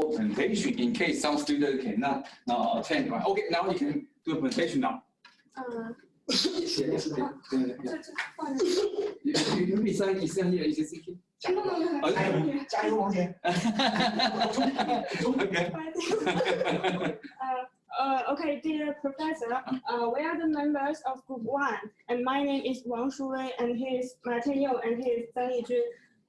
presentation in case some student cannot attend. Right? Okay, now you can do a presentation now. You resign here, is it okay? 加油，王姐！ Okay, dear professor, we are the members of Group 1, and my name is Wang Shuwei, and he is Martin Yu, and he is Zhang Yijun.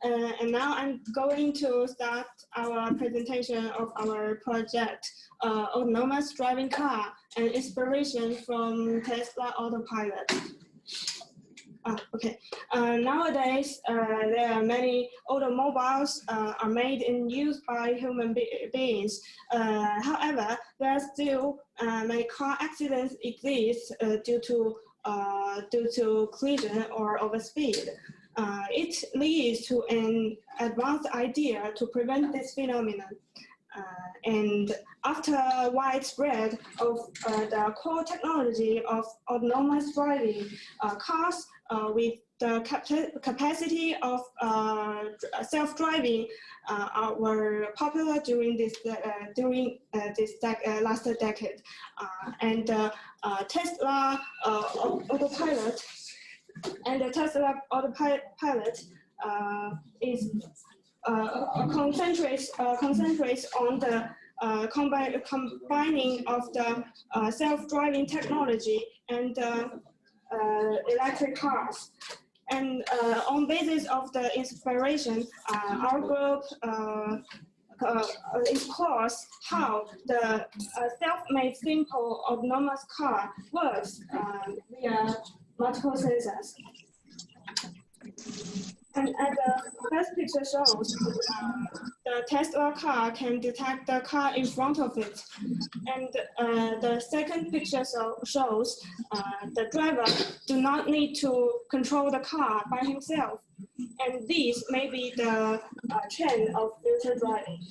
And now I'm going to start our presentation of our project, autonomous driving car, and inspiration from Tesla Autopilot. Okay. Nowadays, there are many automobiles are made and used by human beings. However, there are still many car accidents exist due to collision or overspeed. It leads to an advanced idea to prevent this phenomenon. And after widespread of the core technology of autonomous driving, cars with the capacity of self-driving were popular during this last decade. And Tesla Autopilot and the Tesla Autopilot is concentrates on the combining of the self-driving technology and electric cars. And on basis of the inspiration, our group explores how the self-made simple autonomous car works via multiple sensors. And as the first picture shows, the Tesla car can detect the car in front of it. And the second picture shows the driver do not need to control the car by himself. And this may be the trend of future driving.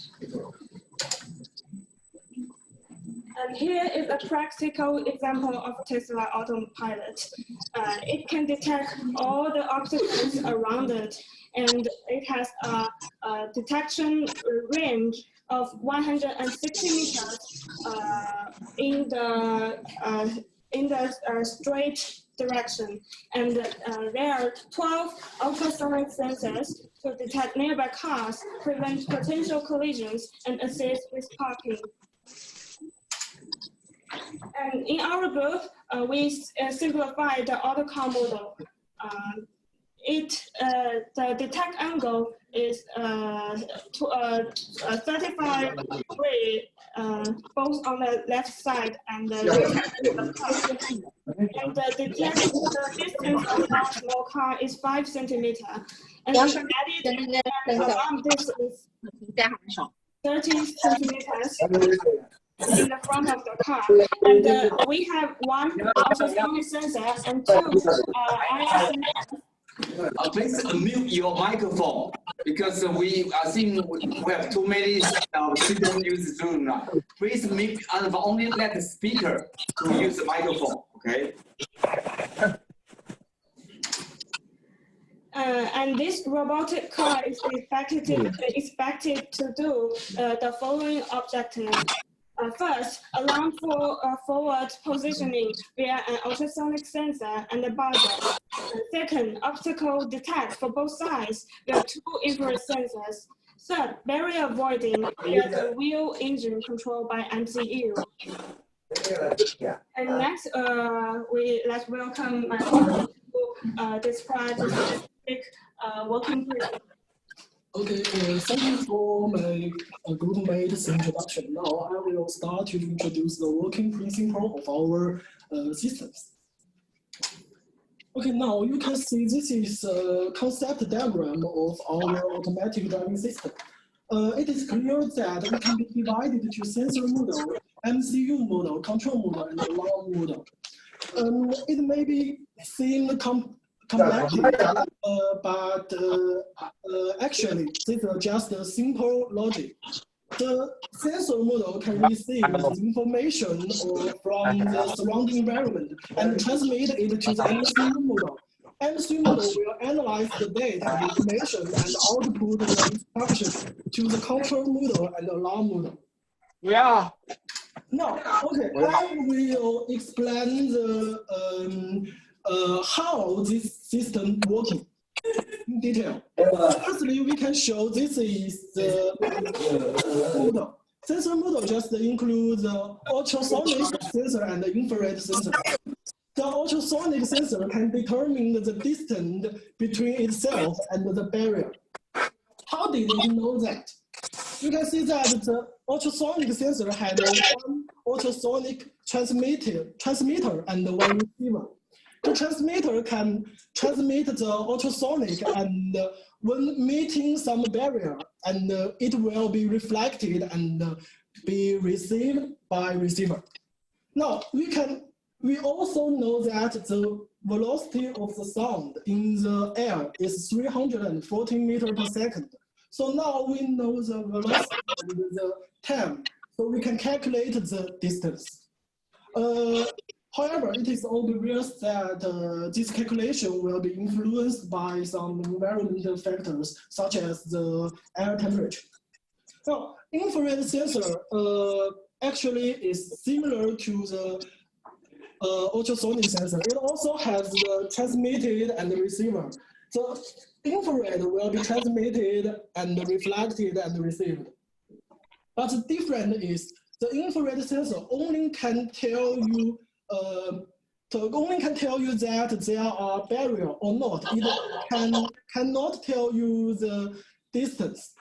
And here is a practical example of Tesla Autopilot. It can detect all the obstacles around it, and it has a detection range of 160 meters in the straight direction. And there are 12 ultrasonic sensors to detect nearby cars, prevent potential collisions, and assist with parking. And in our group, we simplify the autocar model. The detect angle is 35 degrees, both on the left side and the right side of the car. And the distance of our small car is 5 centimeters. And we added around this is 30 centimeters. In the front of the car, and we have one ultrasonic sensor and two IR sensors. Please mute your microphone because we have too many students use Zoom now. Please mute and only let the speaker to use the microphone. Okay. And this robotic car is expected to do the following objectives. First, alarm for forward positioning via an ultrasonic sensor and a buzzer. Second, obstacle detect for both sides via 2 infrared sensors. Third, barrier avoiding via the wheel engine controlled by MCU. And next, let's welcome my colleague to describe the specific working principle. Okay, thank you for my group-mate's introduction. Now I will start to introduce the working principle of our systems. Okay, now you can see this is a concept diagram of our automatic driving system. It is clear that it can be divided into sensor model, MCU model, control model, and alarm model. It may be seen complex, but actually, these are just a simple logic. The sensor model can receive information from the surrounding environment and transmit it to the MCU model. MCU model will analyze the data, the information, and output the instruction to the control model and alarm model. Yeah. Now, okay, I will explain the how this system working in detail. Firstly, we can show this is the model. Sensor model just includes the ultrasonic sensor and the infrared sensor. The ultrasonic sensor can determine the distance between itself and the barrier. How did it know that? You can see that the ultrasonic sensor had one ultrasonic transmitter and one receiver. The transmitter can transmit the ultrasonic, and when meeting some barrier, and it will be reflected and be received by receiver. Now we also know that the velocity of the sound in the air is 314 meters per second. So now we know the velocity and the time, so we can calculate the distance. However, it is obvious that this calculation will be influenced by some environmental factors, such as the air temperature. Now, infrared sensor actually is similar to the ultrasonic sensor. It also has the transmitted and the receiver. The infrared will be transmitted and reflected and received. But the difference is the infrared sensor only can tell you that there are barriers or not. It cannot tell you the distance.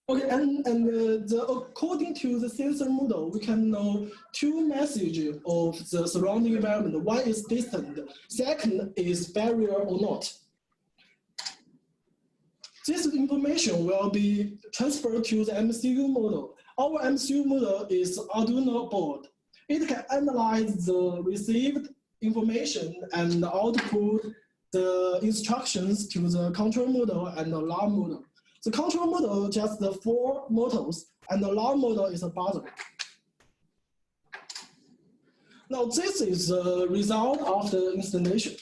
Okay, and according to the sensor model, we can know two messages of the surrounding environment. One is distant, second is barrier or not. This information will be transferred to the MCU model. Our MCU model is Arduino board. It can analyze the received information and output the instructions to the control model and alarm model. The control model just the 4 motors, and the alarm model is a buzzer. Now this is the result of the installation.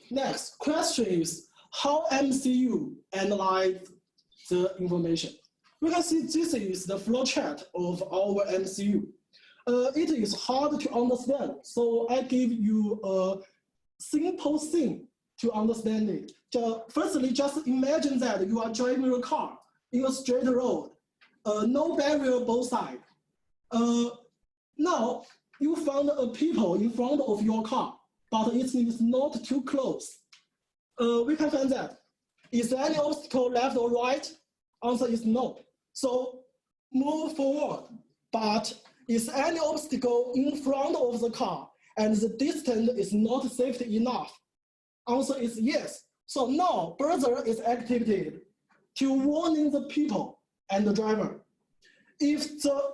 Next question is how MCU analyze the information. We can see this is the flow chart of our MCU. It is hard to understand, so I give you a simple thing to understand it. Firstly, just imagine that you are driving a car in a straight road, no barrier both sides. Now, you found a people in front of your car, but it is not too close. We can find that. Is there any obstacle left or right? Answer is no. So move forward. But is any obstacle in front of the car and the distance is not safety enough? Answer is yes. So now buzzer is activated to warning the people and the driver. If the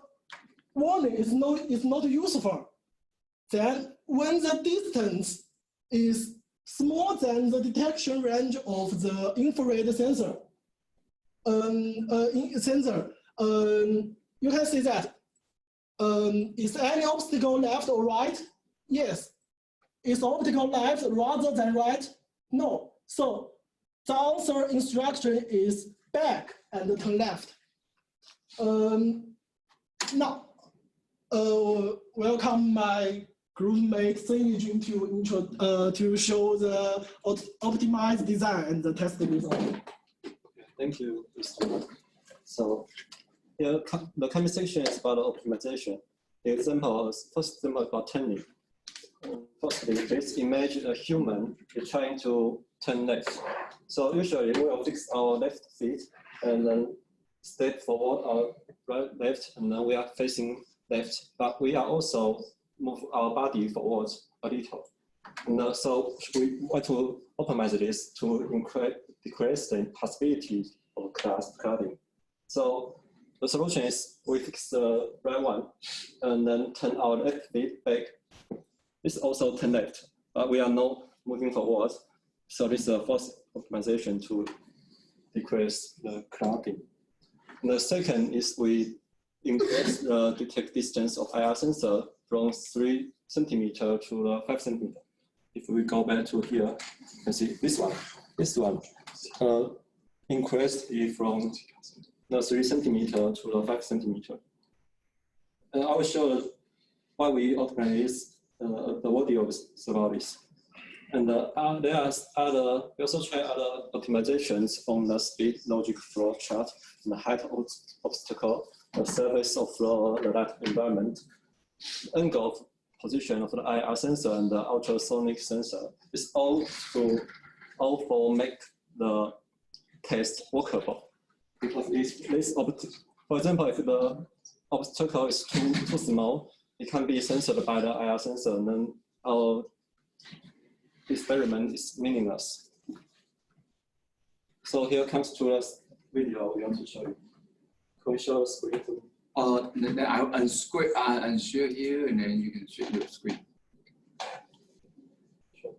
warning is not useful, then when the distance is smaller than the detection range of the infrared sensor, you can see that is any obstacle left or right? Yes. Is obstacle left rather than right? No. So the answer instruction is back and turn left. Now, welcome my groupmate Jun to show the optimized design and the test result. Thank you. So here, the comment section is about optimization. The example, first example about turning. Firstly, let's imagine a human is trying to turn left. So usually we will fix our left feet and then step forward or right, left, and then we are facing left. But we are also move our body forward a little. And so we want to optimize this to decrease the possibility of cladding. So the solution is we fix the right one and then turn our left feet back. This also turn left, but we are not moving forward. So this is the first optimization to decrease the cladding. And the second is we increase the detect distance of IR sensor from 3 centimeter to 5 centimeter. If we go back to here, you can see this one. This one increased it from the 3 centimeter to the 5 centimeter. And I will show why we optimize the audio about this. And there are other, we also try other optimizations on the speed logic flow chart, the height obstacle, the surface of flow, the light environment, angle of position of the IR sensor and the ultrasonic sensor. It's all for make the test workable. Because for example, if the obstacle is too small, it can be censored by the IR sensor, and then our experiment is meaningless. So here comes to the video we want to show you. Can we show the screen to me? Then I'll unshare here, and then you can share your screen. Sure.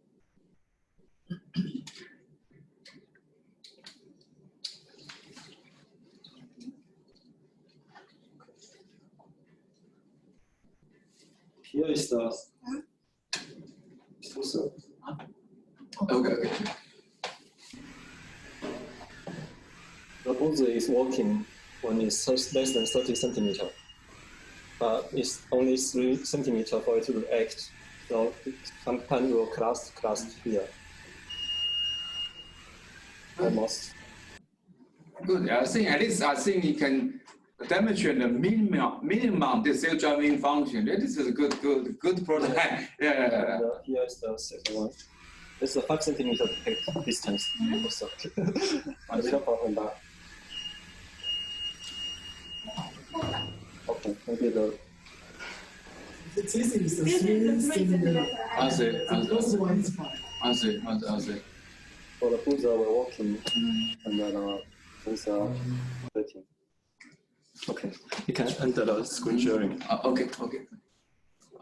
Here is the Okay. The buzzer is working when it's less than 30 centimeter, but it's only 3 centimeter for it to react. So sometimes it will cluster here. Almost. Good. I think you can demonstrate the minimum the self-driving function. This is a good product. Yeah. Here is the second one. It's a 5 centimeter distance. Also. I don't problem that. Okay, maybe the. This is the This is the 3 centimeter. I see. This one is fine. I see. For the buzzer, we're working, and then sensor operating. Okay, you can enter the screen sharing. Okay.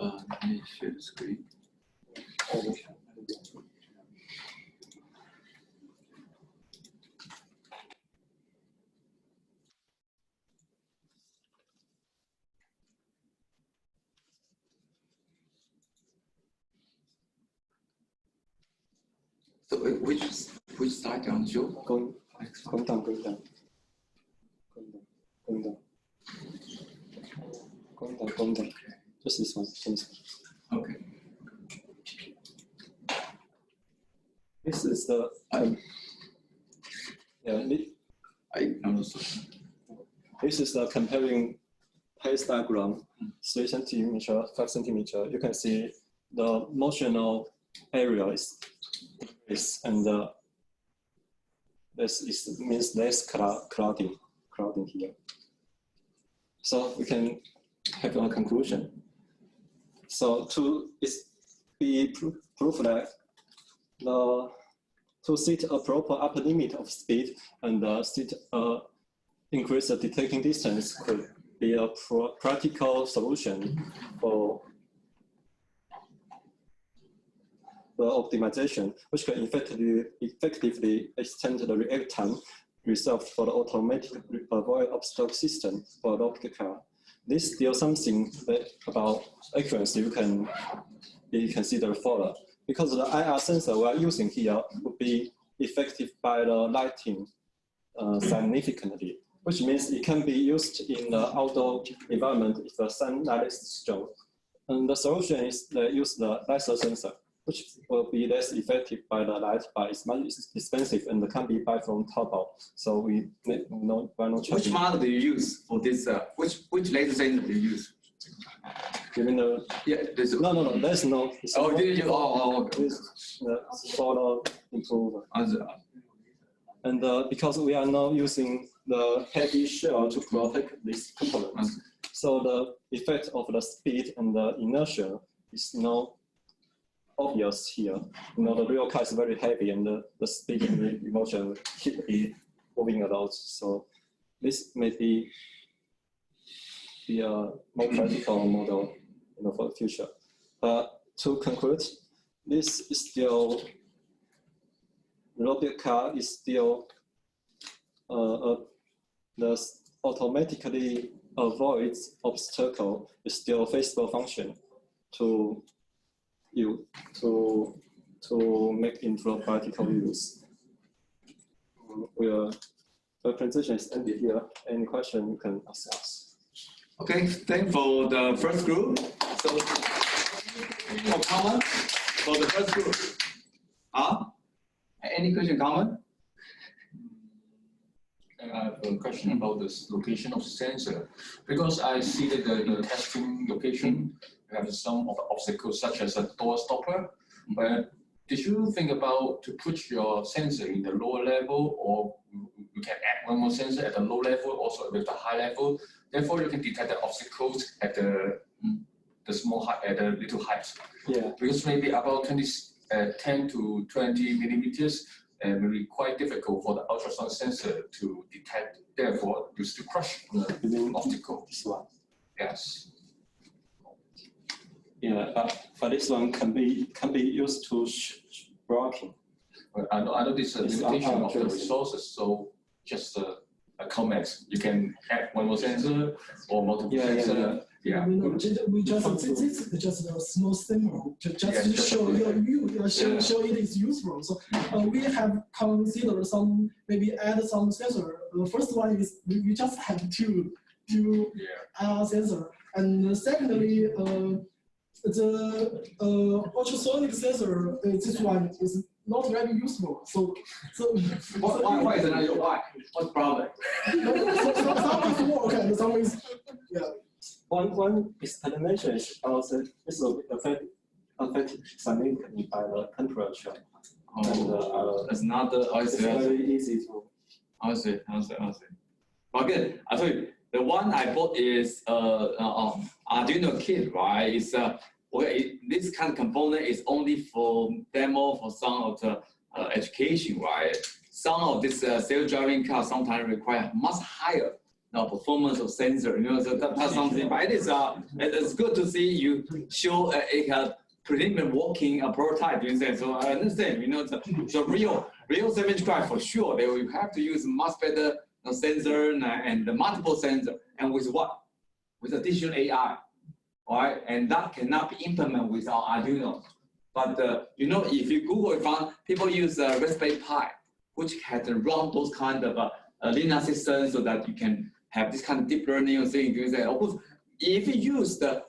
Let me share the screen. So which side on the show? Going down. Just this one. Okay. This is the This is the comparing pace diagram, 3 centimeter, 5 centimeter. You can see the motional area is and this means less crowding here. So we can have a conclusion. So to be proof that to set a proper upper limit of speed and increase the detecting distance could be a practical solution for the optimization, which can effectively extend the react time reserved for the automatic avoid obstacle system for the robotic car. This is still something about accuracy you can consider further, because the IR sensor we are using here would be effective by the lighting significantly, which means it can be used in the outdoor environment if the sunlight is strong. And the solution is to use the laser sensor, which will be less effective by the light, but it's much expensive and can be bought from Taobao. So we no charge. Which model do you use for this? Which laser sensor do you use? You mean the? Yeah, No. There's no. Oh, did you? Okay. Photo improver. And because we are now using the heavy shell to protect these components, so the effect of the speed and the inertia is not obvious here. The real car is very heavy, and the speed and the motion keep moving a lot. So this may be a more practical model, for the future. But to conclude, this is still robotic car is still the automatically avoids obstacle is still a feasible function. to make into practical use. The presentation is ended here. Any question you can ask us. Okay, thanks for the first group. So, more comment for the first group. Any question, comment? I have a question about this location of sensor, because I see that the testing location have some of the obstacles such as a door stopper. But did you think about to put your sensor in the lower level, or you can add one more sensor at the low level, also with the high level? Therefore, you can detect the obstacles at the small height, at the little height. Yeah. Because maybe about 10 to 20 millimeters. It will be quite difficult for the ultrasound sensor to detect. Therefore, you still crush the optical. This one. Yes. Yeah, but this one can be used to blocking. Well, I know this is a limitation of the resources. So just a comment. You can have one more sensor or multiple sensor. Yeah. We just this is just a small symbol to show show it is useful. So we have considered some maybe add some sensor. The first one is we just have two sensor, and secondly the ultrasonic sensor this one is not very useful. So why is it? Why? What's the problem? Some is work and some is One explanation is also this will affect significantly by the temperature. It's not the. It's very easy to. I see. Okay, I told you the one I bought is Arduino kit, right? It's this kind of component is only for demo for some of the education, right? Some of this self-driving car sometimes require much higher performance of sensor, so that's something. But it's good to see you show a preliminary working prototype. So I understand, the real 7-inch car for sure they will have to use much better sensor and the multiple sensor, and with what? With additional AI, right? And that cannot be implemented with our Arduino. But if you Google, you found people use Raspberry Pi, which can run those kind of Linux systems, so that you can have this kind of deep learning thing. Of course, if you use the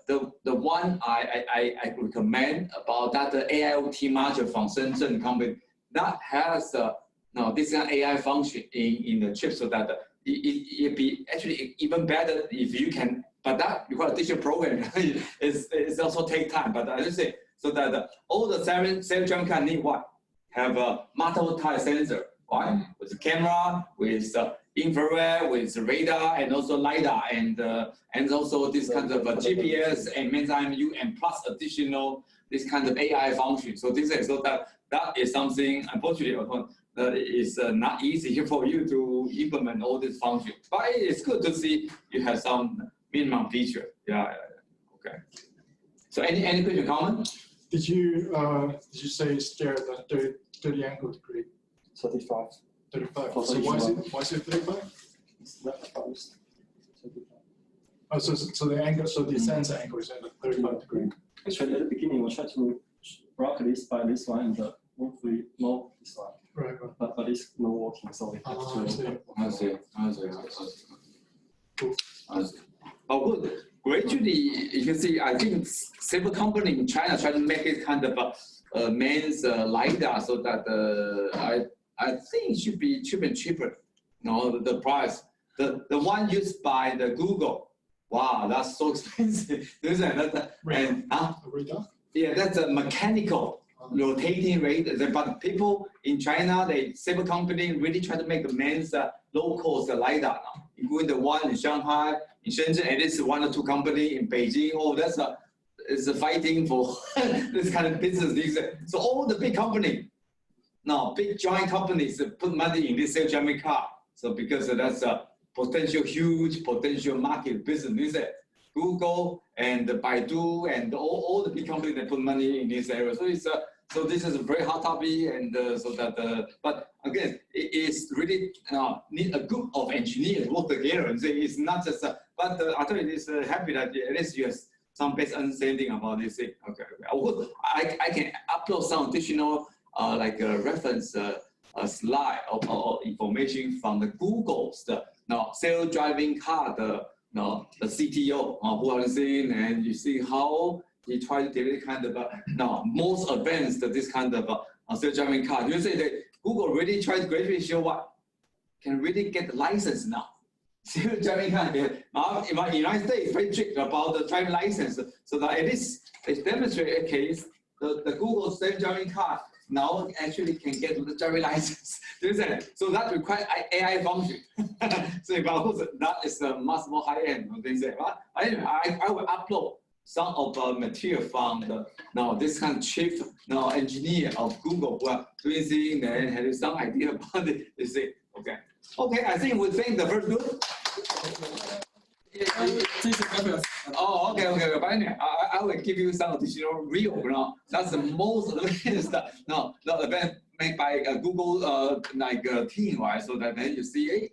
one I recommend about that AIoT module from Shenzhen company, that has this kind of AI function in the chip, so that it be actually even better if you can. But that requires additional program. It's also take time. But I just say so that all the self-driving car need what? Have a multiple type sensor, right? With the camera, with infrared, with radar, and also LiDAR, and also this kind of GPS and main IMU, and plus additional this kind of AI function. So that is something, unfortunately, that is not easy for you to implement all these functions. But it's good to see you have some minimum feature. Yeah. Okay. So any question, comment? Did you say it's there at 30 angle degree? 35. 35. So why is it 35? It's not opposed. 35. Oh, so the angle, so the sensor angle is at 35 degree. Actually, at the beginning, we tried to block this by this one, and hopefully no this one. Right. But it's not working, so we have to. I see. Oh, good. Gradually, you can see, I think several companies in China try to make it kind of a mains LiDAR, so that I think it should be cheaper. The price. The one used by the Google. Wow, that's so expensive. Radar? Yeah, that's a mechanical rotating radar. But people in China, several companies really try to make the mains low-cost LiDAR now, including the one in Shanghai, in Shenzhen, and this one or two companies in Beijing. Oh, it's a fighting for this kind of business. So all the big companies, big giant companies put money in this self-driving car. So because that's a huge potential market business. Google and Baidu and all the big companies that put money in this area. So this is a very hot topic, and but again, it is really need a group of engineers work together. And it's not just. But I thought it is happy that at least you have some basic understanding about this thing. Okay. I can upload some additional like a reference slide or information from the Google's self-driving car, the CTO who are saying, and you see how he tried to develop kind of most advanced this kind of self-driving car. You say that Google really tried to gradually show what can really get the license now. Self-driving car in the United States very strict about the driving license, so that at least it demonstrates a case the Google self-driving car now actually can get the driving license. So that requires AI function. So that is much more high end. But anyway, I will upload some of the material from the this kind of chief engineer of Google who are doing things and have some idea about it. You see, okay. Okay, I think we think the first good. Oh, okay. But anyway, I will give you some additional real. That's the most advanced. The event made by Google team, right? So that then you see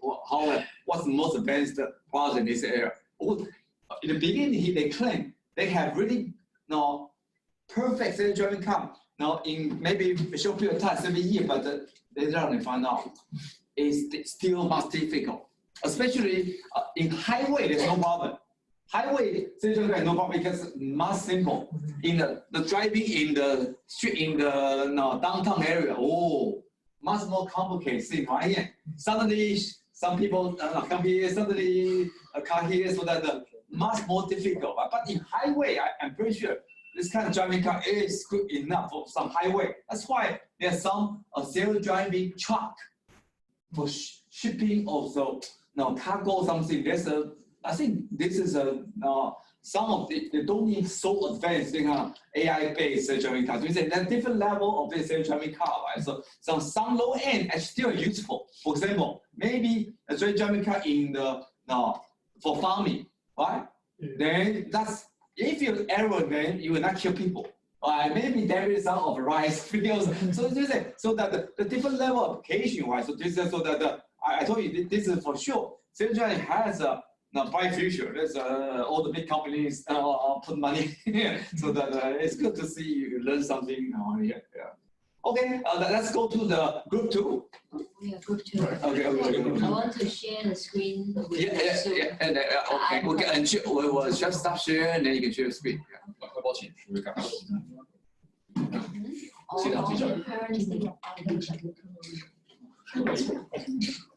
what's the most advanced project in this area. In the beginning, they claim they have really perfect self-driving car. Now in maybe a short period of time, 7 years, but later on they find out it's still much difficult. Especially in highway, there's no problem. Highway self-driving no problem because much simple. In the driving in the street in the downtown area, much more complicated thing, right? Suddenly some people come here, suddenly a car here, so that much more difficult. But in highway, I'm pretty sure this kind of driving car is good enough for some highway. That's why there's some self-driving truck for shipping also. Cargo something. I think this is some of they don't need so advanced AI-based self-driving cars. There's a different level of this self-driving car, right? So some low end is still useful. For example, maybe a self-driving car in the for farming, right? Yeah. Then that's if you error, then you will not kill people. Maybe there is some of rice videos. So that the different level of application, right? So this is so that I told you this is for sure. Self-driving has a bright future. There's all the big companies put money here, so that it's good to see you learn something here. Yeah. Okay, let's go to the group 2. Yeah, group 2. Okay. I want to share the screen with you. Yeah. And okay, and we will just stop sharing, and then you can share the screen. Yeah. All parents think of application.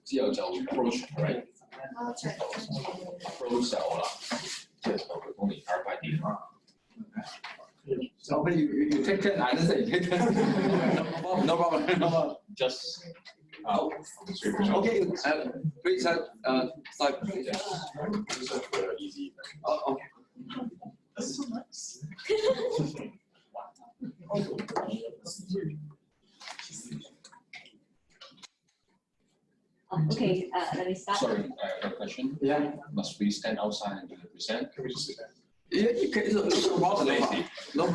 之後就 approach right approach 就啦，即係就佢幫你 clarify 啲啦。So you take turn, I don't say take turn. No problem. Just okay. Please start. Easy. Okay. That's so nice. Okay, let me start. Sorry, I have a question. Yeah. Must we stand outside and do the present? Can we just sit down? Yeah, you can. No problem. No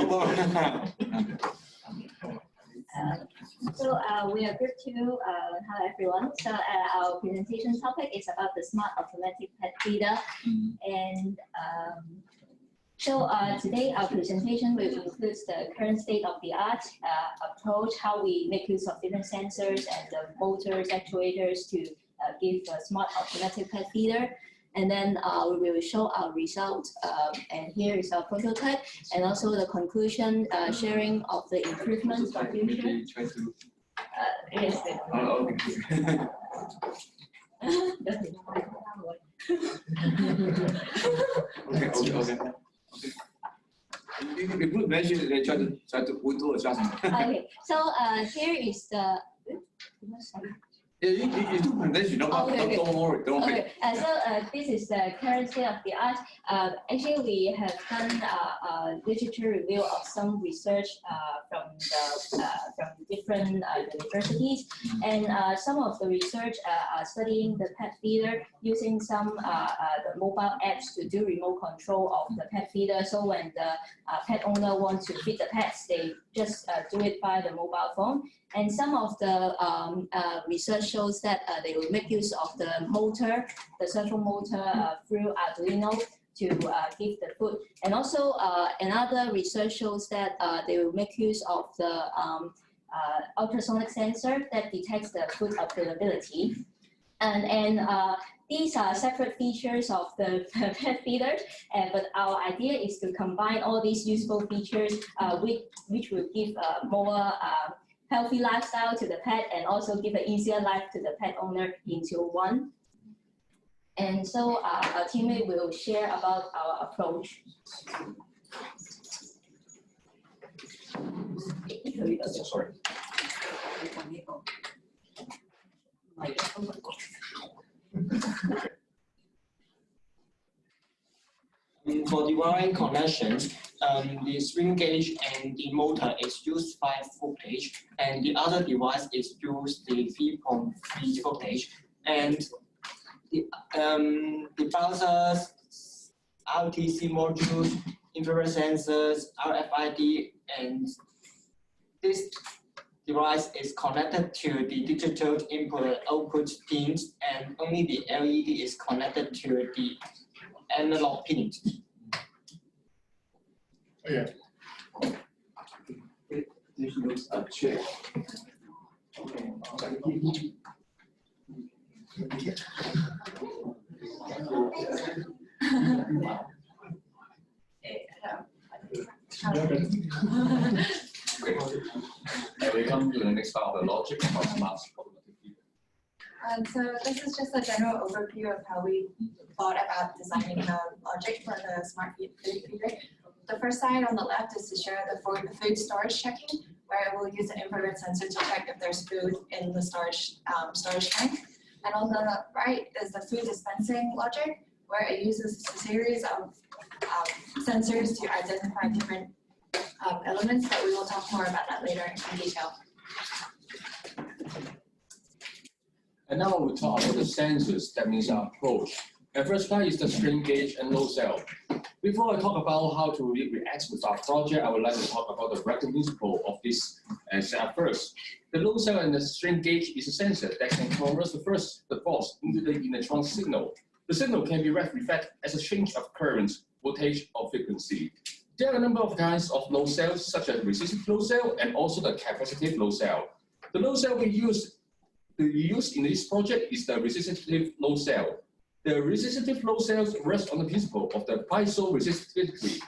problem. So we are group 2. Hello everyone. So our presentation topic is about the smart automatic pet feeder, and so today our presentation will include the current state of the art approach, how we make use of different sensors and the motors, actuators to give a smart automatic pet feeder. And then we will show our result, and here is our prototype, and also the conclusion, sharing of the improvements for future. Maybe try to. Yes. Okay. You could mention they try to do adjustment. Okay, so here is the. Yeah, you do presentation, no problem. Okay. Don't worry. Okay, so this is the current state of the art. Actually, we have done a literature review of some research from different universities, and some of the research are studying the pet feeder using some the mobile apps to do remote control of the pet feeder. So when the pet owner wants to feed the pets, they just do it by the mobile phone. And some of the research shows that they will make use of the motor, the central motor through Arduino to give the food. And also another research shows that they will make use of the ultrasonic sensor that detects the food availability. And these are separate features of the pet feeders, but our idea is to combine all these useful features which will give a more healthy lifestyle to the pet and also give an easier life to the pet owner into one. And so our teammate will share about our approach. Sorry. For the wiring connection, the string gauge and the motor is used 5 voltage, and the other device is used the 3.3 voltage, and the buzzers, RTC modules, infrared sensors, RFID, and this device is connected to the digital input and output pins, and only the LED is connected to the analog pins. Oh, yeah. This looks a chair. Great. And we come to the next part of the logic of smart automatic feeder. So this is just a general overview of how we thought about designing the logic for the smart food feeder. The first side on the left is to show the food storage checking, where it will use an infrared sensor to check if there's food in the storage tank. And on the right is the food dispensing logic, where it uses a series of sensors to identify different elements, but we will talk more about that later in detail. And now we'll talk about the sensors, that means our approach. The first part is the strain gauge and load cell. Before I talk about how to react with our project, I would like to talk about the working principle of this setup first. The load cell and the strain gauge is a sensor that can convert the force into the electron signal. The signal can be reflected as a change of current, voltage, or frequency. There are a number of kinds of load cells, such as resistive load cell and also the capacitive load cell. The load cell we use in this project is the resistive load cell. The resistive load cells rest on the principle of the piezoresistivity.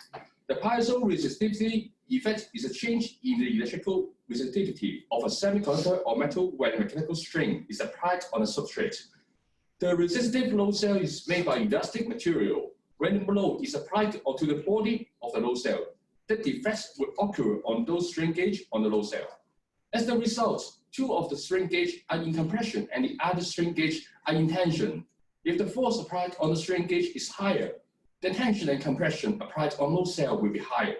The piezoresistivity effect is a change in the electrical resistivity of a semiconductor or metal when a mechanical strain is applied on a substrate. The resistive load cell is made by elastic material. When the load is applied onto the body of the load cell, the defects will occur on those strain gauge on the load cell. As the result, two of the strain gauge are in compression and the other strain gauge are in tension. If the force applied on the strain gauge is higher, the tension and compression applied on load cell will be higher.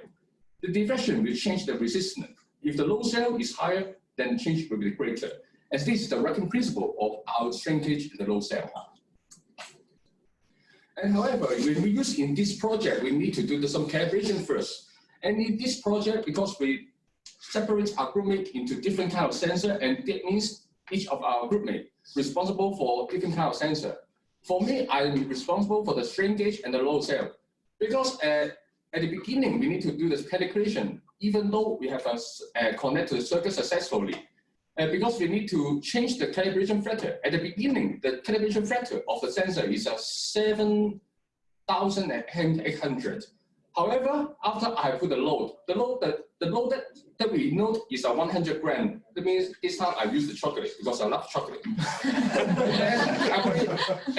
The deflection will change the resistance. If the load cell is higher, then the change will be greater. As this is the working principle of our strain gauge in the load cell. And however, when we use in this project, we need to do some calibration first. And in this project, because we separate our groupmate into different kind of sensor, and that means each of our groupmate responsible for different kind of sensor. For me, I'm responsible for the strain gauge and the load cell. Because at the beginning, we need to do this calibration, even though we have connected the circuit successfully. Because we need to change the calibration factor. At the beginning, the calibration factor of the sensor is 7,800. However, after I put the load that we note is 100 gram. That means this time I use the chocolate because I love chocolate. At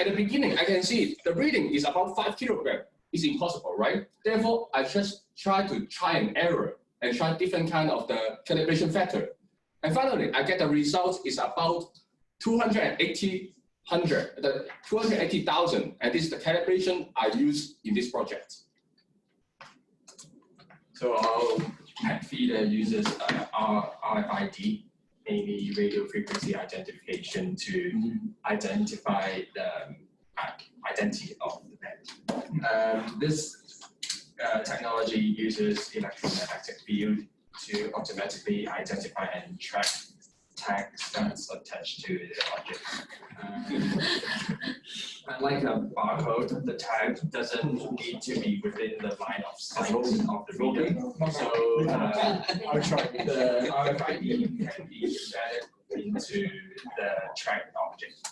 the beginning, I can see the reading is about 5 kilograms. It's impossible, right? Therefore, I just try and error and try different kind of the calibration factor. And finally, I get the result is about 280,000, and this is the calibration I use in this project. So our pet feeder uses RFID, mainly radio frequency identification, to identify the identity of the pet. This technology uses electromagnetic field to automatically identify and track tags that's attached to the object. like a barcode, the tag doesn't need to be within the line of sight of the reader. So the RFID can be embedded into the tracked object.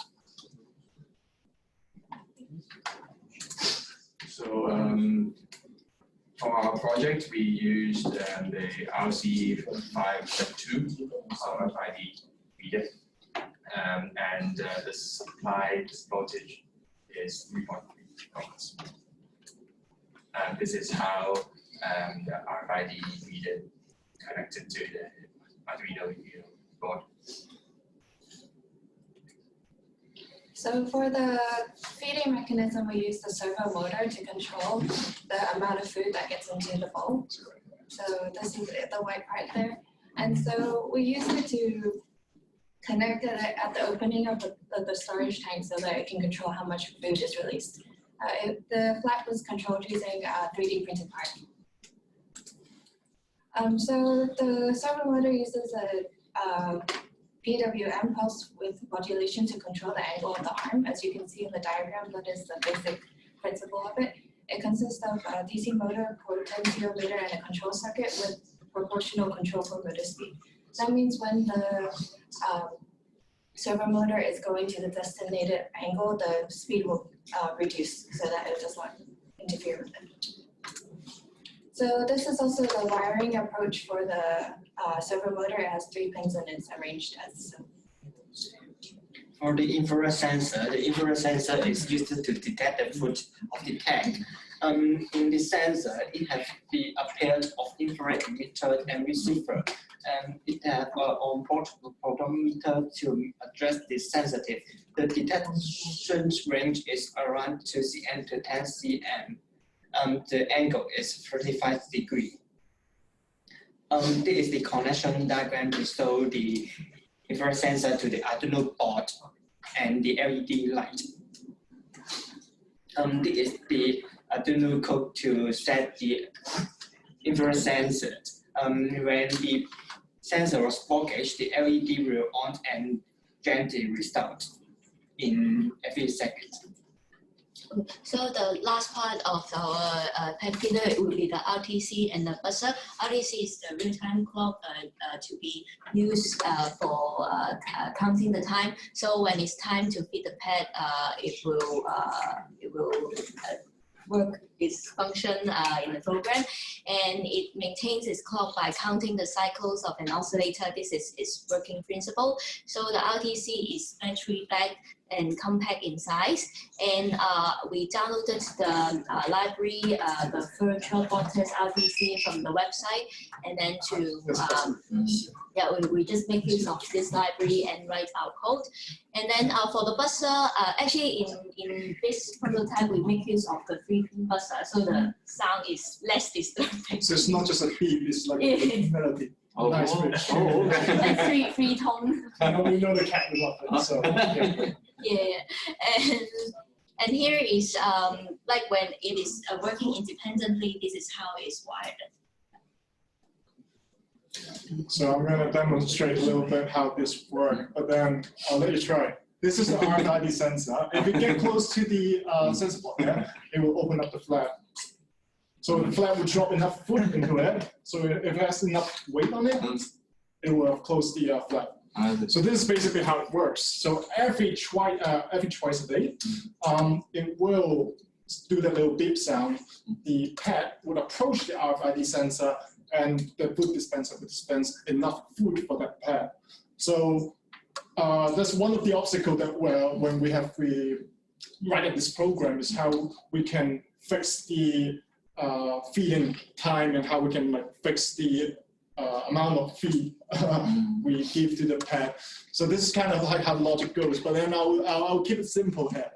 So for our project, we used the RC572 RFID reader, and the supplied voltage is 3.3 volts. And this is how the RFID reader connected to the Arduino board. So for the feeding mechanism, we use the servo motor to control the amount of food that gets into the bowl. So this is the white part there. And so we use it to connect it at the opening of the storage tank so that it can control how much food is released. The flap was controlled using a 3D printed part. So the servo motor uses a PWM pulse with modulation to control the angle of the arm. As you can see in the diagram, that is the basic principle of it. It consists of a DC motor, potentiometer, and a control circuit with proportional control for motor speed. That means when the servo motor is going to the designated angle, the speed will reduce so that it does not interfere with it. So this is also the wiring approach for the servo motor. It has 3 pins and it's arranged as so. For the infrared sensor is used to detect the food of the tank. In the sensor, it has a pair of infrared emitter and receiver, and it has an on-board protometer to address the sensitive. The detection range is around 2 cm to 10 cm. The angle is 35 degrees. This is the connection diagram to show the infrared sensor to the Arduino board and the LED light. This is the Arduino code to set the infrared sensor. When the sensor was focused, the LED will on and gently restart in every second. So the last part of our pet feeder will be the RTC and the buzzer. RTC is the real-time clock to be used for counting the time. So when it's time to feed the pet, it will work its function in the program, and it maintains its clock by counting the cycles of an oscillator. This is its working principle. So the RTC is battery-backed and compact in size, and we downloaded the library, the virtual board test RTC from the website, and then we just make use of this library and write our code. And then for the buzzer, actually in this prototype we make use of the 3-pin buzzer, so the sound is less disturbing. So it's not just a beep; it's like a melody. Oh, nice Like three tones. We know the cat will love it, so yeah. Yeah, and here is like when it is working independently, this is how it's wired. So I'm going to demonstrate a little bit how this works, but then I'll let you try. This is the RFID sensor. If you get close to the sensor board, it will open up the flap. So the flap will drop enough food into it. So if it has enough weight on it, it will close the flap. So this is basically how it works. So every twice a day, it will do that little beep sound. The pet would approach the RFID sensor, and the food dispenser would dispense enough food for that pet. So that's one of the obstacles that when we write this program is how we can fix the feeding time and how we can fix the amount of feed we give to the pet. So this is kind of like how logic goes, but then I'll keep it simple here.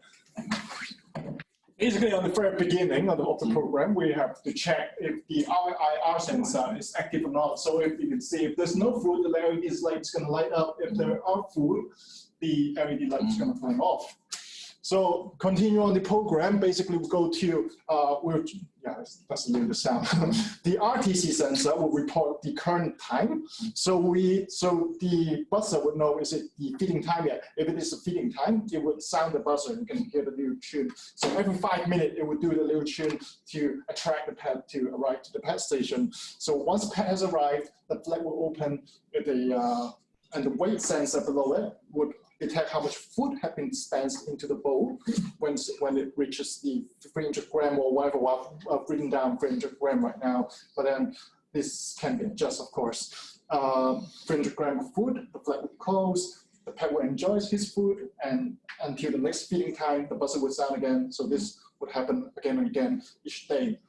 Basically, on the very beginning of the program, we have to check if the RIR sensor is active or not. So if you can see, if there's no food, the LED light is going to light up. If there are food, the LED light is going to turn off. So continue on the program. Basically, we go to that's a little sound. The RTC sensor will report the current time. So the buzzer would know is it the feeding time yet. If it is a feeding time, it would sound the buzzer. You can hear the little tune. So every 5 minutes, it would do the little tune to attract the pet to arrive to the pet station. So once the pet has arrived, the flag will open with and the weight sensor below it would detect how much food has been dispensed into the bowl when it reaches the 300 gram or whatever. I've written down 300 gram right now, but then this can be adjusted, of course. 300 gram of food, the flag will close, the pet will enjoy his food, and until the next feeding time, the buzzer will sound again. So this would happen again and again each day.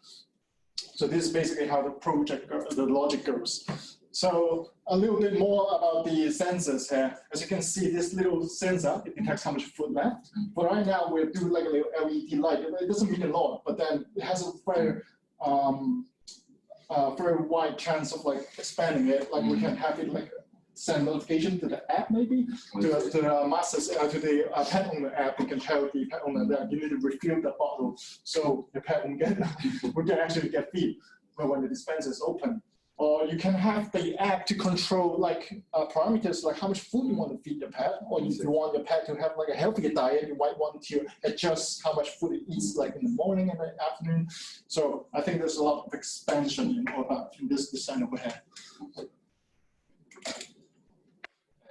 So this is basically how the logic goes. So a little bit more about the sensors here. As you can see, this little sensor, it detects how much food left. But right now, we're doing like a little LED light. It doesn't mean a lot, but then it has a very wide chance of like expanding it. Like we can have it like send notification to the app maybe, to the masters, to the pet owner app. You can tell the pet owner that you need to refill the bottle so the pet will actually get feed when the dispenser is open. Or you can have the app to control like parameters like how much food you want to feed your pet, or if you want your pet to have like a healthier diet, you might want to adjust how much food it eats like in the morning and the afternoon. So I think there's a lot of expansion in this design over here.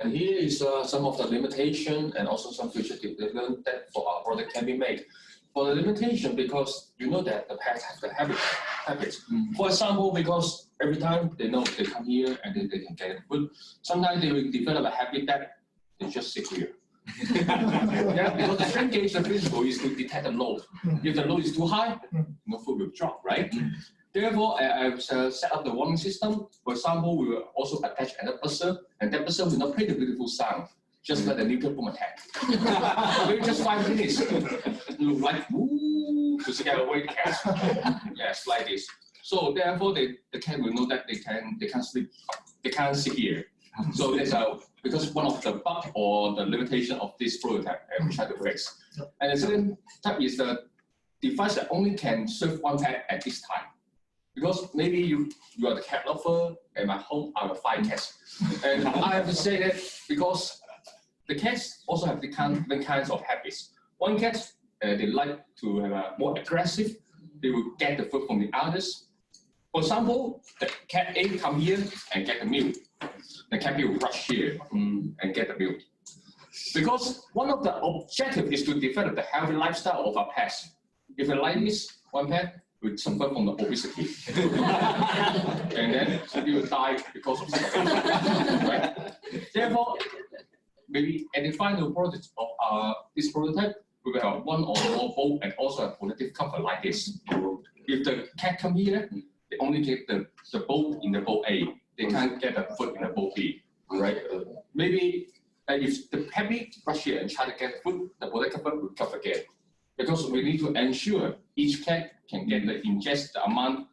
And here is some of the limitation and also some future development that for our product can be made. For the limitation, because you know that the pets have the habits. For example, because every time they know they come here and they can get food, sometimes they will develop a habit that they just sit here. Yeah, because the shrinkage, the principle is to detect the load. If the load is too high, no food will drop, right? Therefore, I've set up the warning system. For example, we will also attach another buzzer, and that buzzer will not play the beautiful sound. Just let the nuclear bomb attack. Maybe just 5 minutes. Look like woo to scare away the cat. Yes, like this. So therefore, the cat will know that they can't sleep. They can't sit here. So that's because one of the bug or the limitation of this prototype, and we try to fix. And the second type is the device that only can serve one pet at this time. Because maybe you are the cat lover, and at home I have 5 cats. And I have to say that because the cats also have different kinds of habits. One cat, they like to have a more aggressive. They will get the food from the others. For example, the cat A come here and get the milk. The cat B will rush here and get the milk. Because one of the objectives is to develop the healthy lifestyle of our pets. If you like this, one pet will suffer from the obesity. And then he will die because of starvation. Right? Therefore, maybe at the final product of this prototype, we will have one or more bowl and also a protective cover like this. If the cat come here, they only get the bowl in the bowl A. They can't get the food in the bowl B, right? Maybe if the cat B rush here and try to get food, the protective cover will cover again. Because we need to ensure each cat can get the ingest the amount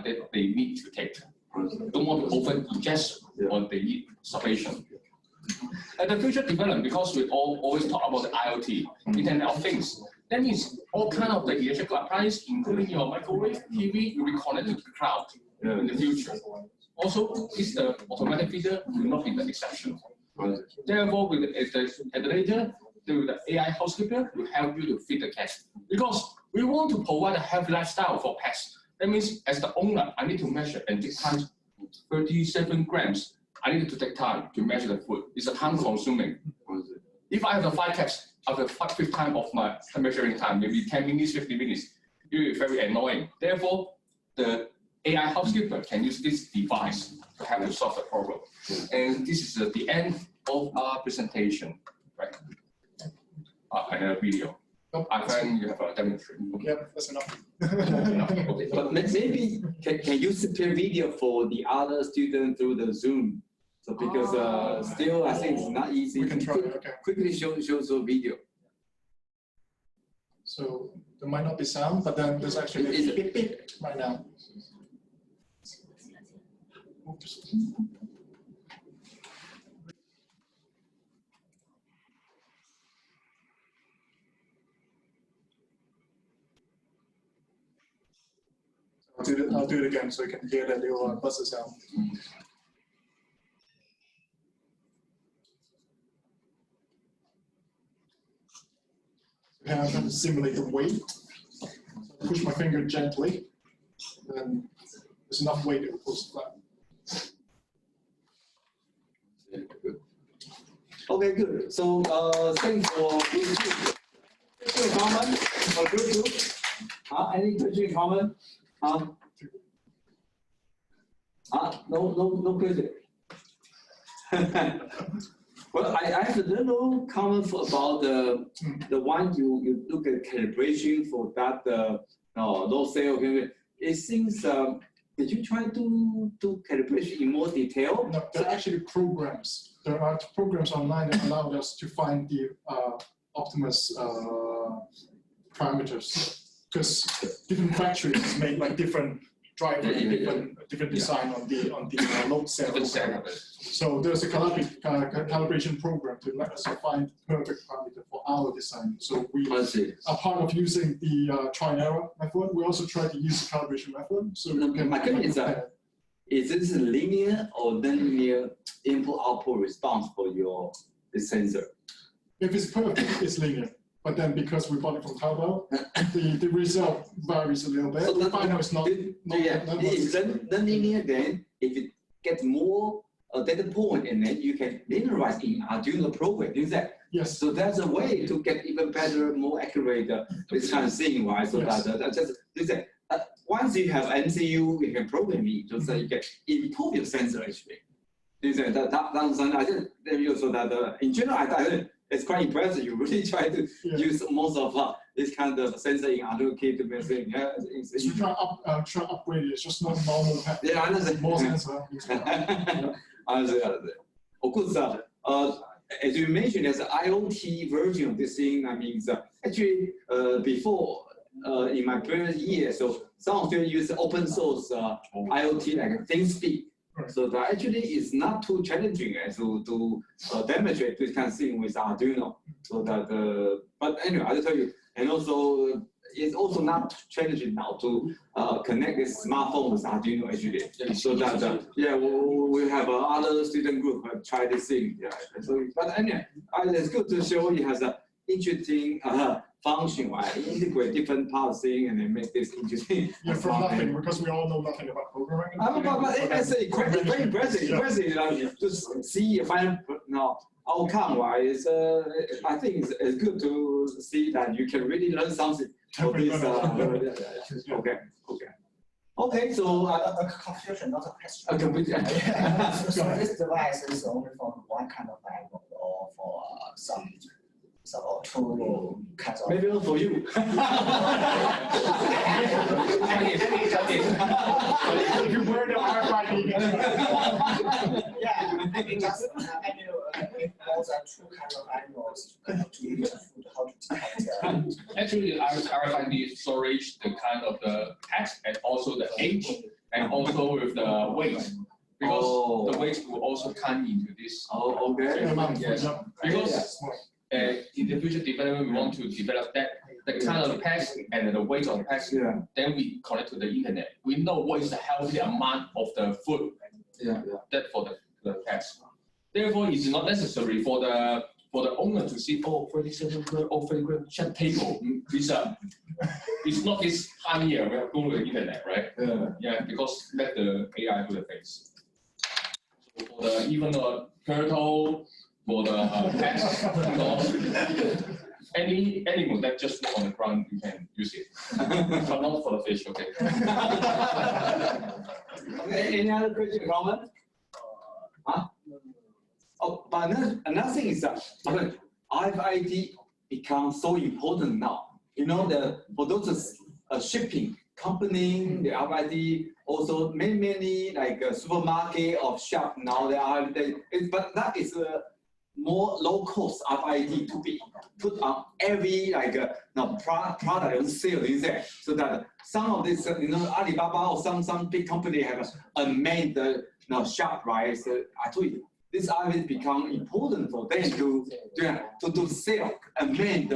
that they need to take. Don't want to over ingest or they eat starvation. And the future development, because we always talk about the IoT, Internet of Things. That means all kind of the electrical appliances, including your microwave, TV, will be connected to the cloud in the future. Also, is the automatic feeder will not be the exception. Therefore, at the later, the AI housekeeper will help you to feed the cat. Because we want to provide a healthy lifestyle for pets. That means as the owner, I need to measure and take time 37 grams. I need to take time to measure the food. It's a time consuming. If I have 5 cats, I have a 5th time of my measuring time, maybe 10 minutes, 15 minutes. It will be very annoying. Therefore, the AI housekeeper can use this device to help to solve the problem. And this is the end of our presentation. Right? Another video. I think you have a demonstration. Yeah, that's enough. Okay. But maybe can you spare video for the other students through the Zoom? So because still I think it's not easy. We can try. Okay. Quickly show the video. So there might not be sound, but then there's actually It's a bit big right now. I'll do it again so you can hear the little buzzer sound. And I'm going to simulate the weight. So I push my finger gently, then there's enough weight to push flat. Okay, good. So thanks for question comment for group two. Any question comment? No question. Well, I have a little comment about the one you look at calibration for that low cell. It seems did you try to do calibration in more detail? No, there are actually programs. There are programs online that allow us to find the optimus parameters, because different factories make like different driver, different design on the load cell. So there's a calibration program to let us find the perfect parameter for our design. So we are part of using the try and error method. We also try to use the calibration method. So my question is this linear or non-linear input-output response for your sensor? If it's perfect, it's linear. But then because we bought it from Taobao, the result varies a little bit. So we find out it's not. It's non-linear, then if it gets more data point, and then you can linearize in Arduino program. Is that? Yes. So that's a way to get even better, more accurate this kind of thing, right? So yes. That once you have MCU, you can program it, so you can improve your sensor actually. In general, I think it's quite impressive. You really try to use most of this kind of sensor in Arduino kit to make things. So try to upgrade it. It's just not normal package. Yeah, I understand. More sensor. I understand. Of course, as you mentioned, there's an IoT version of this thing. I mean, actually, before in my previous year, so some of them use open source IoT like ThinkSpeak. So that actually is not too challenging to demonstrate this kind of thing with Arduino. So that, but anyway, I'll tell you, and also it's also not challenging now to connect this smartphone with Arduino actually. So that, we have other student group try this thing. Yeah. So, but anyway, it's good to show it has an interesting function, right? Integrate different parts thing and then make this interesting. Yeah, from nothing, because we all know nothing about programming. But it's very impressive. Impressive to see a final outcome, right? It's, I think it's good to see that you can really learn something for this. Okay, so a confusion, not a question. A confusion. So this device is only for one kind of angle or for some. So two kinds of. Maybe not for you. You burn the RFID. Yeah, I mean just more than two kinds of animals to use food, how to detect. Actually, RFID storage the kind of the text and also the age and also with the weight. Because the weight will also come into this. Oh, okay. Yes. Because in the future development, we want to develop the kind of packs and the weight of the packs. Yeah. Then we connect to the internet. We know what is the healthy amount of the food. That for the packs. Therefore, it's not necessary for the owner to see 37 grams or 30 grams check table. It's not this time here. We have to go to the internet, right? Yeah, because let the AI do the things. So for the even the turtle. For the pets, any animal that just live on the ground, you can use it, but not for the fish. Okay. Okay. Any other question, comment? Oh, but another thing is that RFID becomes so important now. You know, for those shipping company, the RFID also many like supermarket or shop now but that is more low cost RFID to be put on every product on sale in there, so that some of this Alibaba or some big company have unmanned shop, right? So I told you this IBT become important for them to sell and make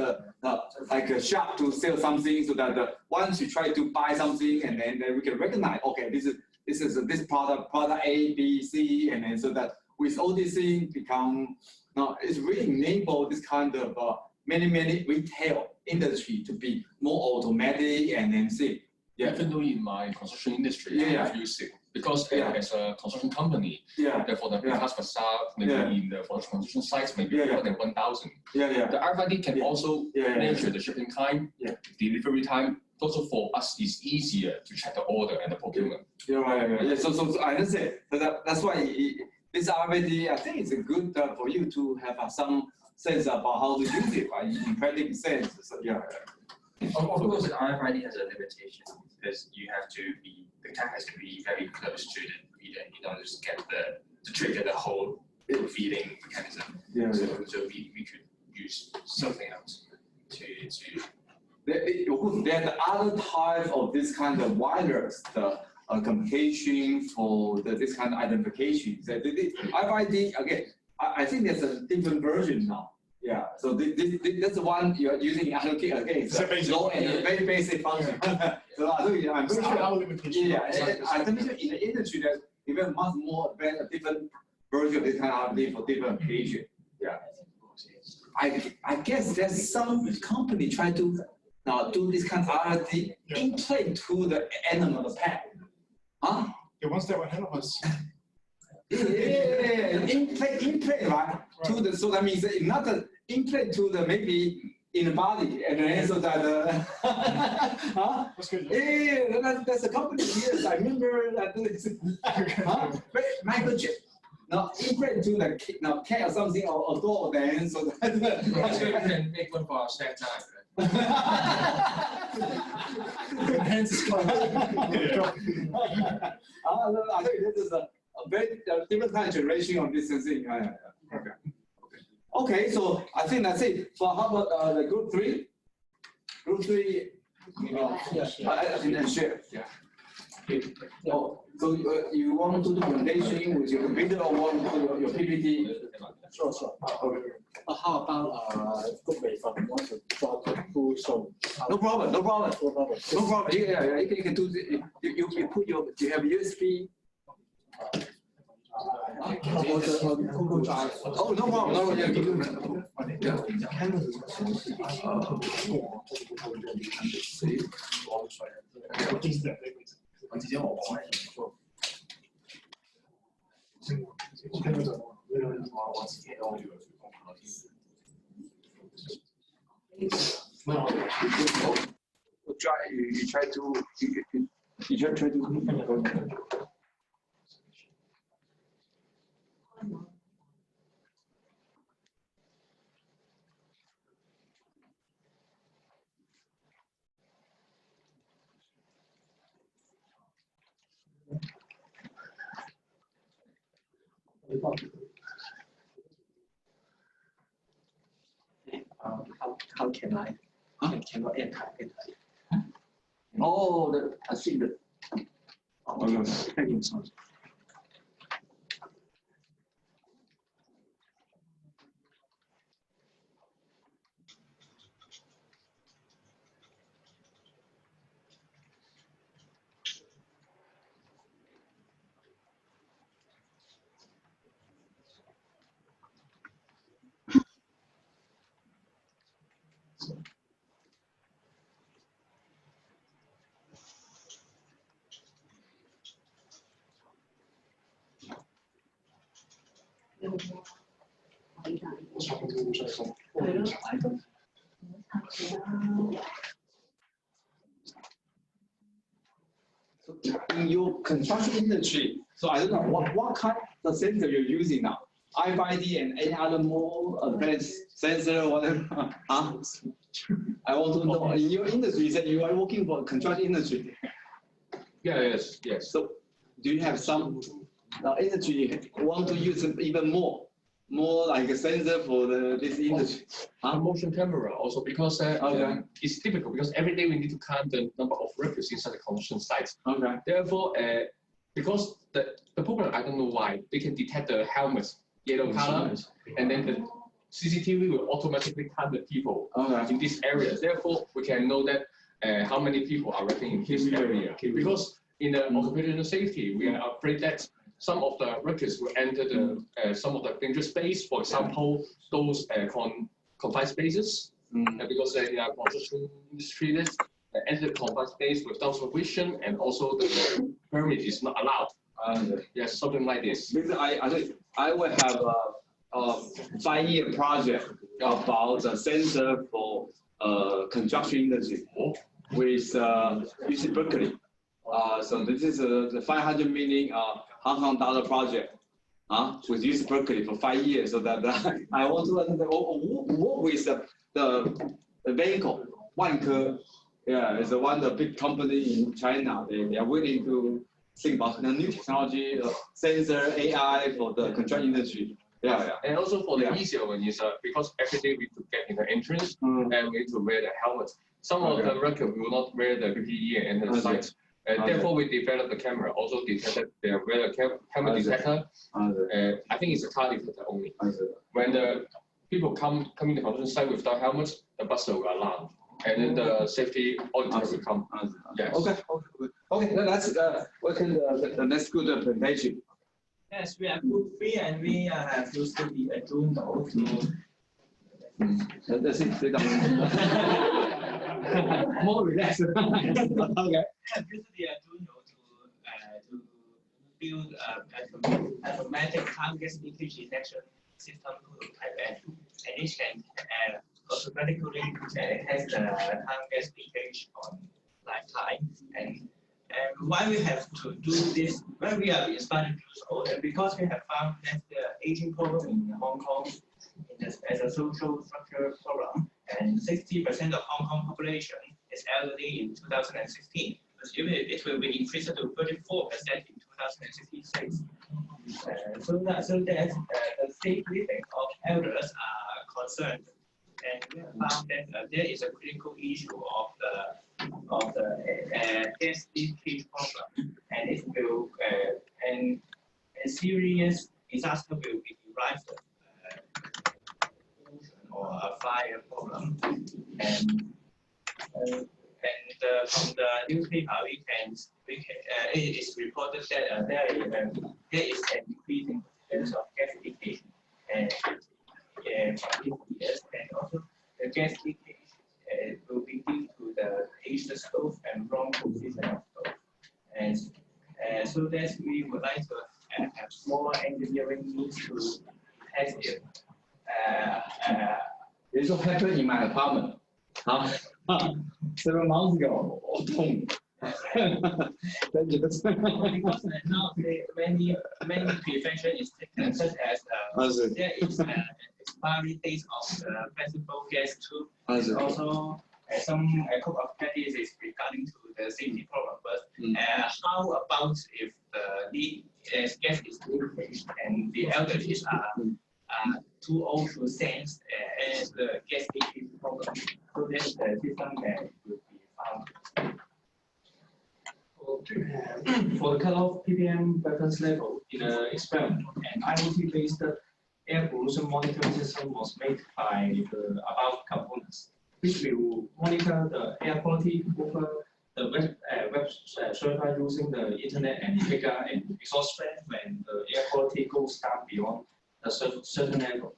like a shop to sell something, so that once you try to buy something, and then we can recognize, okay, this is this product A, B, C, and then so that with all these things become it's really enable this kind of many retail industry to be more automatic and then see. Yeah, even though in my construction industry, I use it because as a construction company, therefore the customer staff maybe in the construction sites maybe more than 1,000. The RFID can also measure the shipping time, delivery time. Also for us, it's easier to check the order and the procurement. So I understand. So that's why this RFID, I think it's good for you to have some sense about how to use it, right? In practical sense. So, Of course, the RFID has a limitation because you have to be, the tag has to be very close to the reader in order to get to trigger the whole feeding mechanism. So we could use something else to. There are other types of this kind of wireless communication for this kind of identification. The RFID, again, I think there's a different version now. So that's the one you are using in allocate again. It's a low and very basic function. So I'm very sure. I think in the industry there's even much more advanced, a different version of this kind of RFID for different application. I guess there's some company try to do this kind of RFID implant to the animal, the pet. They're one step ahead of us. Implant, right? To the, so that means not an implant to the maybe in the body, and then so that That's good. that's a company here. I remember that Michael Chip. No, implant to the cat or something or dog, then so that We can make one for our snack time. Hands is closed. I think this is a very different kind of generation of this thing. Okay, so I think that's it. So how about the group 3? Group 3, I think share. So you want to do presentation with your computer or want to do your PPT? Sure. How about group A from want to draw the full show? No problem. Yeah, you can do the, you put your, do you have USB? Google Drive. Oh, no problem. You try to. How can I? I cannot enter. Oh, I see that. Oh, no. In your construction industry, so I don't know what kind of sensor you're using now. RFID and any other more advanced sensor, whatever. I want to know. In your industry, you said you are working for construction industry. Yes. So, do you have some industry want to use even more like a sensor for this industry? Motion camera also because it's difficult because every day we need to count the number of workers inside the construction site. Therefore, because the program, I don't know why, they can detect the helmets yellow color, and then the CCTV will automatically count the people in this area. Therefore, we can know that how many people are working in this area. Because in the occupational safety, we are afraid that some of the workers will enter the some of the dangerous space. For example, those confined spaces, because in our construction industry, that enter the confined space without supervision, and also the permit is not allowed. Yes, something like this. Because I will have a 5-year project about the sensor for construction industry with UC Berkeley. So this is the 500 million Hong Kong dollar project with UC Berkeley for 5 years. So that I want to work with the vehicle. It's one of the big company in China. They are willing to think about the new technology, sensor, AI for the construction industry. And also for the easier one is because every day we need to get in the entrance and we need to wear the helmet. Some of the workers will not wear the PPE and the site. Therefore, we developed the camera, also detected they wear the helmet detector. I think it's a car detector only. When the people come in the construction site without helmets, the buzzer will alarm. And then the safety auditor will come. Yes. Okay. Let's welcome the next good presentation. Yes, we are group 3 and we have used the Arduino to. That's it. More relaxed. Okay. We have used the Arduino to build a automatic harm gas leakage detection system prototype, and it can automatically test the harm gas leakage on lifetime. And why we have to do this, why we are inspired to do so, because we have found that the aging problem in Hong Kong as a social structure problem, and 60% of Hong Kong population is elderly in 2016. It will be increased to 34% in 2066. So that the safe living of elders are concerned, and we have found that there is a critical issue of the gas leakage problem, and it will and a serious disaster will be derived or a fire problem, and from the newspaper it is reported that there is an increasing percentage of gas leakage from this years, and also the gas leakage will be due to the aged stove and wrong position of stove, and so that we would like to have more engineering needs to test it. This will happen in my apartment. 7 months ago. Because now many prevention is taken, such as there is expiry dates of flexible gas tube. Also, some couple of practices regarding to the safety problem. But how about if the gas is leakage and the elderly are too old to sense as the gas leakage problem? So that the system will be found. For the cutoff ppm reference level in an experiment, an IoT-based air pollution monitoring system was made by the above components, which will monitor the air quality over the web server using the internet and data and resource strength when the air quality goes down beyond a certain level.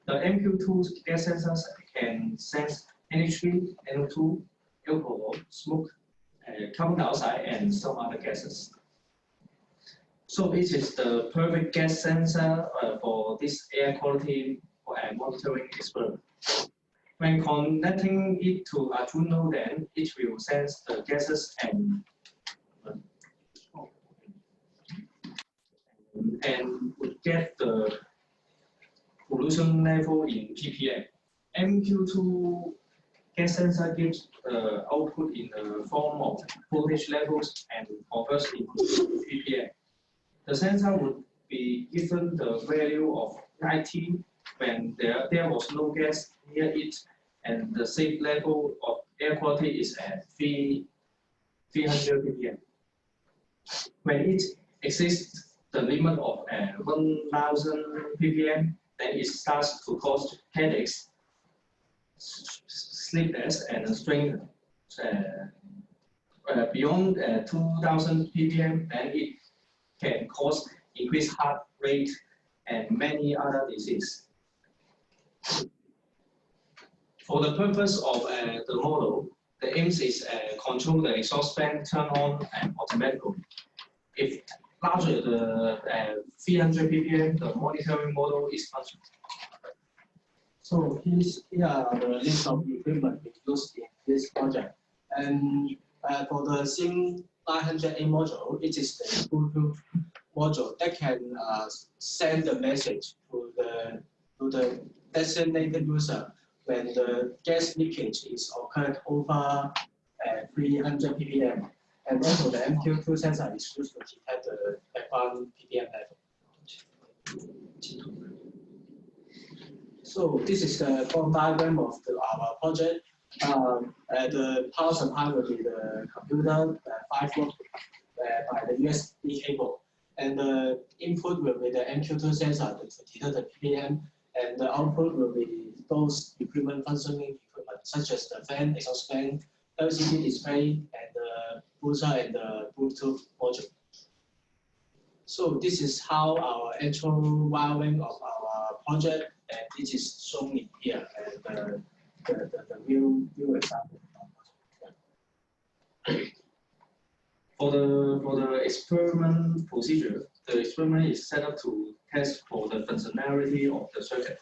The MQ2 gas sensors can sense NH3, NO2, alcohol, smoke, carbon dioxide, and some other gases. So it is the perfect gas sensor for this air quality monitoring experiment. When connecting it to Arduino, then it will sense the gases and would get the pollution level in ppm. MQ2 gas sensor gives the output in the form of voltage levels and converts into ppm. The sensor would be given the value of 90 when there was no gas near it, and the safe level of air quality is at 300 ppm. When it exceeds the limit of 1,000 ppm, then it starts to cause headaches, sleepiness, and strain. Beyond 2,000 ppm, then it can cause increased heart rate and many other diseases. For the purpose of the model, the aim is control the exhaust fan turn on automatically. If larger the 300 ppm, the monitoring model is functional. So here are the list of equipment used in this project. And for the SIM 900A module, it is the Bluetooth module that can send the message to the designated user when the gas leakage is occurred over 300 ppm. And also the MQ2 sensor is used to detect the background ppm level. So this is the form diagram of our project. The power supply will be the computer, 5 volt by the USB cable. And the input will be the MQ2 sensor to detect the ppm. And the output will be those equipment functioning equipment, such as the fan, exhaust fan, LCD display, and the booster and the Bluetooth module. So this is how our actual wiring of our project, and it is shown in here, and the real example. For the experiment procedure, the experiment is set up to test for the functionality of the circuit.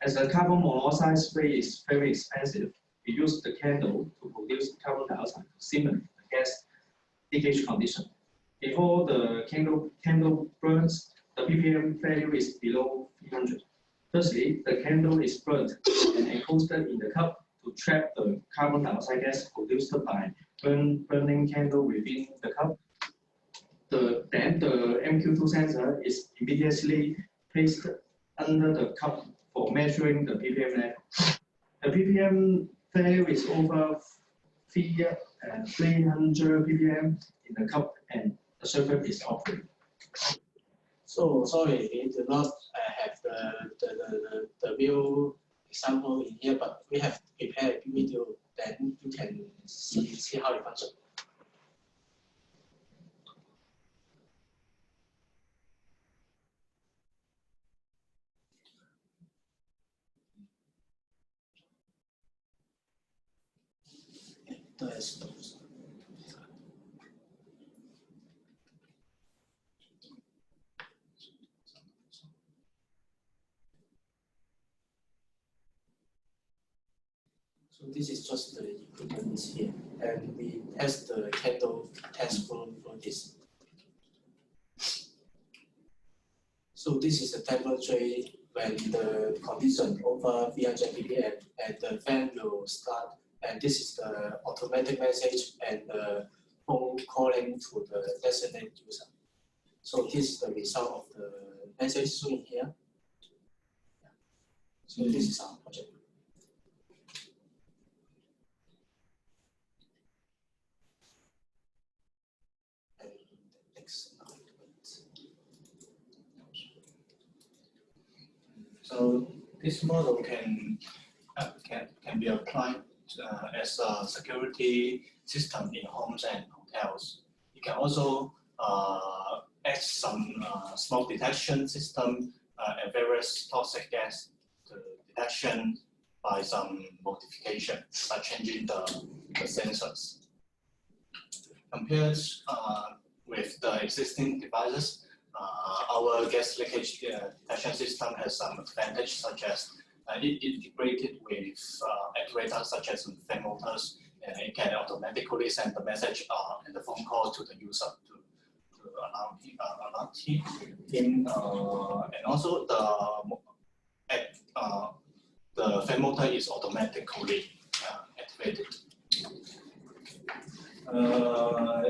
As the carbon monoxide spray is very expensive, we use the candle to produce carbon dioxide to simulate the gas leakage condition. Before the candle burns, the ppm value is below 300. Firstly, the candle is burnt and enclosed in the cup to trap the carbon dioxide gas produced by burning candle within the cup. Then the MQ2 sensor is immediately placed under the cup for measuring the ppm level. The ppm value is over 300 ppm in the cup, and the circuit is operating. So sorry, we do not have the real example in here, but we have prepared a video, then you can see how it functions. So this is just the equipment here, and we test the candle test for this. So this is the temperature when the condition over 300 ppm, and the fan will start. And this is the automatic message and the phone calling to the designated user. So this is the result of the message shown here. So this is our project. So this model can be applied as a security system in homes and hotels. You can also add some smoke detection system and various toxic gas detection by some modification by changing the sensors. Compared with the existing devices, our gas leakage detection system has some advantage, such as it integrated with actuators such as fan motors, and it can automatically send the message and the phone call to the user to allow him. And also the fan motor is automatically activated.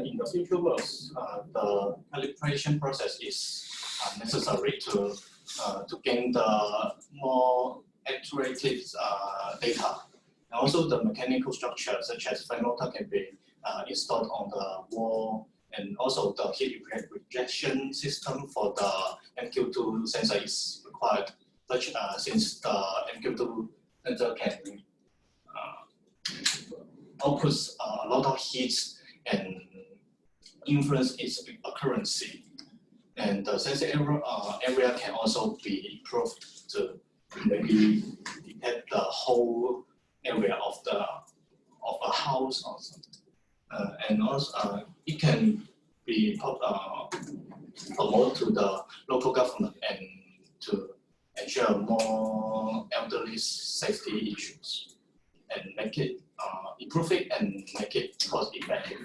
In the future works, the calibration process is necessary to gain the more accurate data. And also the mechanical structure, such as fan motor, can be installed on the wall And also the heat rejection system for the MQ2 sensor is required, since the MQ2 sensor can output a lot of heat and influence its accuracy. And the sensor area can also be improved to maybe detect the whole area of a house or something. And also it can be promoted to the local government and to ensure more elderly safety issues and make it improve it and make it cost effective.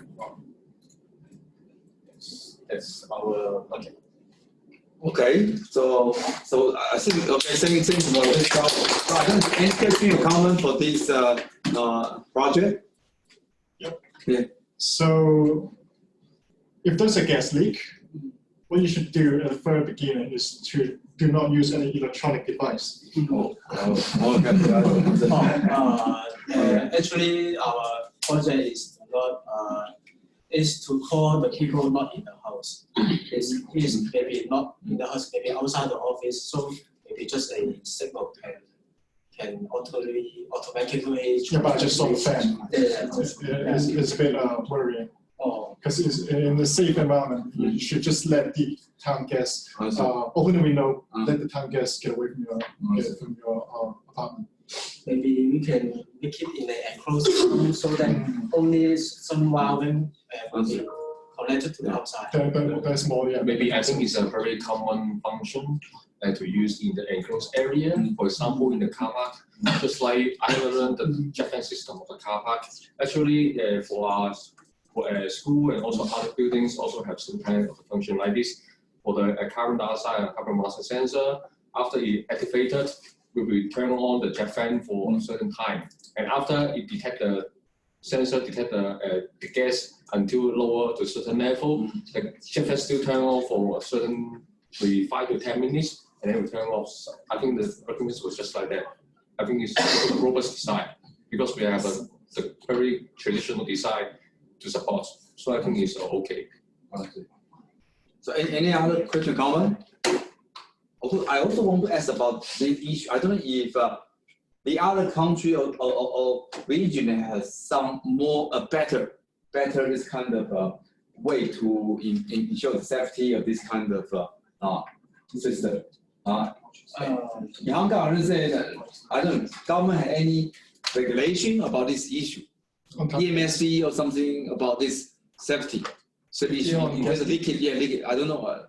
That's our project. Okay, so I think thanks for this talk. So I think any question or comment for this project? Yep. Yeah. So if there's a gas leak, what you should do at the very beginning is to do not use any electronic device. Actually, our project is not is to call the people not in the house. Is maybe not in the house, maybe outside the office. So maybe just a signal can automatically. Yeah, but I just saw the fan. Yeah. It's a bit worrying. Because it's in a safe environment, you should just let the town gas open the window, let the town gas get away from your apartment. Maybe we can make it in an enclosed room so that only some wiring will be connected to the outside. That's more, yeah. Maybe I think it's a very common function to use in the enclosed area. For example, in the car park, just like I learned the Japan system of the car park. Actually, for our school and also other buildings also have some kind of function like this. For the carbon dioxide and carbon monoxide sensor, after it activated, we will turn on the jet fan for a certain time. And after it detect the sensor detect the gas until lower to a certain level, the jet fan still turn on for a certain maybe 5 to 10 minutes, and then we turn off. I think the working was just like that. I think it's a robust design because we have the very traditional design to support. So I think it's okay. So any other question, comment? I also want to ask about this issue. I don't know if the other country or region has some better this kind of way to ensure the safety of this kind of system. In Hong Kong, I don't know, government have any regulation about this issue? EMSC or something about this safety issue? Because leakage, I don't know.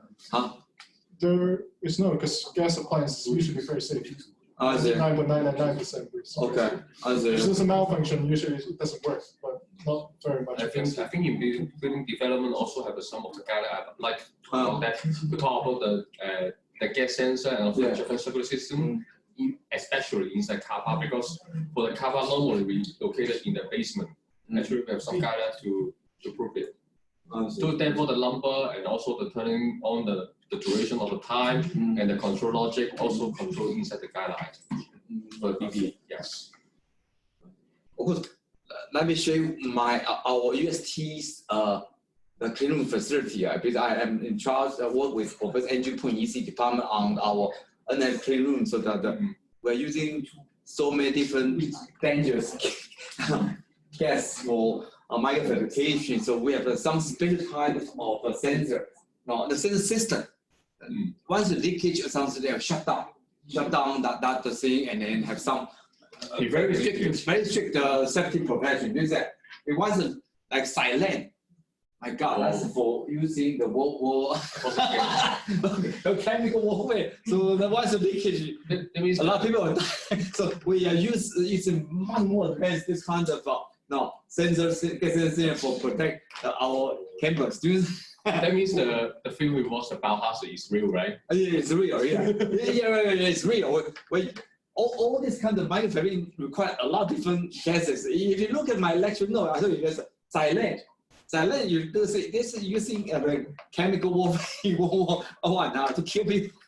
There is no, because gas appliances is usually very safe. 99.999%. Okay. If there's a malfunction, usually it doesn't work, but not very much. I think in building development also have some of the guidelines like that to talk about the gas sensor and also the Japan circular system, especially inside car park, because for the car park normally we located in the basement. Actually, we have some guidelines to prove it. So therefore, the number and also the turning on the duration of the time and the control logic also control inside the guidelines. For BB, yes. Of course, let me show you our UST's the clean room facility. Because I am in charge. I work with Professor Andrew Poon EC department on our NF clean room, so that we're using so many different dangerous gas for microfabrication. So we have some special kind of sensor. Now the sensor system. Once the leakage or something, they shut down that the thing, and then have some very strict safety protection. Means that it wasn't like silent. My God, that's for using the World chemical warfare. So the once the leakage, a lot of people are dying. So we are using much more advanced this kind of sensor for protect our campus. That means the film we watched about Bauhaus is real, right? Yeah, it's real. Yeah, it's real. All this kind of microfabrication require a lot of different gases. If you look at my lecture note, I told you there's silent. Silent, you do say this is using chemical warfare to kill people.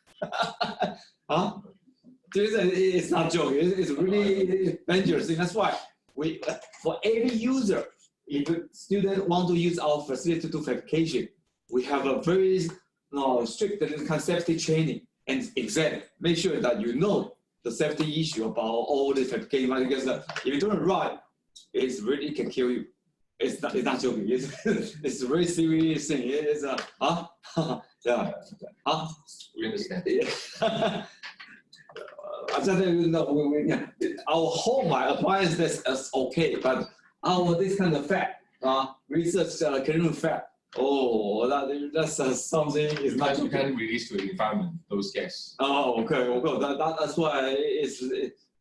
It's not a joke. It's really dangerous. And that's why for every user, if a student want to use our facility to do verification, we have a very strict kind of safety training and exam. Make sure that you know the safety issue about all this verification, because if you do it right, it really can kill you. It's not joking. It's a very serious thing. It is yeah. We understand. Yeah. I just our home appliance is okay, but our this kind of fact, research clinical fact, that's something is not. You can release to the environment those gases. Oh, okay. That's why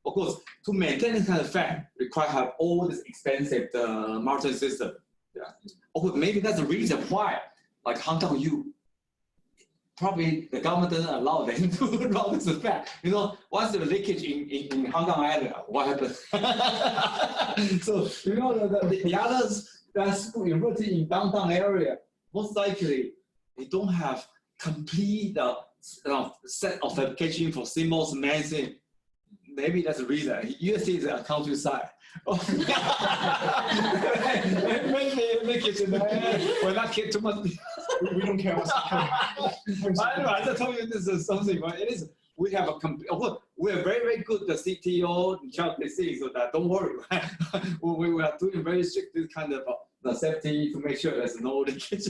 of course, to maintain this kind of fact, require have all this expensive monitoring system. Yeah. Okay, maybe that's the reason why, like Hong Kong, probably the government doesn't allow them to run this fact. Once the leakage in Hong Kong Island, what happens? So the others that's university in downtown area, most likely they don't have complete set of application for CMOS medicine. Maybe that's the reason. USC is a countryside. Make it we're not kidding too much. We don't care what's happening. I know. I just told you this is something, but it is. We have we are very good. The CTO in charge of this thing, so that don't worry. we are doing very strict this kind of the safety to make sure there's no leakage.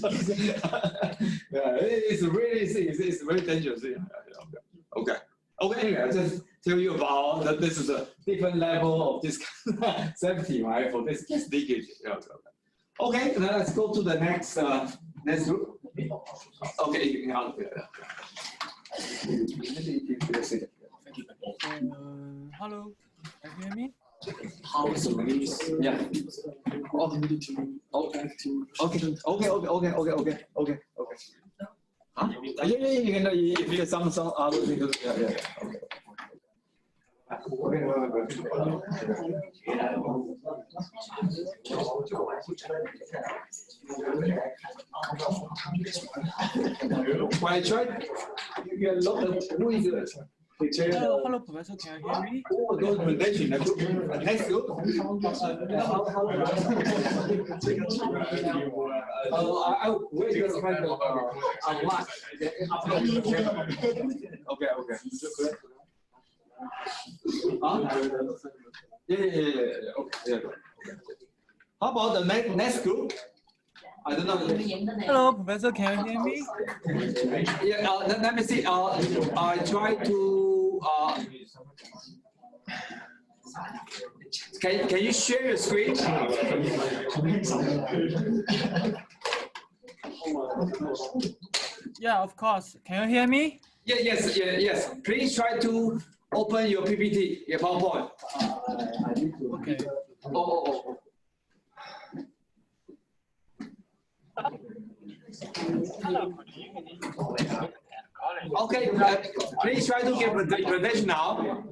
Yeah, it's really it's very dangerous. Okay. Anyway, I just tell you about that. This is a different level of this safety, right? For this leakage. Okay, now let's go to the next group. Okay, hello, can you hear me? How is the release? Yeah. Okay. Huh? Yeah, you can if you some other things. Yeah. Why I tried? You get a lot of who is it? Hello, Professor, can you hear me? Those relation. Next group. I wait just kind of online. Okay. Yeah. Okay. How about the next group? I don't know. Hello, Professor, can you hear me? Yeah. Let me see. I try to. Can you share your screen? Yeah, of course. Can you hear me? Yes. Please try to open your PPT, your PowerPoint. Okay. Okay, please try to give the presentation now.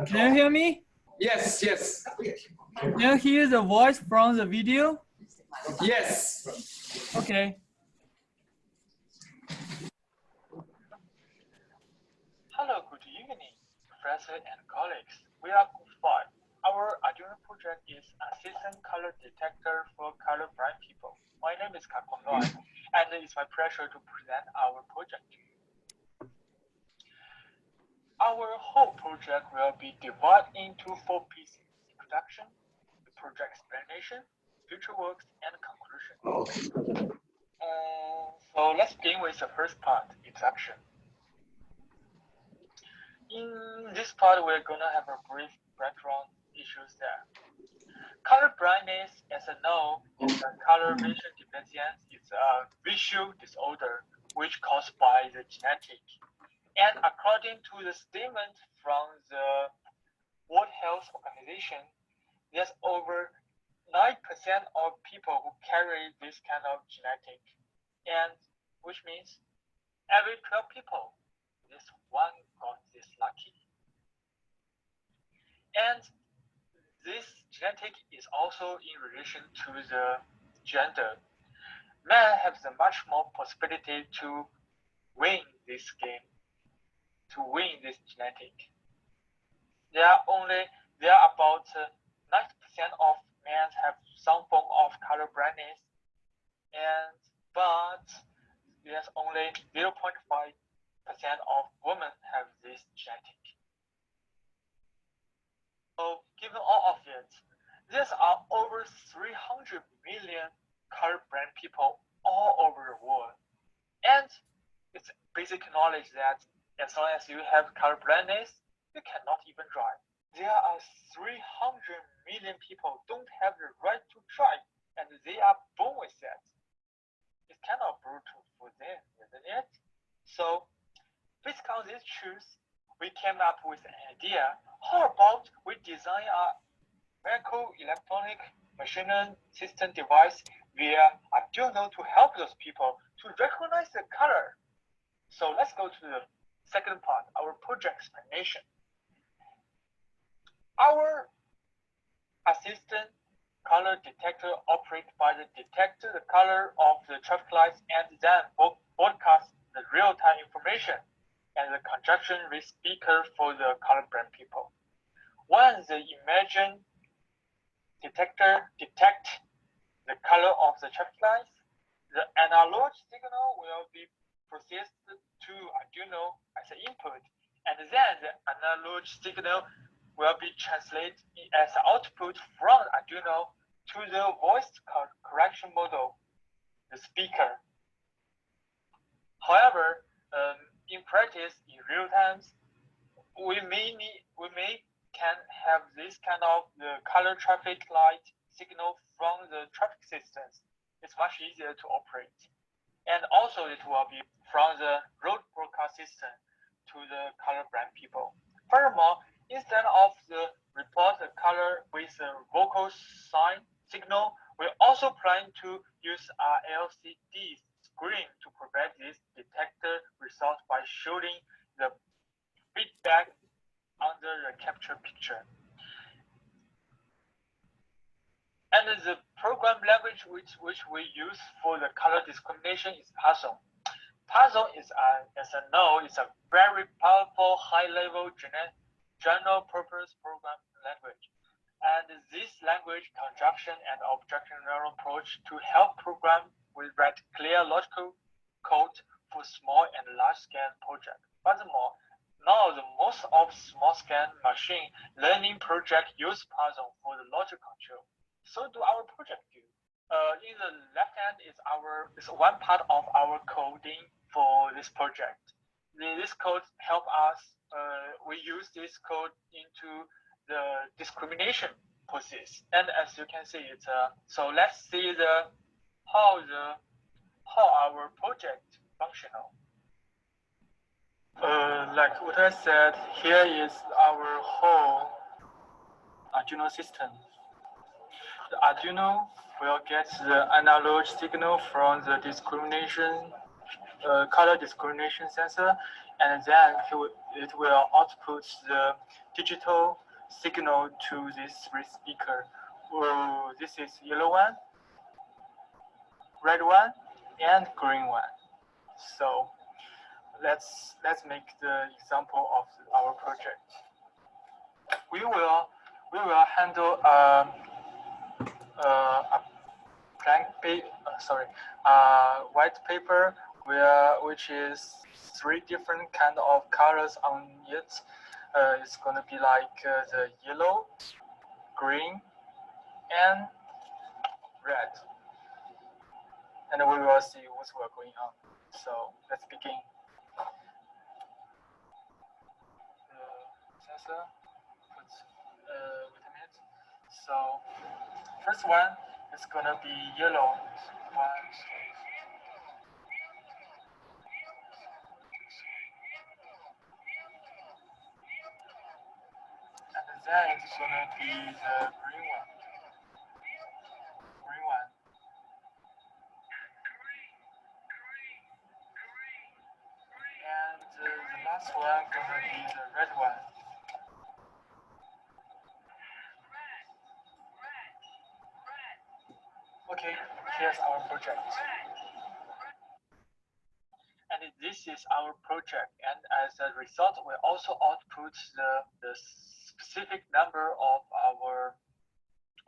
Can you hear me? Yes. Can you hear the voice from the video? Yes. Okay. Hello, good evening, Professor and colleagues. We are Group 5. Our Arduino project is a system color detector for colorblind people. My name is Kakon Loy, and it's my pleasure to present our project. Our whole project will be divided into 4 pieces: introduction, the project explanation, future works, and conclusion. So let's begin with the first part, introduction. In this part, we're going to have a brief background issues there. Color blindness, as I know, is a color vision deficiency. It's a visual disorder which caused by the genetic. And according to the statement from the World Health Organization, there's over 9% of people who carry this kind of genetic, and which means every 12 people, this one got this lucky. And this genetic is also in relation to the gender. Men have the much more possibility to win this game, to win this genetic. There are only there are about 90% of men have some form of color blindness, but there's only 0.5% of women have this genetic. So given all of it, there are over 300 million colorblind people all over the world. And it's basic knowledge that as long as you have color blindness, you cannot even drive. There are 300 million people don't have the right to drive, and they are born with that. It's kind of brutal for them, isn't it? So, based on these truths, we came up with an idea. How about we design a microelectronic machine learning system device via Arduino to help those people to recognize the color? So let's go to the second part, our project explanation. Our assistant color detector operates by the detector the color of the traffic lights and then broadcast the real-time information and the conjunction with speaker for the colorblind people. When the imaging detector detects the color of the traffic lights, the analog signal will be processed to Arduino as an input, and then the analog signal will be translated as output from Arduino to the voice correction model, the speaker. However, in practice, in real times, we can have this kind of the color traffic light signal from the traffic systems. It's much easier to operate. And also it will be from the road broadcast system to the colorblind people. Furthermore, instead of the report the color with a vocal sign signal, we also plan to use our LCD screen to provide this detector result by showing the feedback under the capture picture. And the program language which we use for the color discrimination is Python. Python is, as I know, is a very powerful high-level general-purpose program language. And this language conjunction and object-oriented approach to help program will write clear logical code for small and large-scale projects. Furthermore, now the most of small-scale machine learning projects use Python for the logic control. So do our project do. In the left hand is one part of our coding for this project. This code help us. We use this code into the discrimination process, and as you can see, it's so let's see how our project functional. Like what I said, here is our whole Arduino system. The Arduino will get the analog signal from the color discrimination sensor, and then it will output the digital signal to this three speaker. This is yellow one, red one, and green one. So let's make the example of our project. We will handle a white paper which is three different kind of colors on it. It's going to be like the yellow, green, and red. And we will see what's going on. So let's begin. The sensor, wait a minute. So first one is going to be yellow. And then it's going to be the green one. And the last one going to be the red one. Okay, here's our project. And this is our project, and as a result, we also output the specific number of our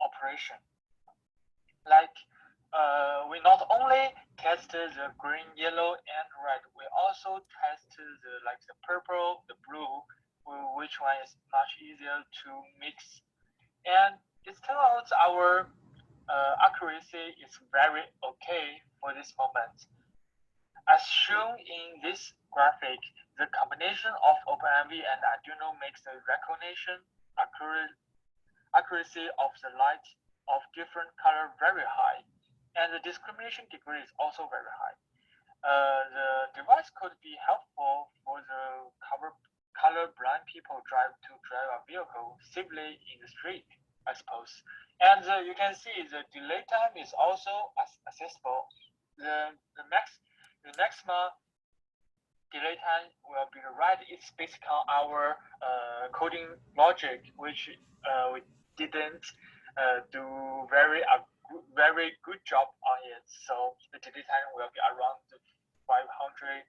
operation. Like we not only test the green, yellow, and red, we also test the purple, the blue, which one is much easier to mix. And it turns out our accuracy is very okay for this moment. As shown in this graphic, the combination of OpenMV and Arduino makes the recognition accuracy of the light of different color very high, and the discrimination degree is also very high. The device could be helpful for the color blind people drive a vehicle safely in the street, I suppose. And you can see the delay time is also accessible. The maximum delay time will be right. It's based on our coding logic, which we didn't do very good job on it. So the delay time will be around 500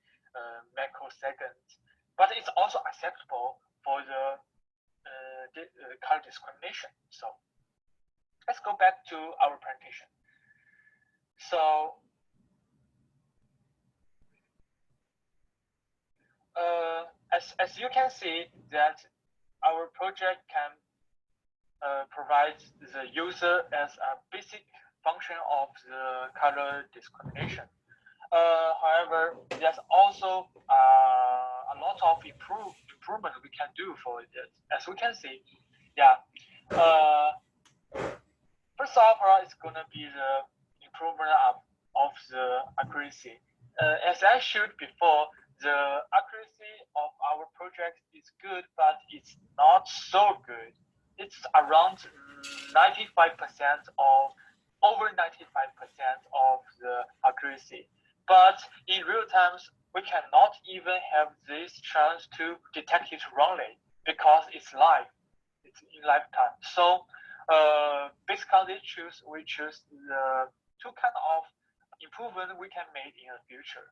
microseconds. But it's also acceptable for the color discrimination. So let's go back to our presentation. So as you can see that our project can provide the user as a basic function of the color discrimination. However, there's also a lot of improvement we can do for it. As we can see, yeah. First of all, it's gonna be the improvement of the accuracy. As I showed before, the accuracy of our project is good, but it's not so good. It's around 95% or over 95% of the accuracy. But in real times, we cannot even have this chance to detect it wrongly because it's live. It's in lifetime. So based on this we choose the two kinds of improvement we can make in the future.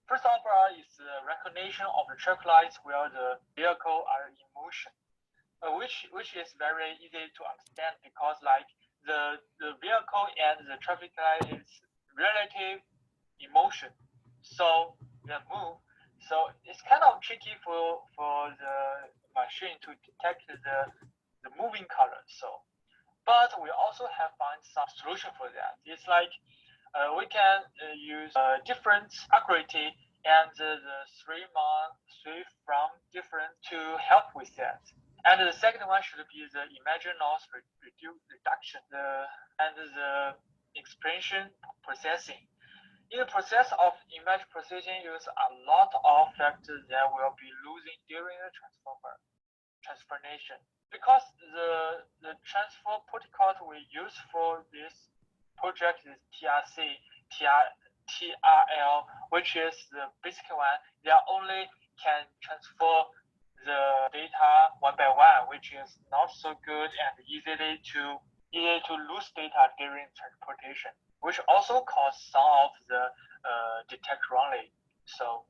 First of all is the recognition of the traffic lights where the vehicle are in motion, which is very easy to understand because like the vehicle and the traffic light is relative in motion, so they move. So it's kind of tricky for the machine to detect the moving color. So, but we also have found some solution for that. It's like we can use different accuracy and the three from different to help with that. And the second one should be the image loss reduction and the expression processing. In the process of image processing, use a lot of factors that will be losing during the transformation. Because the transfer protocol we use for this project is TRL, which is the basic one. They only can transfer the data one by one, which is not so good and easy to lose data during transportation, which also cause some of the detect wrongly. So,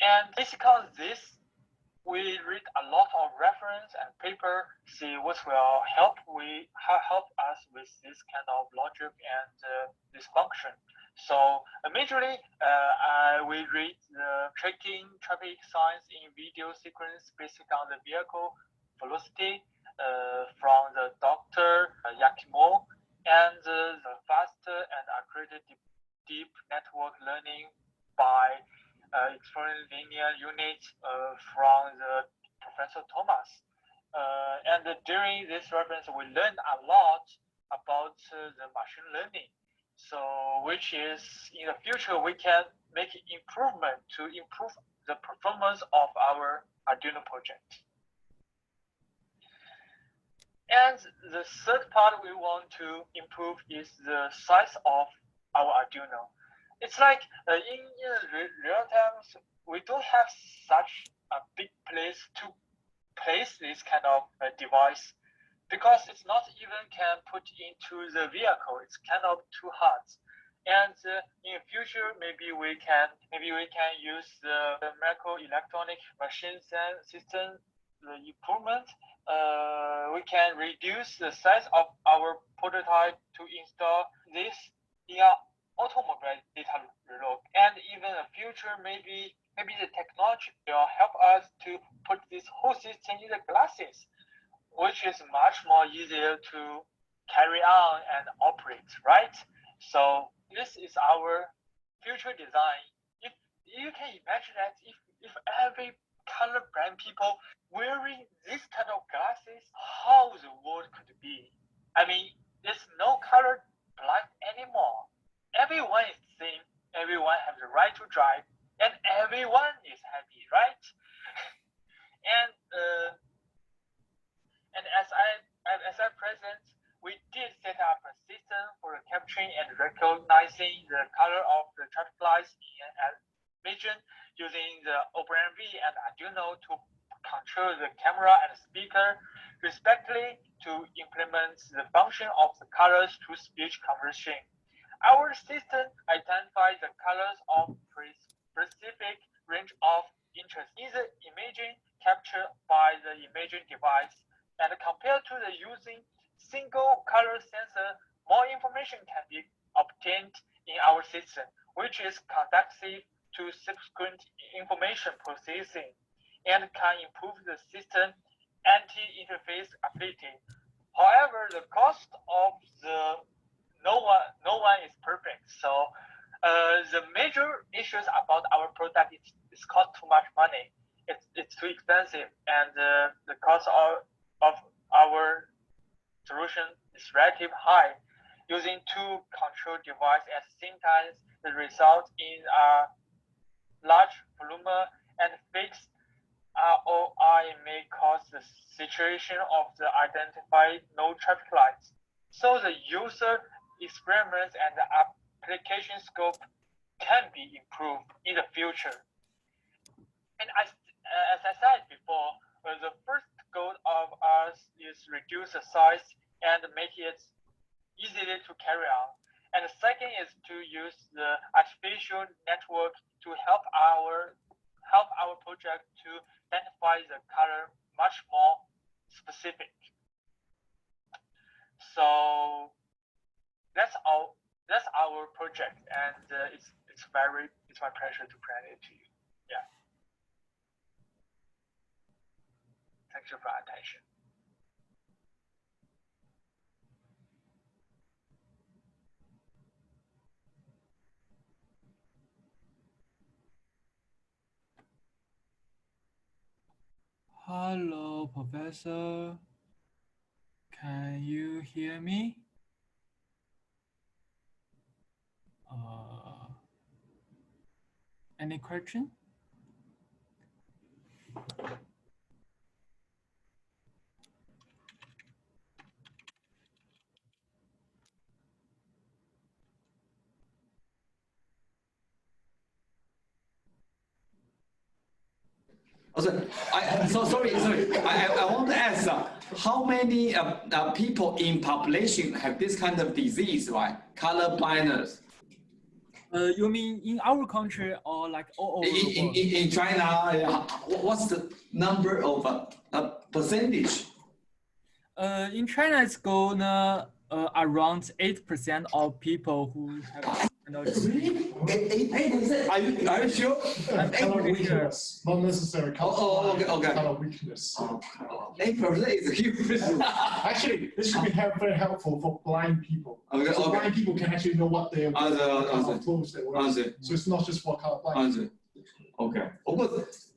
and basically on this, we read a lot of reference and paper, see what will help us with this kind of logic and this function. So majorly, we read the tracking traffic signs in video sequence based on the vehicle velocity from the Dr. Yakimo, and the faster and accurate deep network learning by exploring linear units from the Professor Thomas. And during this reference, we learned a lot about the machine learning. So, which is in the future, we can make improvement to improve the performance of our Arduino project. And the third part we want to improve is the size of our Arduino. It's like in real times, we don't have such a big place to place this kind of device because it's not even can put into the vehicle. It's kind of too hard. And in the future, maybe we can use the microelectronic machine system improvement. We can reduce the size of our prototype to install this in our automobile data log. And even in the future, maybe the technology will help us to put this whole system in the glasses, which is much more easier to carry on and operate, right? So this is our future design. If you can imagine that if every colorblind people wearing this kind of glasses, how the world could be. I mean, there's no color blind anymore. Everyone is the same. Everyone has the right to drive, and everyone is happy, right? And as I present, we did set up a system for capturing and recognizing the color of the traffic lights in a region using the OpenMV and Arduino to control the camera and speaker, respectively, to implement the function of the colors to speech conversion. Our system identifies the colors of specific range of interest in the imaging captured by the imaging device, and compared to the using single color sensor, more information can be obtained in our system, which is conducive to subsequent information processing and can improve the system anti-interface ability. However, the cost of the no one is perfect. So the major issues about our product is cost too much money. It's too expensive, and the cost of our solution is relatively high. Using two control devices at the same time, the result in a large volume and fixed ROI may cause the situation of the identified no traffic lights. So the user experiments and the application scope can be improved in the future. And as I said before, the first goal of us is reduce the size and make it easily to carry on. And the second is to use the artificial network to help our project to identify the color much more specific. So that's our project, and it's my pleasure to present it to you. Yeah. Thank you for your attention. Hello, Professor. Can you hear me? Any question? Sorry. I want to ask, how many people in population have this kind of disease, right? Color blindness. You mean in our country or like all over the world? In China, what's the number of percentage? In China, it's gonna around 8% of people who have. Really? 8%? Are you sure? Color weakness, not necessarily color. Okay. Color weakness. 8% is huge. Actually, this should be very helpful for blind people. So blind people can actually know what they're wearing, what kind of clothes they're wearing. So it's not just for color blind. Okay. Of course,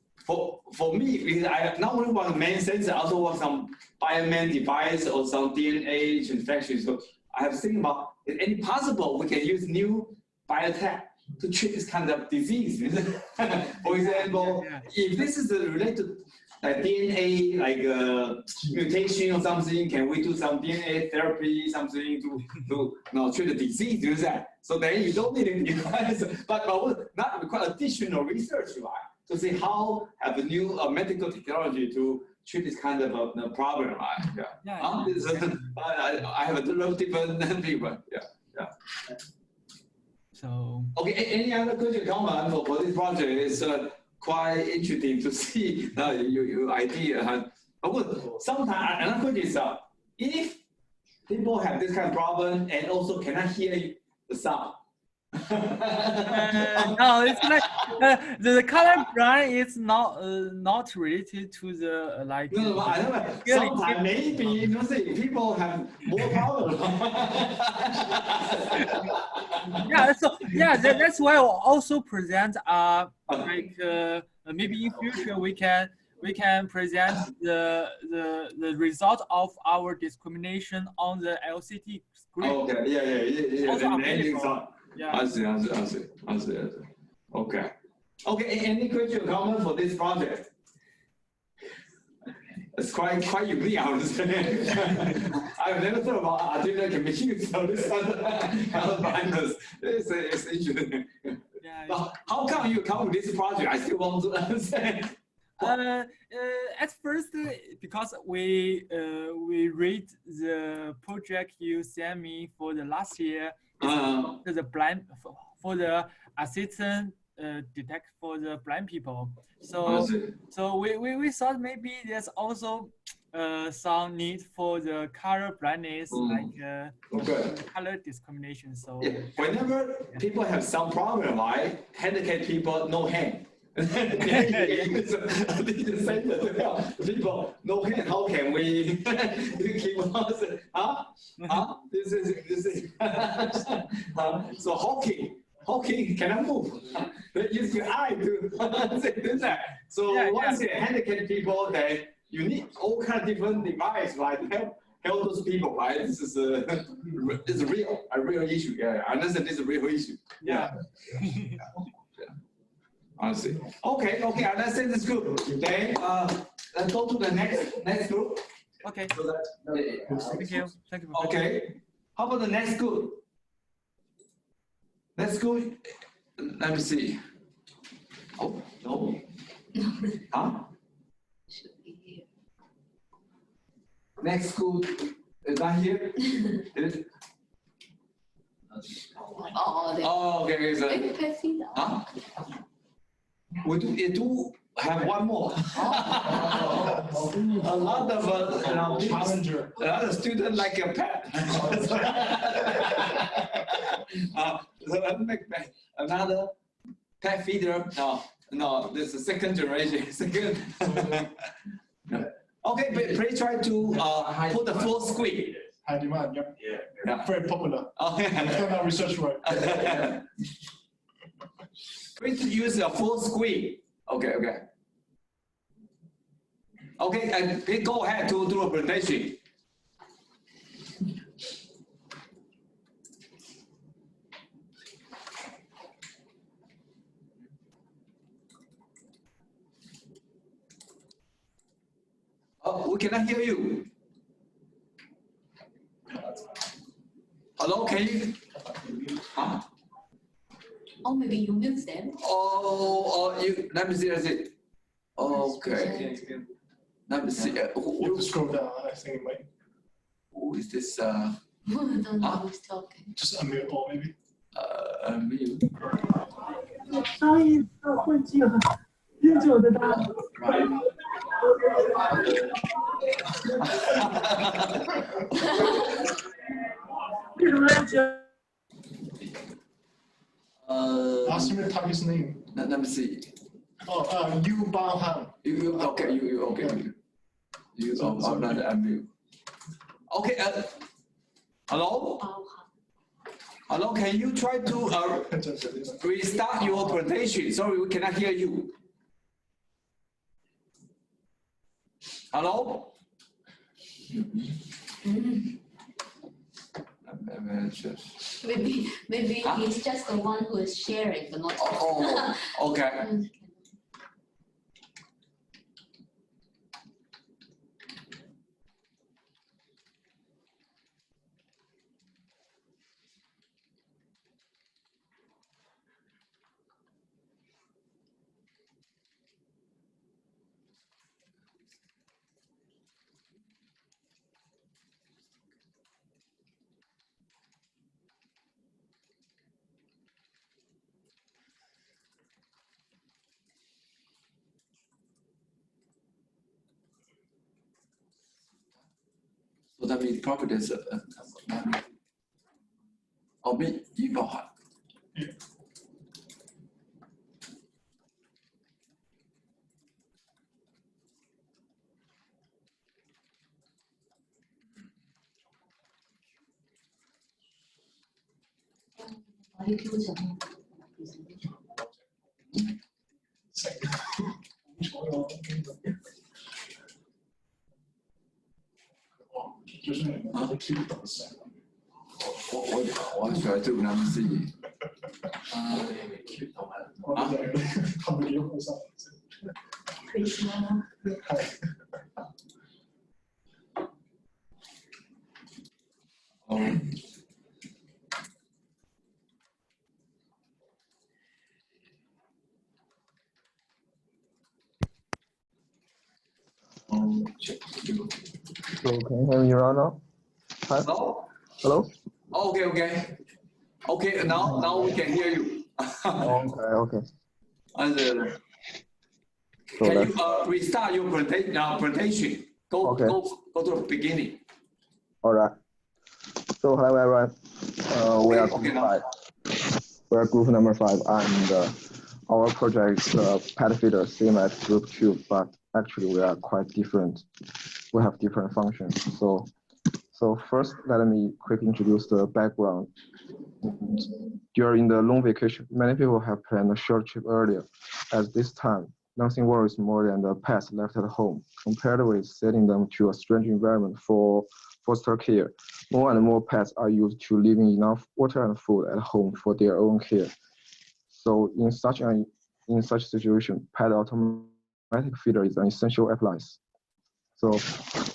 for me, because I not only want main sensor, I also want some bioman device or some DNA infection. So I have to think about, is any possible we can use new biotech to treat this kind of disease? For example, if this is related to DNA, like mutation or something, can we do some DNA therapy, something to treat the disease? You know that? So then you don't need a device, but not require additional research, right? To see how have a new medical technology to treat this kind of a problem, right? I have a little different people. Yeah. So okay, any other question comment for this project? It's quite interesting to see your idea. But sometimes another question is if people have this kind of problem and also cannot hear the sound. no, it's like the color blind is not related to the like. No, I know. Sometimes maybe people have more problems. Yeah, so yeah, that's why I'll also present like maybe in future we can present the result of our discrimination on the LCD screen. Okay, yeah. Also The available. Yeah. I see. Okay. Okay, any question or comment for this project? It's quite unique, I would say. I've never thought about artificial computing, so this kind of blindness. It's interesting. Yeah, but how come you come with this project? I still want to understand. At first, because we read the project you sent me for the last year, the blind for the assistant detect for the blind people. So we thought maybe there's also some need for the color blindness, like color discrimination. So yeah. Whenever people have some problem, right? Handicapped people, no hand. People, no hand. How can we keep on? This is. So Hawking cannot move. Use your eye to do that. So once you handicapped people, then you need all kind of different device, right? Help those people, right? This is it's a real issue. Yeah, I understand this is a real issue. Yeah. I see. Okay, I understand this group. Then let's go to the next group. Okay. So Thank you. Okay. How about the next group? Let's go. Let me see. Oh no. Huh? Should be here. Next group is that here? Oh, okay. So, huh? We do have one more. A lot of challenger. A lot of students like a pet. So let's make another pet feeder. No, this is second generation. Okay, but please try to put the full screen. High demand, yep. Yeah. Very popular. Oh, yeah. We've done our research work. Please use a full screen. Okay. Okay, and please go ahead to do a presentation. Oh, we cannot hear you. Hello, can you? Huh? Oh, maybe you mute them. You. Let me see. Okay. Let me see. You have to scroll down. I think it might. Who is this? I don't know who's talking. Just unmute all maybe. Unmute. 商议会记很悠久的答案。为什么要讲？ Ask him to type his name. Let me see. Oh, Yu Bao Han. You okay? You okay? You not unmute. Okay. Hello. Hello. Can you try to restart your presentation? Sorry, we cannot hear you. Hello. Maybe he's just the one who is sharing, but not. Okay. 我在为 Providence 没已包含。就是那个 Q 等式。我喜歡做男士。Q 同埋他們幾好心。可以說嗎？So can you hear me right now? Hi. Hello? Hello? Okay, now we can hear you. Okay. Can you restart your presentation? Go to the beginning. All right. So hello everyone. We are group number 5, and our project is pad feeder, same as group 2, but actually we are quite different. We have different functions. So first, let me quickly introduce the background. During the long vacation, many people have planned a short trip earlier. At this time, nothing worries more than the pets left at home, compared with sending them to a strange environment for foster care. More and more pets are used to leaving enough water and food at home for their own care. So in such a situation, pet automatic feeder is an essential appliance. So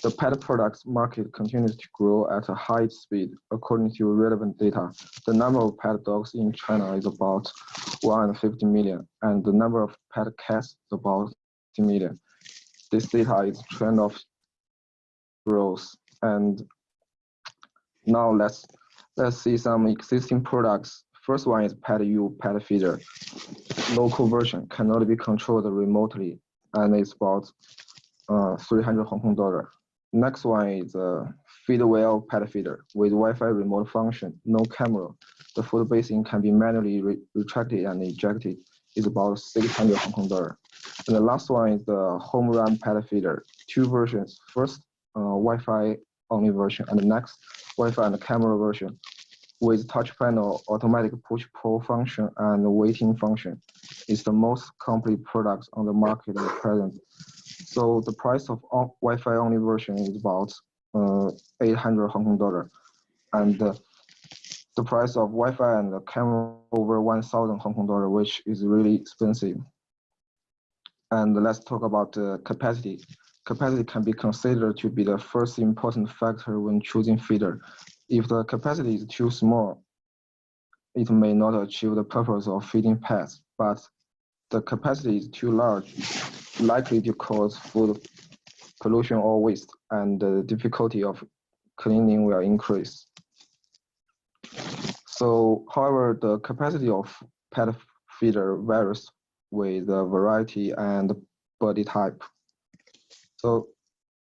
the pet products market continues to grow at a high speed. According to relevant data, the number of pet dogs in China is about 150 million, and the number of pet cats is about 50 million. This data is a trend of growth. And now let's see some existing products. First one is PetU pet feeder. Local version cannot be controlled remotely, and it's about 300 Hong Kong dollar. Next one is Feedwell pet feeder with Wi-Fi remote function, no camera. The food basin can be manually retracted and ejected. It's about 600 Hong Kong dollar. And the last one is the Home Run pet feeder. 2 versions. First, Wi-Fi only version, and the next Wi-Fi and camera version with touch panel, automatic push-pull function, and waiting function. It's the most complete product on the market at present. So the price of Wi-Fi only version is about 800 Hong Kong dollar, and the price of Wi-Fi and the camera over 1,000 Hong Kong dollar, which is really expensive. And let's talk about the capacity. Capacity can be considered to be the first important factor when choosing feeder. If the capacity is too small, it may not achieve the purpose of feeding pets, but the capacity is too large, likely to cause food pollution or waste, and the difficulty of cleaning will increase. So, however, the capacity of pet feeder varies with the variety and body type. So,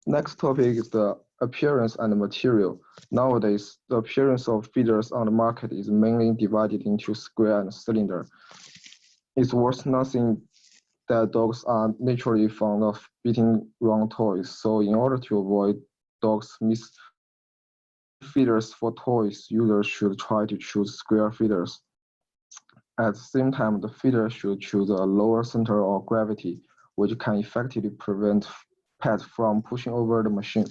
next topic is the appearance and material. Nowadays, the appearance of feeders on the market is mainly divided into square and cylinder. It's worth nothing that dogs are naturally fond of beating round toys. So in order to avoid dogs miss feeders for toys, users should try to choose square feeders. At the same time, the feeder should choose a lower center of gravity, which can effectively prevent pets from pushing over the machine.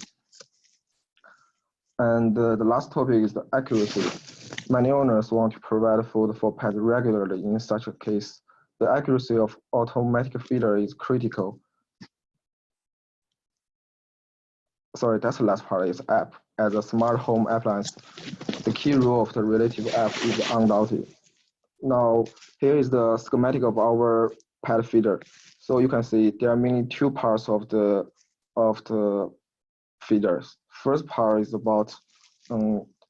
And the last topic is the accuracy. Many owners want to provide food for pets regularly. In such a case, the accuracy of automatic feeder is critical. Sorry, that's the last part is app. As a smart home appliance, the key role of the relative app is undoubted. Now, here is the schematic of our pet feeder. So you can see there are mainly 2 parts of the feeders. First part is about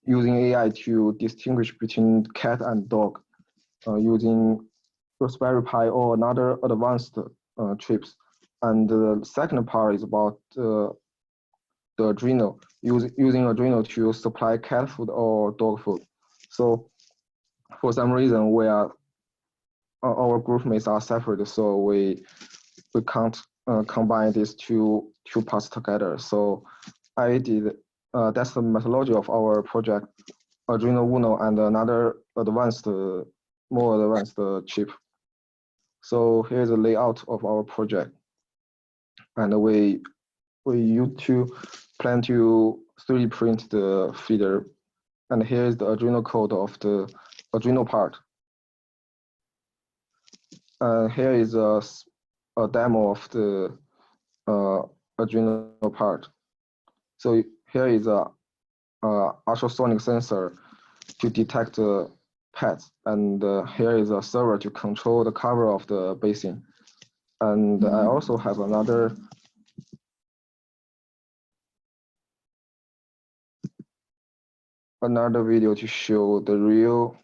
using AI to distinguish between cat and dog, using Raspberry Pi or another advanced chips. And the second part is about the the Arduino, using Arduino to supply cat food or dog food. So for some reason, our group mates are separate, so we can't combine these two parts together. So I did that's the methodology of our project, Arduino Uno, and another more advanced chip. So here's the layout of our project, and we used to plan to 3D print the feeder, and here's the Arduino code of the Arduino part. Here is a demo of the Arduino part. So here is a ultrasonic sensor to detect the pets, and here is a server to control the cover of the basin. And I also have another video to show the real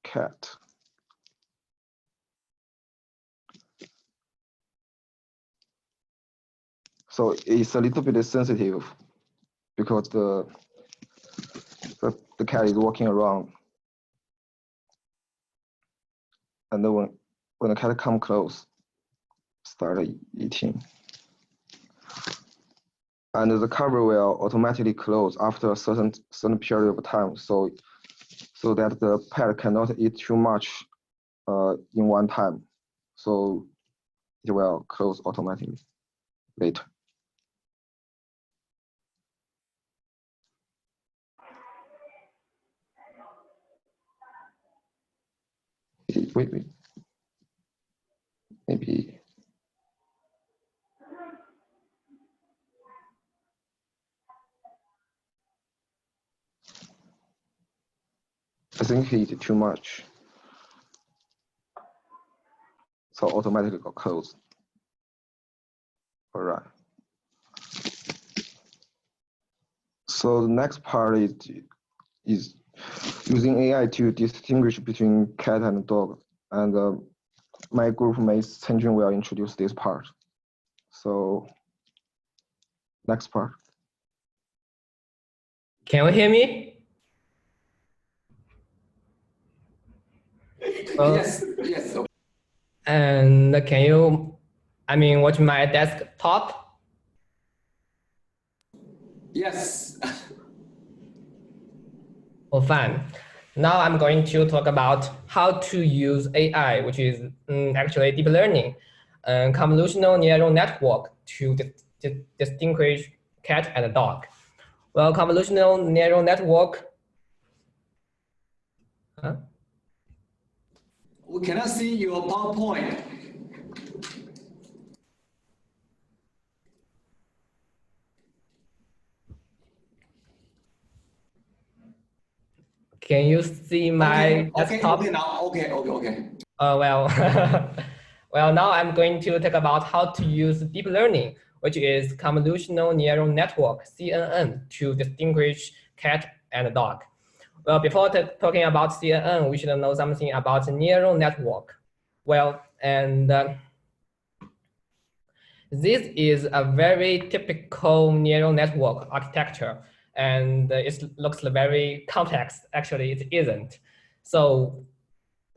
cat. So it's a little bit sensitive because the cat is walking around, and then when the cat come close, start eating. And the cover will automatically close after a certain period of time, so that the pet cannot eat too much in one time. So it will close automatically later. Wait. Maybe. I think he ate too much. So automatically got closed. All right. So the next part is using AI to distinguish between cat and dog. And my group mates Chenjun will introduce this part. So next part. Can you hear me? Yes. And can you, watch my desktop? Yes. Oh, fine. Now I'm going to talk about how to use AI, which is actually deep learning, convolutional neural network to distinguish cat and dog. Well, convolutional neural network. We cannot see your PowerPoint. Can you see my desktop? Okay, now, okay. Well, well, now I'm going to talk about how to use deep learning, which is convolutional neural network, CNN, to distinguish cat and dog. Well, before talking about CNN, we should know something about neural network. Well, and this is a very typical neural network architecture, and it looks very complex. Actually, it isn't. So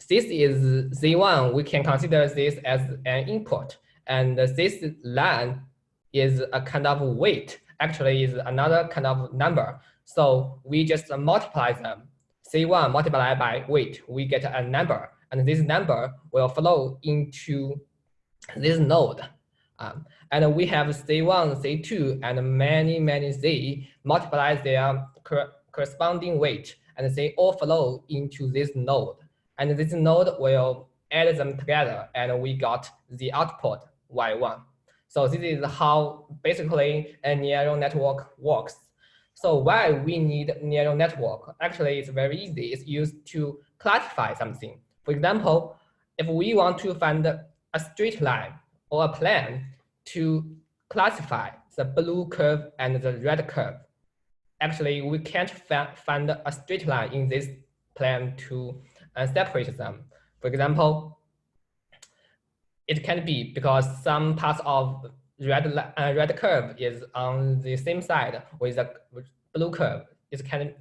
this is Z1. We can consider this as an input, and this line is a kind of weight. Actually, is another kind of number. So we just multiply them. C1 multiplied by weight, we get a number, and this number will flow into this node. And we have C1, C2, and many Z multiply their corresponding weight, and they all flow into this node. And this node will add them together, and we got the output Y1. So this is how basically a neural network works. So why we need neural network? Actually, it's very easy. It's used to classify something. For example, if we want to find a straight line or a plane to classify the blue curve and the red curve, actually, we can't find a straight line in this plane to separate them. For example, it can be because some parts of red curve is on the same side with the blue curve. It's kind of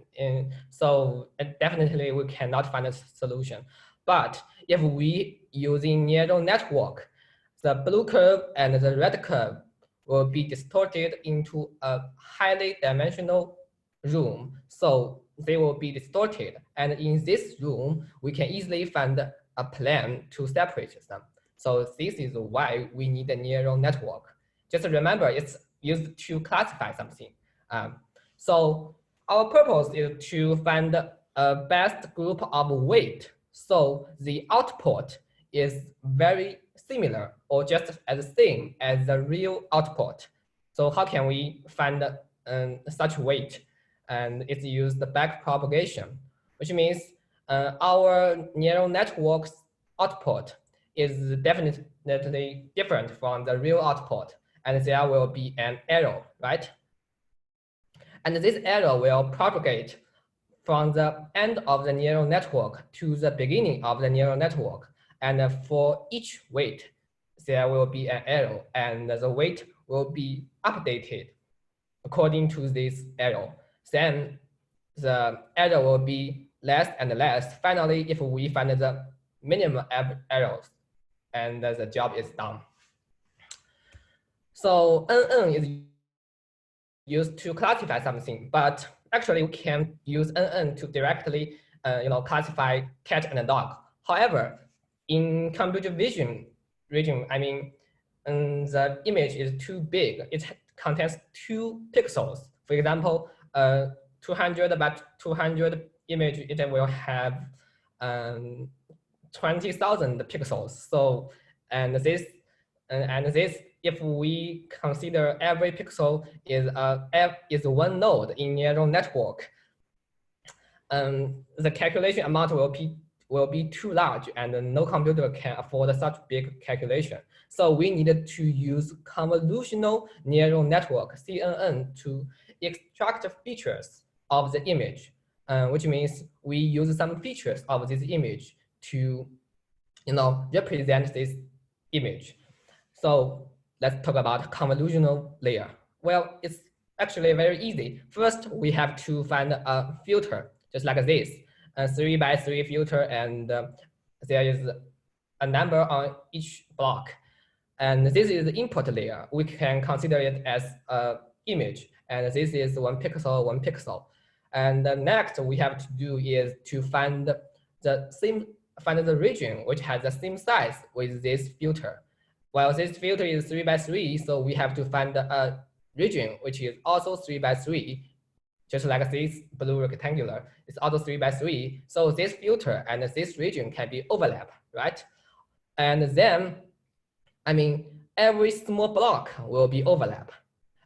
so definitely we cannot find a solution. But if we using neural network, the blue curve and the red curve will be distorted into a highly dimensional room. So they will be distorted. And in this room, we can easily find a plane to separate them. So this is why we need a neural network. Just remember, it's used to classify something. So our purpose is to find a best group of weight. So the output is very similar or just as same as the real output. So how can we find such weight? And it's used the back propagation, which means our neural network's output is definitely different from the real output, and there will be an error, right? And this error will propagate from the end of the neural network to the beginning of the neural network. And for each weight, there will be an error, and the weight will be updated according to this error. Then the error will be less and less. Finally, if we find the minimum errors, and the job is done. So NN is used to classify something, but actually we can use NN to directly classify cat and dog. However, in computer vision region, I mean, the image is too big. It contains 2 pixels. For example, 200 by 200 image, it will have 20,000 pixels. So, and this, if we consider every pixel is one node in neural network, the calculation amount will be too large, and no computer can afford such big calculation. So we needed to use convolutional neural network, CNN, to extract features of the image, which means we use some features of this image to represent this image. So let's talk about convolutional layer. Well, it's actually very easy. First, we have to find a filter, just like this, a 3 by 3 filter, and there is a number on each block. And this is the input layer. We can consider it as an image, and this is 1 pixel, 1 pixel. And next we have to do is to find the region which has the same size with this filter. Well, this filter is 3 by 3, so we have to find a region which is also 3 by 3, just like this blue rectangular. It's also 3 by 3. So this filter and this region can be overlap, right? And then, I mean, every small block will be overlap.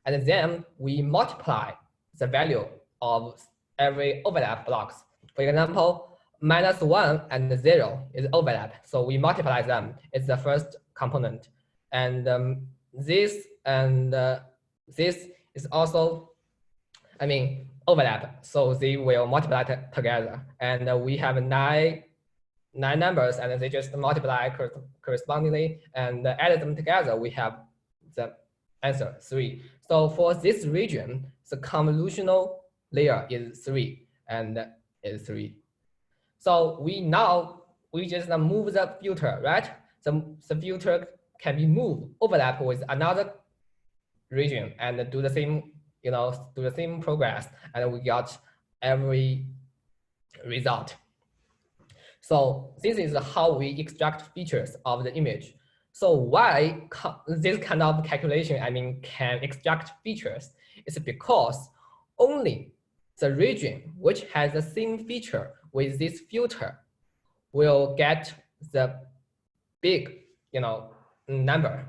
And then we multiply the value of every overlap blocks. For example, -1 and 0 is overlap. So we multiply them. It's the first component. And this and this is also, I mean, overlap. So they will multiply together. And we have nine numbers, and they just multiply correspondingly and add them together. We have the answer 3. So for this region, the convolutional layer is 3 and is 3. So we just move the filter, right? The filter can be moved, overlap with another region, and do the same, do the same progress, and we got every result. So this is how we extract features of the image. So why this kind of calculation, I mean, can extract features, is because only the region which has the same feature with this filter will get the big, number.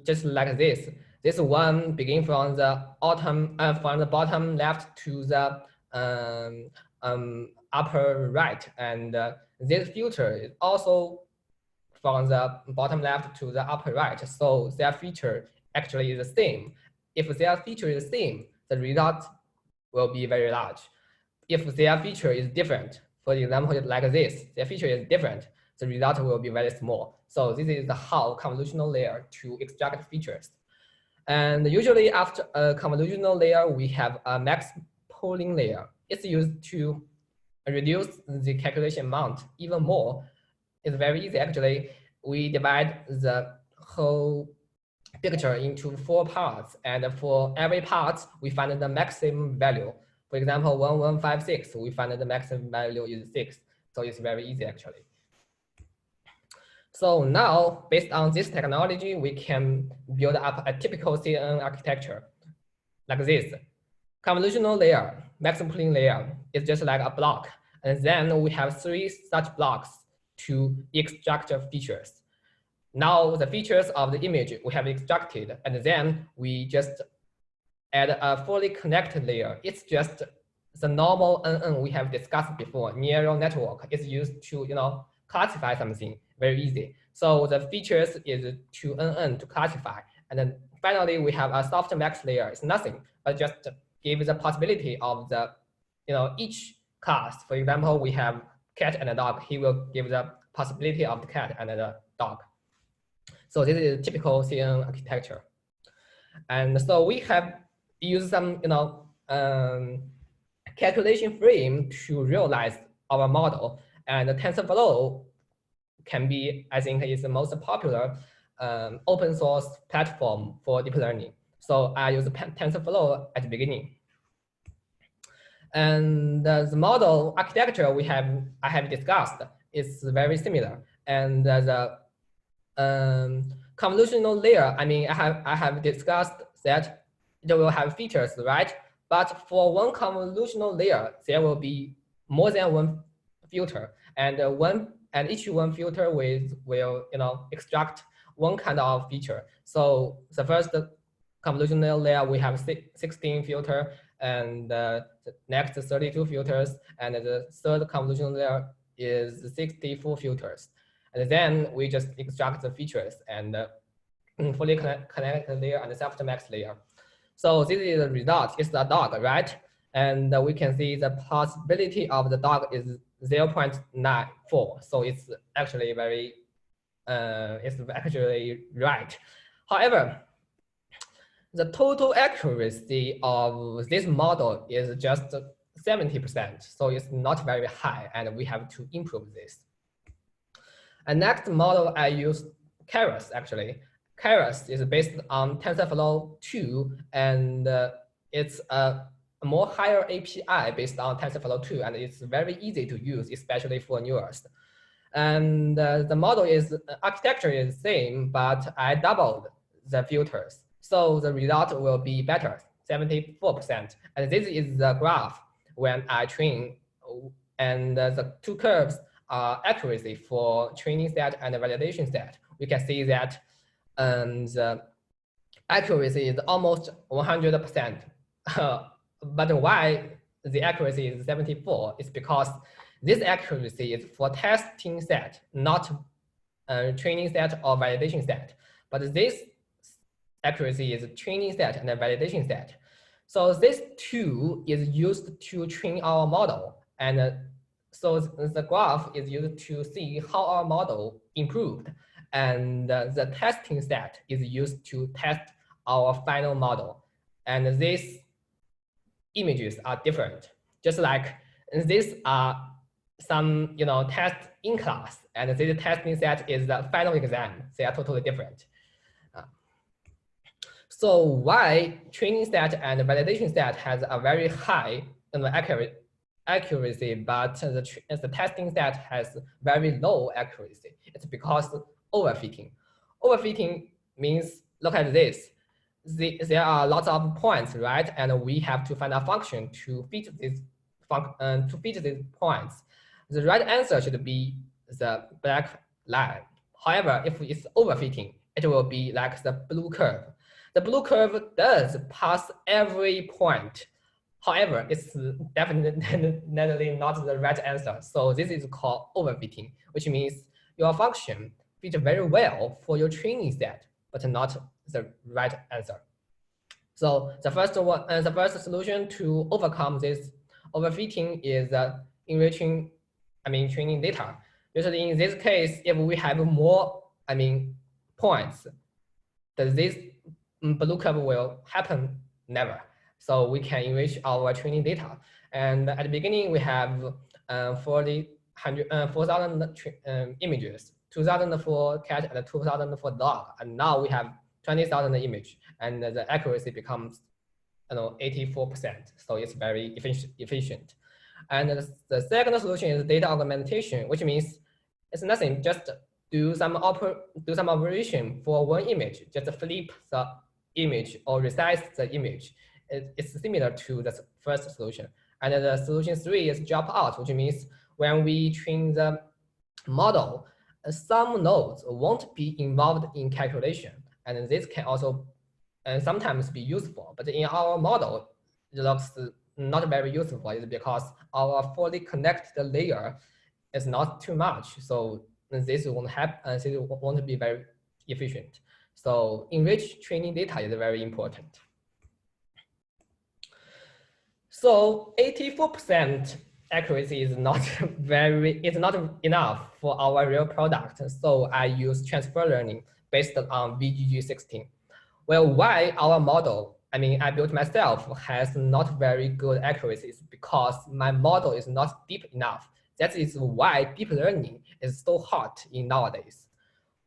Just like this. This one begin from the bottom left to the upper right, and this filter is also from the bottom left to the upper right. So their feature actually is the same. If their feature is the same, the result will be very large. If their feature is different, for example, like this, their feature is different, the result will be very small. So this is how convolutional layer to extract features. And usually after a convolutional layer, we have a max pooling layer. It's used to reduce the calculation amount even more. It's very easy actually. We divide the whole picture into 4 parts, and for every part, we find the maximum value. For example, 1156, we find the maximum value is 6. So it's very easy actually. So now, based on this technology, we can build up a typical CNN architecture like this. Convolutional layer, maximum pooling layer is just like a block. And then we have 3 such blocks to extract features. Now the features of the image we have extracted, and then we just add a fully connected layer. It's just the normal NN we have discussed before. Neural network is used to classify something very easy. So the features is to NN to classify. And then finally, we have a softmax layer. It's nothing, but just give the possibility of the each class. For example, we have cat and a dog. He will give the possibility of the cat and the dog. So this is typical CNN architecture. And so we have used some calculation frame to realize our model. And the TensorFlow can be, I think, is the most popular open source platform for deep learning. So I use TensorFlow at the beginning. And the model architecture I have discussed is very similar. And the convolutional layer, I have discussed that it will have features, right? But for one convolutional layer, there will be more than one filter, and each one filter will extract one kind of feature. So the first convolutional layer, we have 16 filters, and the next 32 filters, and the third convolutional layer is 64 filters. And then we just extract the features and fully connected layer and the softmax layer. So this is the result. It's a dog, right? And we can see the possibility of the dog is 0.94. So it's actually it's actually right. However, the total accuracy of this model is just 70%. So it's not very high, and we have to improve this. And next model I use HKUST actually. HKUST is based on TensorFlow 2, and it's a more higher API based on TensorFlow 2, and it's very easy to use, especially for newest. And the model architecture is the same, but I doubled the filters. So the result will be better, 74%. And this is the graph when I train, and the 2 curves are accuracy for training set and validation set. We can see that the accuracy is almost 100%. But why the accuracy is 74 is because this accuracy is for testing set, not training set or validation set. But this accuracy is training set and validation set. So this 2 is used to train our model. And so the graph is used to see how our model improved. And the testing set is used to test our final model. And these images are different. Just like these are some tests in class, and this testing set is the final exam. They are totally different. So why training set and validation set has a very high accuracy, but the testing set has very low accuracy? It's because overfitting. Overfitting means, look at this. There are lots of points, right? And we have to find a function to fit these points. The right answer should be the black line. However, if it's overfitting, it will be like the blue curve. The blue curve does pass every point. However, it's definitely not the right answer. So this is called overfitting, which means your function fits very well for your training set, but not the right answer. So the first solution to overcome this overfitting is training data. Usually in this case, if we have more, points, this blue curve will happen never. So we can enrich our training data. And at the beginning, we have 4,000 images, 2,000 for cat and 2,000 for dog. And now we have 20,000 image, and the accuracy becomes 84%. So it's very efficient. And the second solution is data augmentation, which means it's nothing, just do some operation for one image, just flip the image or resize the image. It's similar to the first solution. And the solution 3 is drop out, which means when we train the model, some nodes won't be involved in calculation. And this can also sometimes be useful, but in our model, it looks not very useful. It's because our fully connected layer is not too much. So this won't happen, this won't be very efficient. So enriched training data is very important. So 84% accuracy is not enough for our real product. So I use transfer learning based on VGG16. Well, why our model, I built myself, has not very good accuracies? Because my model is not deep enough. That is why deep learning is so hot in nowadays.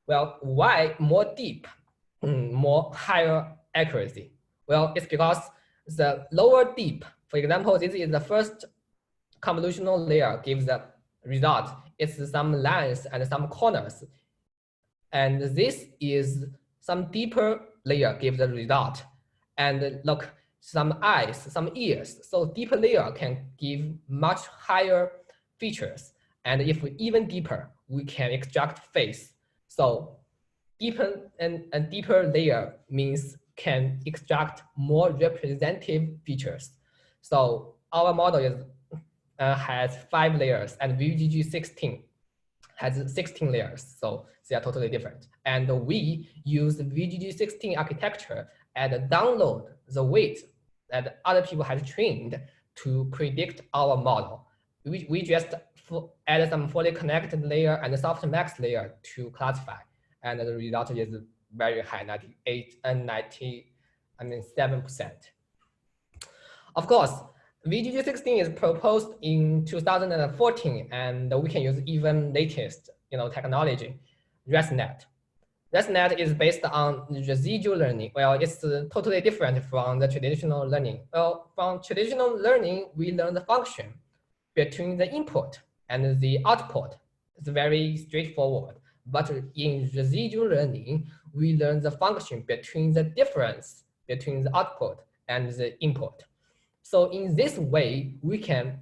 Well, why more deep, more higher accuracy? Well, it's because the lower deep, for example, this is the first convolutional layer gives the result. It's some lines and some corners. And this is some deeper layer gives the result. And look, some eyes, some ears. So deeper layer can give much higher features. And if we even deeper, we can extract face. So deeper and deeper layer means can extract more representative features. So our model is, has 5 layers, and VGG16 has 16 layers. So they are totally different. And we use the VGG16 architecture and download the weight that other people have trained to predict our model. We just add some fully connected layer and a softmax layer to classify. And the result is very high, 7%. Of course, VGG16 is proposed in 2014, and we can use even latest technology, ResNet. ResNet is based on residual learning. Well, it's totally different from the traditional learning. Well, from traditional learning, we learn the function between the input and the output. It's very straightforward. But in residual learning, we learn the function between the difference between the output and the input. So in this way, we can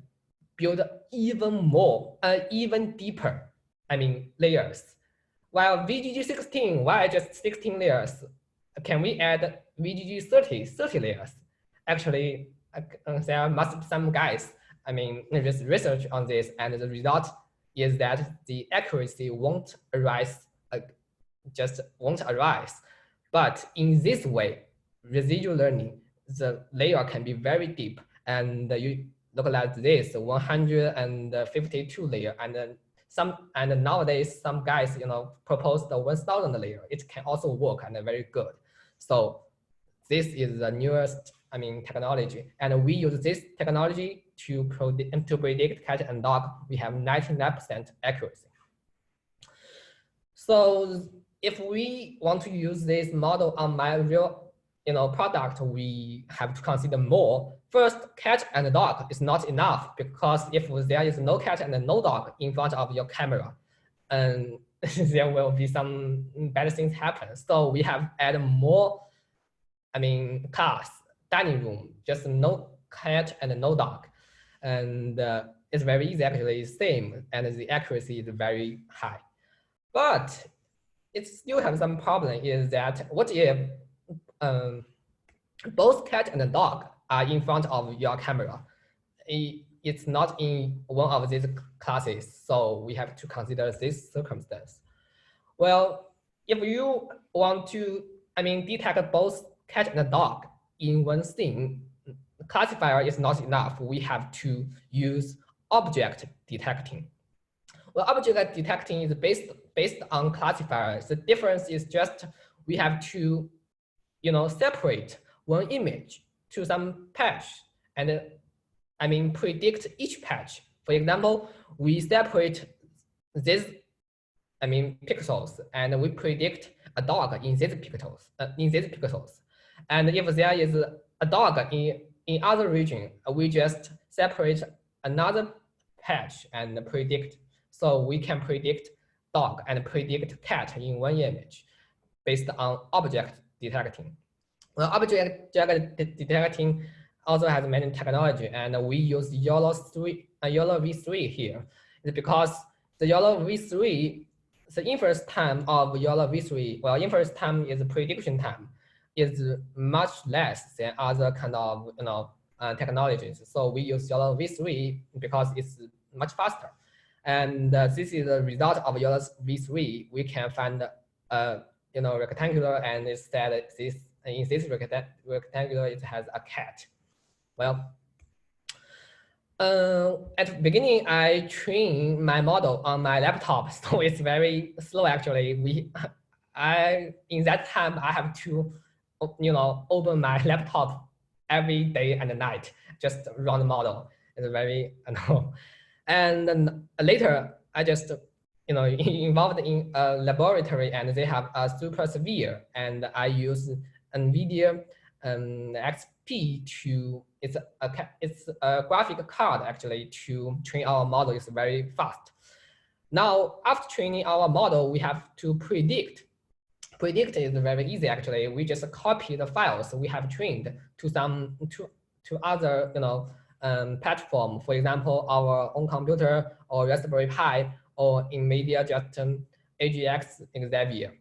build even more, even deeper, layers. While VGG16, why just 16 layers? Can we add VGG30 layers? Actually, there must be some guys, just research on this, and the result is that the accuracy won't arise, just won't arise. But in this way, residual learning, the layer can be very deep, and you look like this 152 layer, and nowadays some guys propose the 1,000 layer. It can also work and very good. So this is the newest technology, and we use this technology to predict cat and dog. We have 99% accuracy. So if we want to use this model on my real product, we have to consider more. First, cat and dog is not enough, because if there is no cat and no dog in front of your camera, and there will be some bad things happen. So we have added more, class, dining room, just no cat and no dog. And it's very exactly the same, and the accuracy is very high. But it still has some problem, is that what if both cat and dog are in front of your camera? It's not in one of these classes, so we have to consider this circumstance. Well, if you want to, detect both cat and dog in one scene, classifier is not enough. We have to use object detecting. Well, object detecting is based on classifiers. The difference is just we have to, separate one image to some patch, and predict each patch. For example, we separate these, pixels, and we predict a dog in these pixels. And if there is a dog in other region, we just separate another patch and predict. So we can predict dog and predict cat in one image based on object detecting. Well, object detecting also has many technology, and we use YOLO v3 here. It's because the YOLO v3, the inference time of YOLO v3, well, inference time is prediction time, is much less than other kind of technologies. So we use YOLO v3 because it's much faster. And this is the result of YOLO v3. We can find rectangular, and instead in this rectangular it has a cat. Well, at the beginning I trained my model on my laptop, so it's very slow actually. In that time I have to open my laptop every day and night just run the model. It's very and then later I just involved in a laboratory, and they have a super severe, and I use NVIDIA XP to it's a graphic card actually to train our model. Is very fast. Now after training our model, we have to predict. Predict is very easy actually. We just copy the files we have trained to other platform. For example, our own computer or Raspberry Pi, or NVIDIA just AGX Xavier.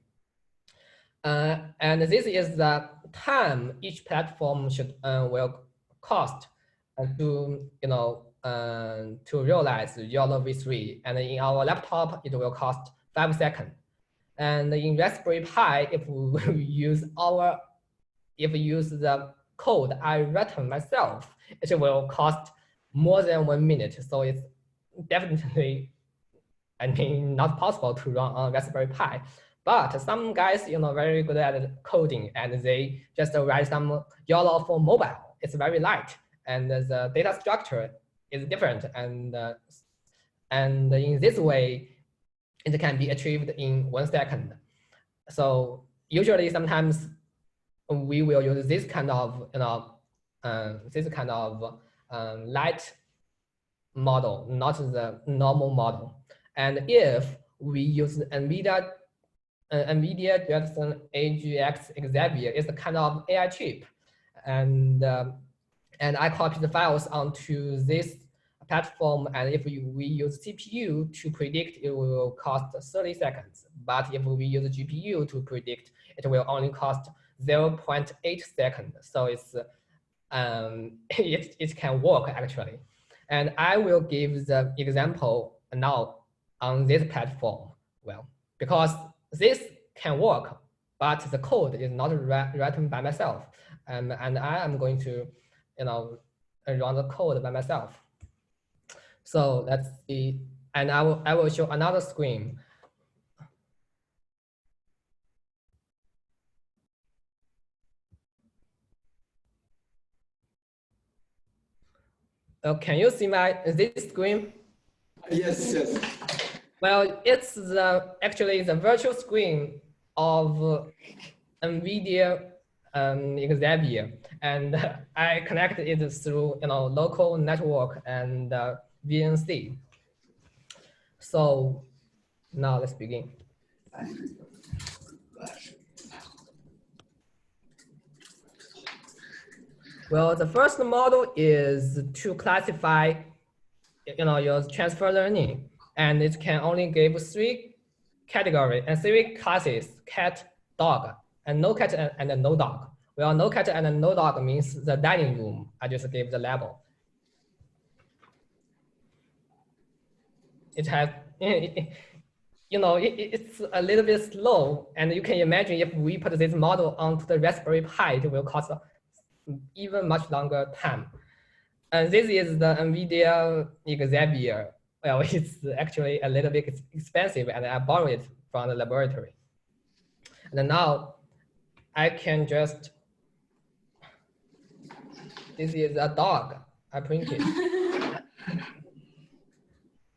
And this is the time each platform should will cost to realize YOLO v3. And in our laptop, it will cost 5 seconds. And in Raspberry Pi, if we use the code I written myself, it will cost more than 1 minute. So it's definitely, not possible to run on Raspberry Pi. But some guys, very good at coding, and they just write some YOLO for mobile. It's very light, and the data structure is different, and in this way, it can be achieved in 1 second. So usually, sometimes we will use this kind of, light model, not the normal model. And if we use NVIDIA Jetson AGX Xavier, it's a kind of AI chip, and I copy the files onto this platform, and if we use CPU to predict, it will cost 30 seconds. But if we use GPU to predict, it will only cost 0.8 seconds. So it's it can work actually. And I will give the example now on this platform. Well, because this can work, but the code is not written by myself, and I am going to, run the code by myself. So let's see, and I will show another screen. Can you see this screen? Yes, yes. Well, it's actually the virtual screen of NVIDIA Xavier, and I connected it through local network and VNC. So now let's begin. Well, the first model is to classify, your transfer learning, and it can only give 3 categories and 3 classes: cat, dog, and no cat and no dog. Well, no cat and no dog means the dining room. I just gave the label. It has, it's a little bit slow, and you can imagine if we put this model onto the Raspberry Pi, it will cost even much longer time. And this is the NVIDIA Xavier. well, it's actually a little bit expensive, and I borrowed it from the laboratory. And now I can just, this is a dog I printed.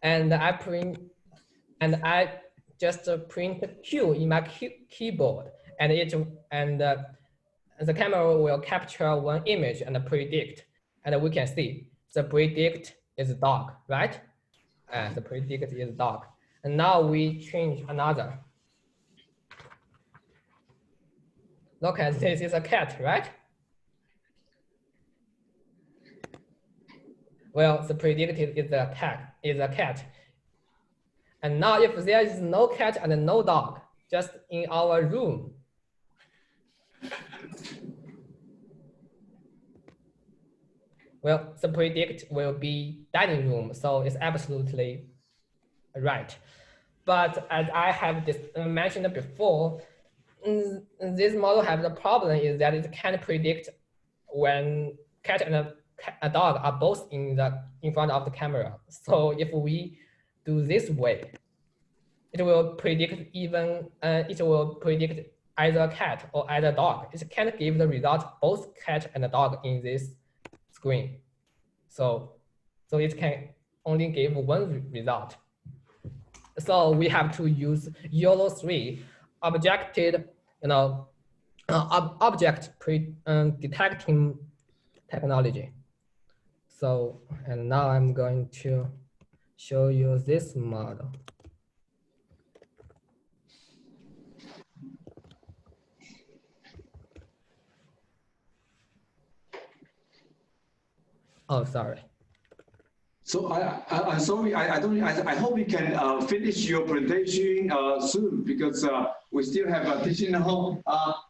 And I just print Q in my keyboard, and the camera will capture one image and predict, and we can see the predict is dog, right? And the predict is dog. And now we change another. Look at this is a cat, right? Well, the predicted is a cat. And now if there is no cat and no dog, just in our room, well, the predict will be dining room, so it's absolutely right. But as I have mentioned before, this model has the problem is that it can't predict when cat and a dog are both in front of the camera. So if we do this way, it will predict either cat or either dog. It can't give the result both cat and dog in this screen. So it can only give one result. So we have to use YOLO3 object detecting technology. So, and now I'm going to show you this model. Oh, sorry. So I'm sorry. I hope you can finish your presentation soon, because we still have a teaching home.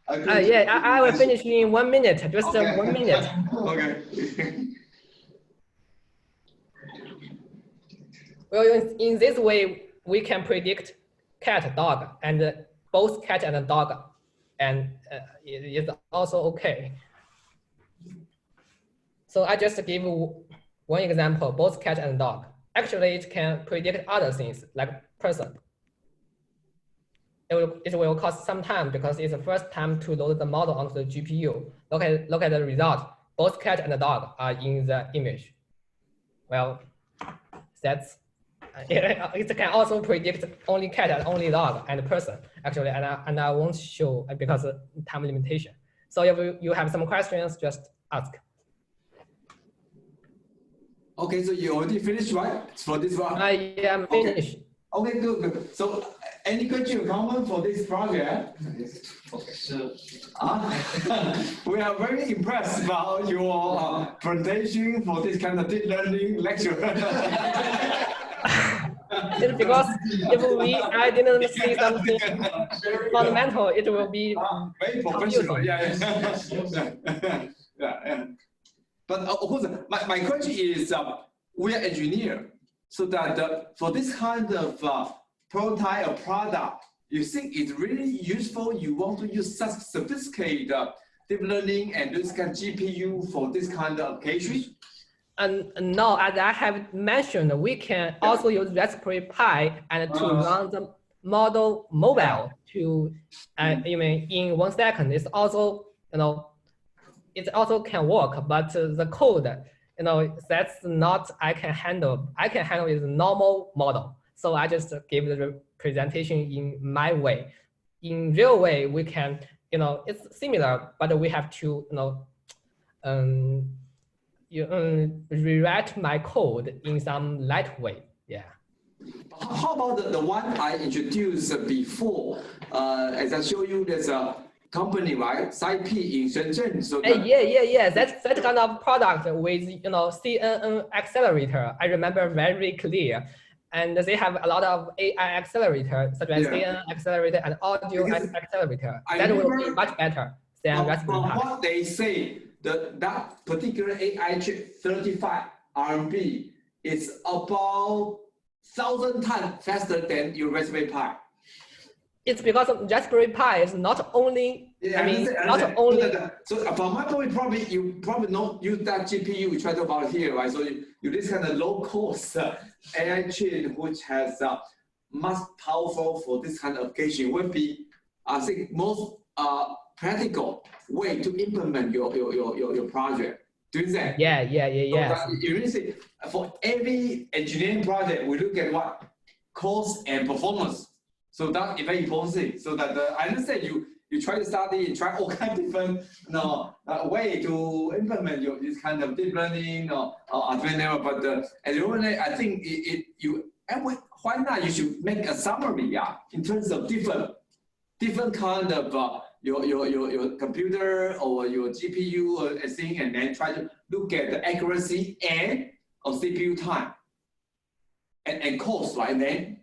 Yeah, I will finish in 1 minute. Just okay. 1 minute. Okay. Well, in this way, we can predict cat, dog, and both cat and dog, and it is also okay. So I just give one example, both cat and dog. Actually, it can predict other things like person. It will cost some time because it's the first time to load the model onto the GPU. Look at the result. Both cat and dog are in the image. Well, that's it can also predict only cat and only dog and person actually, and I won't show because of time limitation. So if you have some questions, just ask. Okay, so you already finished, right? For this one? Yeah, I'm finished. Okay, good. So, any question or comment for this project? Okay, so we are very impressed about your presentation for this kind of deep learning lecture. It's because if I didn't see something fundamental, it will be very professional. Yeah. But of course, my question is, we are engineers, so that for this kind of prototype or product, you think it's really useful? You want to use such sophisticated deep learning and this kind of GPU for this kind of application? And no, as I have mentioned, we can also use Raspberry Pi and to run the model mobile to, even in 1 second. It's also, it also can work, but the code, that's not I can handle. I can handle is normal model. So I just give the presentation in my way. In real way, we can, it's similar, but we have to, rewrite my code in some light way. Yeah. How about the one I introduced before? As I show you, there's a company, right? SciP in Shenzhen. So yeah. That's that kind of product with CNN accelerator. I remember very clear. And they have a lot of AI accelerator, such as CNN accelerator and audio accelerator. That will be much better than Raspberry Pi. What they say, that particular AI chip, 35 RMB, is about 1,000 times faster than your Raspberry Pi. It's because Raspberry Pi is not only Yeah, I mean, understand. not only. So from my point, you probably not use that GPU we try to about here, right? So you this kind of low cost AI chip which has much powerful for this kind of application would be, I think, most practical way to implement your project. Do you think? Yeah. So that you really see, for every engineering project, we look at what cost and performance. So that's a very important thing. So that I understand you try to study and try all kinds of different way to implement this kind of deep learning or advanced level. But at the moment, I think why not you should make a summary, in terms of different kind of your computer or your GPU or thing, and then try to look at the accuracy and of CPU time and cost, right?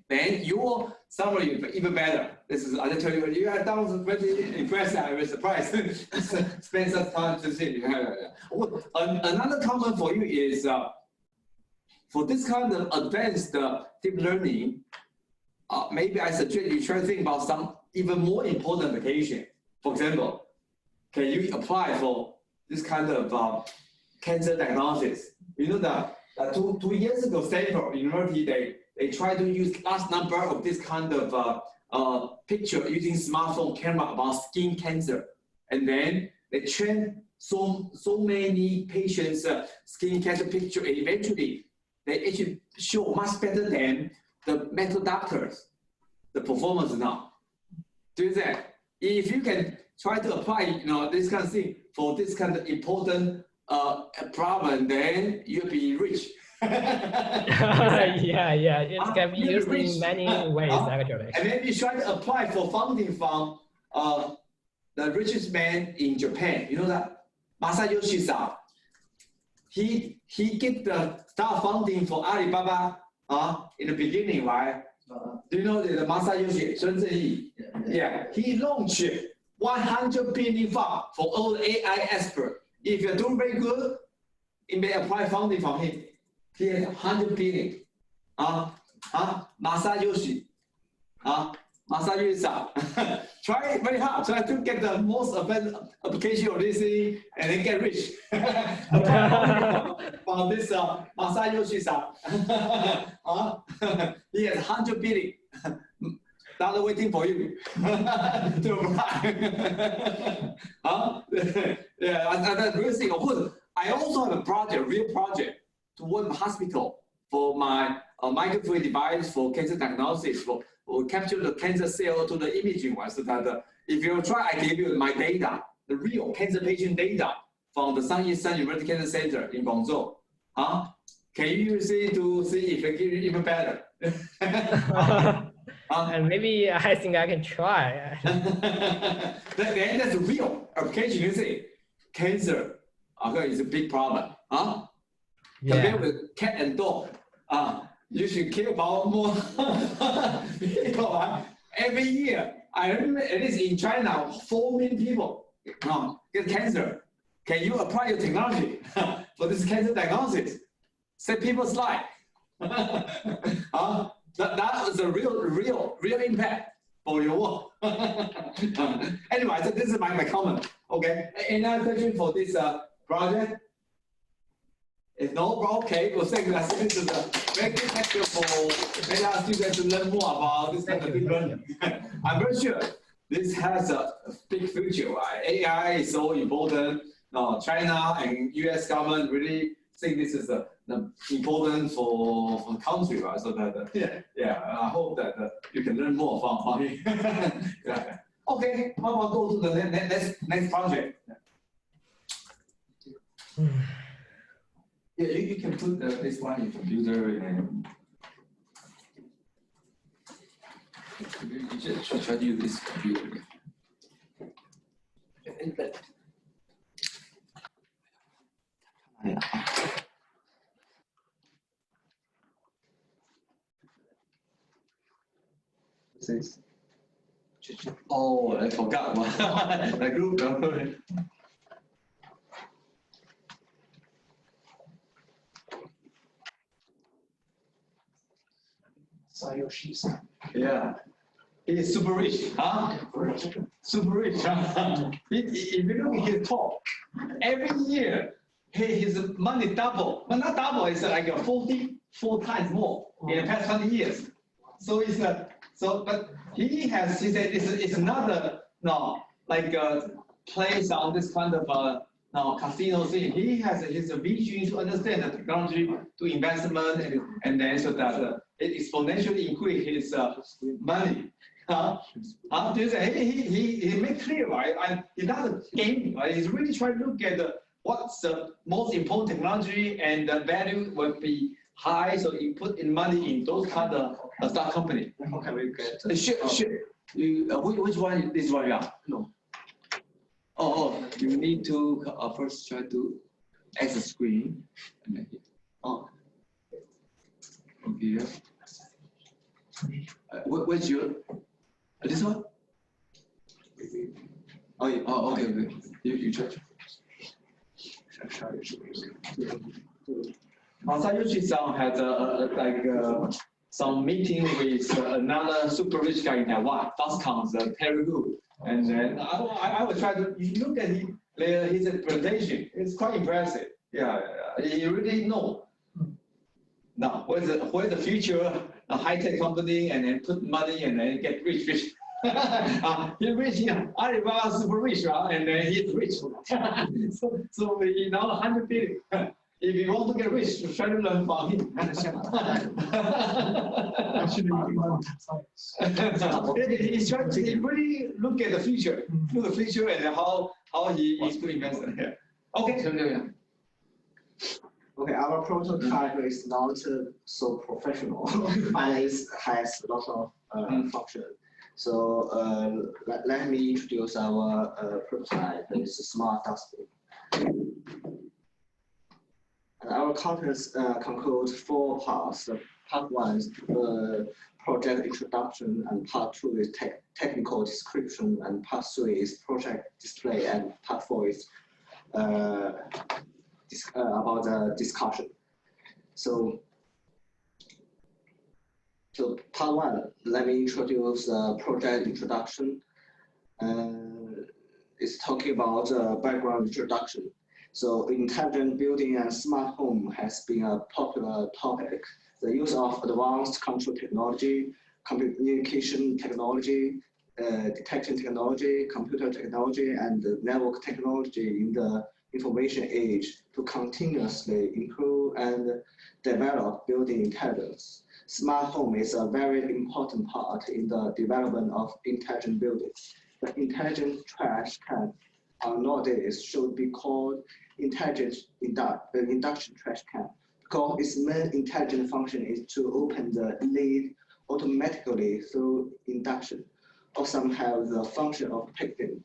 Then your summary is even better. This is, I tell you, you have done very impressive. I was surprised. Spend some time to see. Another comment for you is for this kind of advanced deep learning, maybe I suggest you try to think about some even more important application. For example, can you apply for this kind of cancer diagnosis? You know that 2 years ago, Stanford University, they tried to use large number of this kind of picture using smartphone camera about skin cancer, and then they trained so many patients skin cancer picture, and eventually they actually show much better than the medical doctors the performance now. Do you think if you can try to apply this kind of thing for this kind of important problem, then you'll be rich. yeah, it can be used in many ways actually. And then you try to apply for funding from the richest man in Japan. You know that Masayoshi-san. He get the start funding for Alibaba in the beginning, right? Do you know the Masayoshi Sun Zhenyi? Yeah, he launched 100 billion fund for all the AI experts. If you're doing very good, you may apply funding from him. He has 100 billion. Masayoshi. Masayoshi-san. Try very hard. Try to get the most advanced application of this thing and then get rich. From this Masayoshi-san. He has 100 billion. Dollar waiting for you to apply. Yeah, and that's really thing. Of course, I also have a project, real project, to work in hospital for my microfluidic device for cancer diagnosis, for capture the cancer cell to the imaging one. So that if you try, I give you my data, the real cancer patient data from the Sun University Cancer Center in Guangzhou. Can you use it to see if it gives you even better? And maybe I think I can try. Then that's a real application. You see, cancer is a big problem. Compared with cat and dog, you should care about more people. Every year, I remember at least in China, 4 million people get cancer. Can you apply your technology for this cancer diagnosis? Save people's life. That was a real impact for your work. Anyway, so this is my comment. Okay. Any other question for this project? If no, okay, we'll say that this is a very good lecture for many our students to learn more about this kind of deep learning. I'm very sure this has a big future. Right? AI is so important. China and US government really think this is important for the country, right? So that I hope that you can learn more from it. Yeah. Okay, how about go to the next project? Yeah, you can put this one in computer and you just try to use this computer. Oh, I forgot one. The group number. Sayoshi-san. Yeah. He is super rich, huh? super rich. If you look at his talk, every year his money double. Well, not double. It's like 44 times more in the past 20 years. So it's but he said it's another like a place on this kind of casino thing. He has his vision to understand the technology to investment and then so that it exponentially increase his money. Do you say he made clear, right? And he doesn't game, right? He's really trying to look at what's the most important technology and the value will be high, so you put in money in those kind of stock company. How can we get? Sure. Which one? This one, yeah. No. Oh, you need to first try to exit screen. And then oh. Okay. Where's your? This one? Oh, yeah. Oh, okay. You try. Sayushi-san had some meeting with another super rich guy in Taiwan. Foxconn's very good. And then I will try to look at his presentation. It's quite impressive. Yeah. You really know. Now, where's the future? A high-tech company and then put money and then get rich. He's rich, Alibaba super rich, right? And then he's rich. so you know 100 billion. If you want to get rich, try to learn from him. He's trying to really look at the future, and how he is to invest in here. Okay. Okay, our prototype is not so professional, but it has a lot of function. So let me introduce our prototype. It's a smart dustbin. And our contents conclude 4 parts. Part 1 is project introduction, and part 2 is technical description, and part 3 is project display, and part 4 is about the discussion. So part 1, let me introduce the project introduction. It's talking about background introduction. So intelligent building and smart home has been a popular topic. The use of advanced control technology, communication technology, detection technology, computer technology, and network technology in the information age to continuously improve and develop building intelligence. Smart home is a very important part in the development of intelligent buildings. The intelligent trash can nowadays should be called intelligent induction trash can, because its main intelligent function is to open the lid automatically through induction, or some have the function of picking.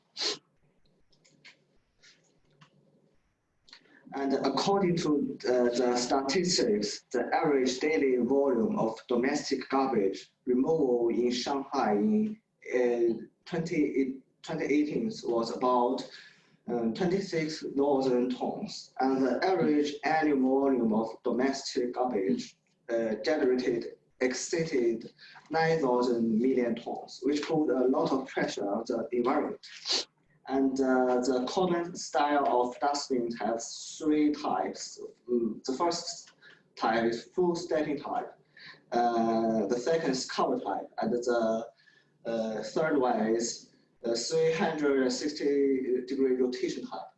And according to the statistics, the average daily volume of domestic garbage removal in Shanghai in 2018 was about 26,000 tons, and the average annual volume of domestic garbage generated exceeded 9,000 million tons, which put a lot of pressure on the environment. And the common style of dustbins has 3 types. The first type is full stacking type. The second is cover type, and the third one is 360-degree rotation type.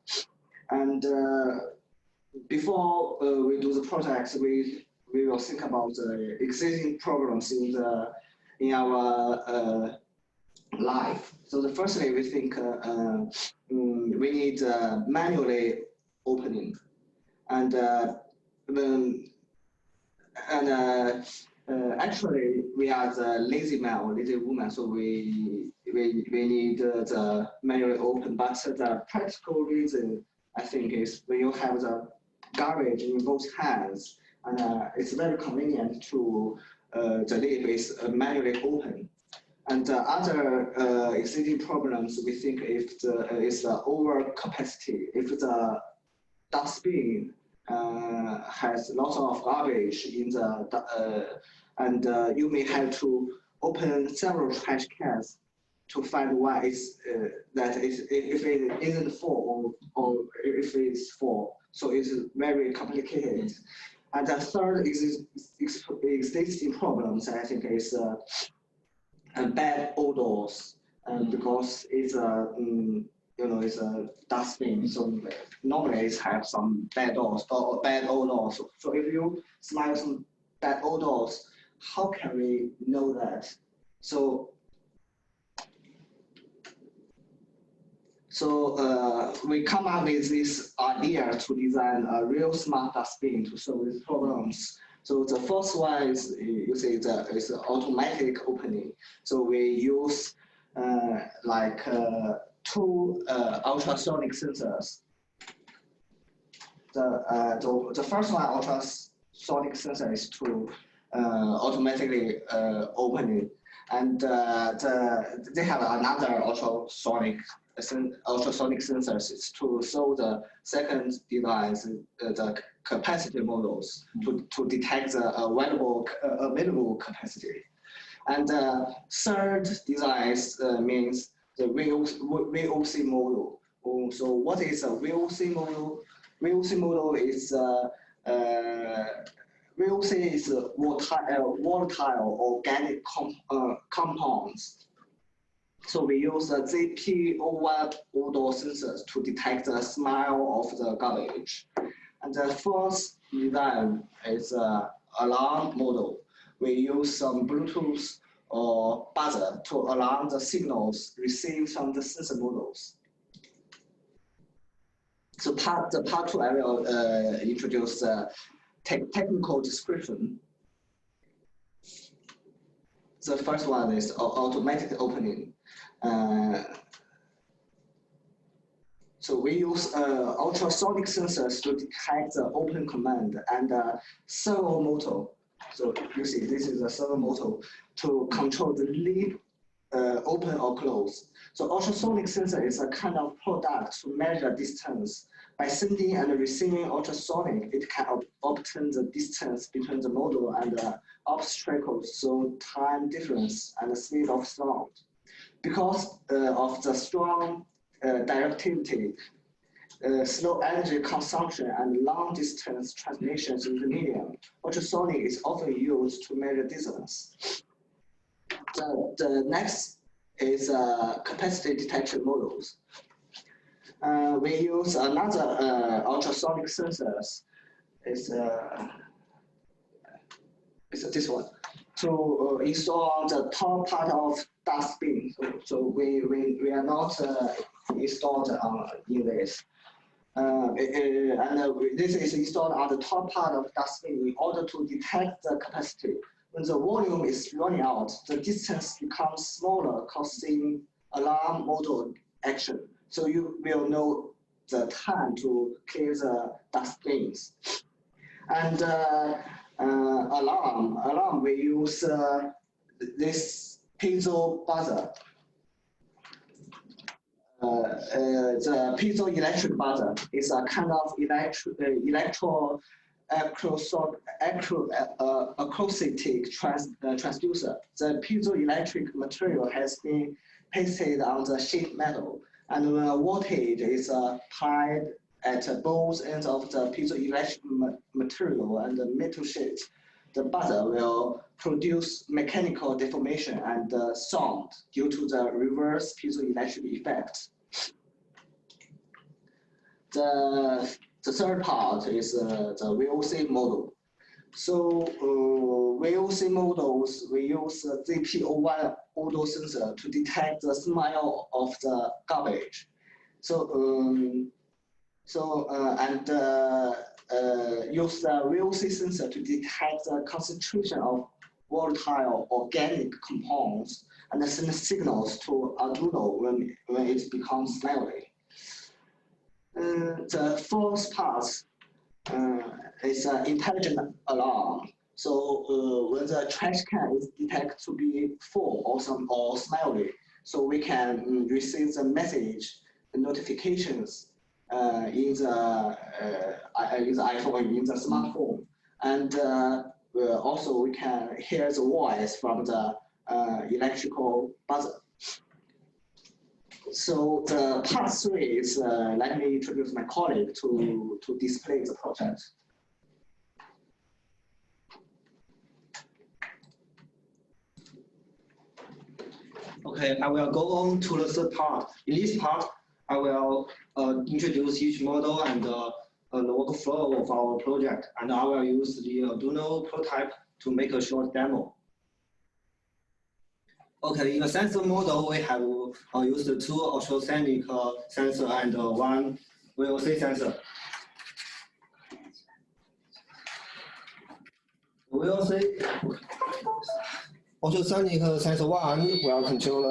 And before we do the project, we will think about the existing problems in our life. So the firstly, we think we need manually opening, and actually we are the lazy man or lazy woman, so we need the manually open. But the practical reason, I think, is when you have the garbage in both hands, and it's very convenient to the lid is manually open. And other existing problems, we think if is the overcapacity. If the dustbin has lots of garbage in the and you may have to open several trash cans to find why it's if it isn't full or if it's full. So it's very complicated. And the third existing problems, I think, is bad odors, because it's a it's a dustbin. So normally it have some bad odors or bad odors. So if you smell some bad odors, how can we know that? So we come up with this idea to design a real smart dustbin to solve these problems. So the first one is, you see, is automatic opening. So we use two ultrasonic sensors. The first one, ultrasonic sensor, is to automatically open it, and they have another ultrasonic sensors is to show the second device, the capacity models, to detect the available capacity. And third device means the VOC model. So what is a VOC model? VOC model is VOC is volatile organic compounds. So we use the ZP01 odor sensors to detect the smell of the garbage. And the first design is an alarm model. We use some Bluetooth or buzzer to alarm the signals received from the sensor models. So part two, I will introduce the technical description. The first one is automatic opening. So we use ultrasonic sensors to detect the open command and servo motor. So you see, this is a servo motor to control the lid open or close. So ultrasonic sensor is a kind of product to measure distance. By sending and receiving ultrasonic, it can obtain the distance between the model and the obstacles, so time difference and the speed of sound. Because of the strong directivity, slow energy consumption, and long distance transmissions in the medium, ultrasonic is often used to measure distance. The next is capacity detection models. We use another ultrasonic sensors. It's this one, to install the top part of dustbin. So we are not installed in this. This is installed on the top part of dustbin in order to detect the capacity. When the volume is running out, the distance becomes smaller, causing alarm model action. So you will know the time to clear the dustbins. And alarm, we use this piezo buzzer. The piezoelectric buzzer is a kind of acoustic transducer. The piezoelectric material has been pasted on the sheet metal, and when voltage is applied at both ends of the piezoelectric material and the metal sheet, the buzzer will produce mechanical deformation and sound due to the reverse piezoelectric effect. The third part is the VOC model. So VOC models, we use the ZP01 odor sensor to detect the smell of the garbage. Use the VOC sensor to detect the concentration of volatile organic compounds and send signals to Arduino when it becomes smelly. The fourth part is an intelligent alarm. So when the trash can is detected to be full or smelly, so we can receive the message, the notifications in the iPhone, in the smartphone, and also we can hear the voice from the electrical buzzer. So the part 3 is let me introduce my colleague to display the project. Okay, I will go on to the third part. In this part, I will introduce each model and the workflow of our project, and I will use the Arduino prototype to make a short demo. Okay, in the sensor model, we have used 2 ultrasonic sensor and 1 VOC sensor. VOC ultrasonic sensor 1 will control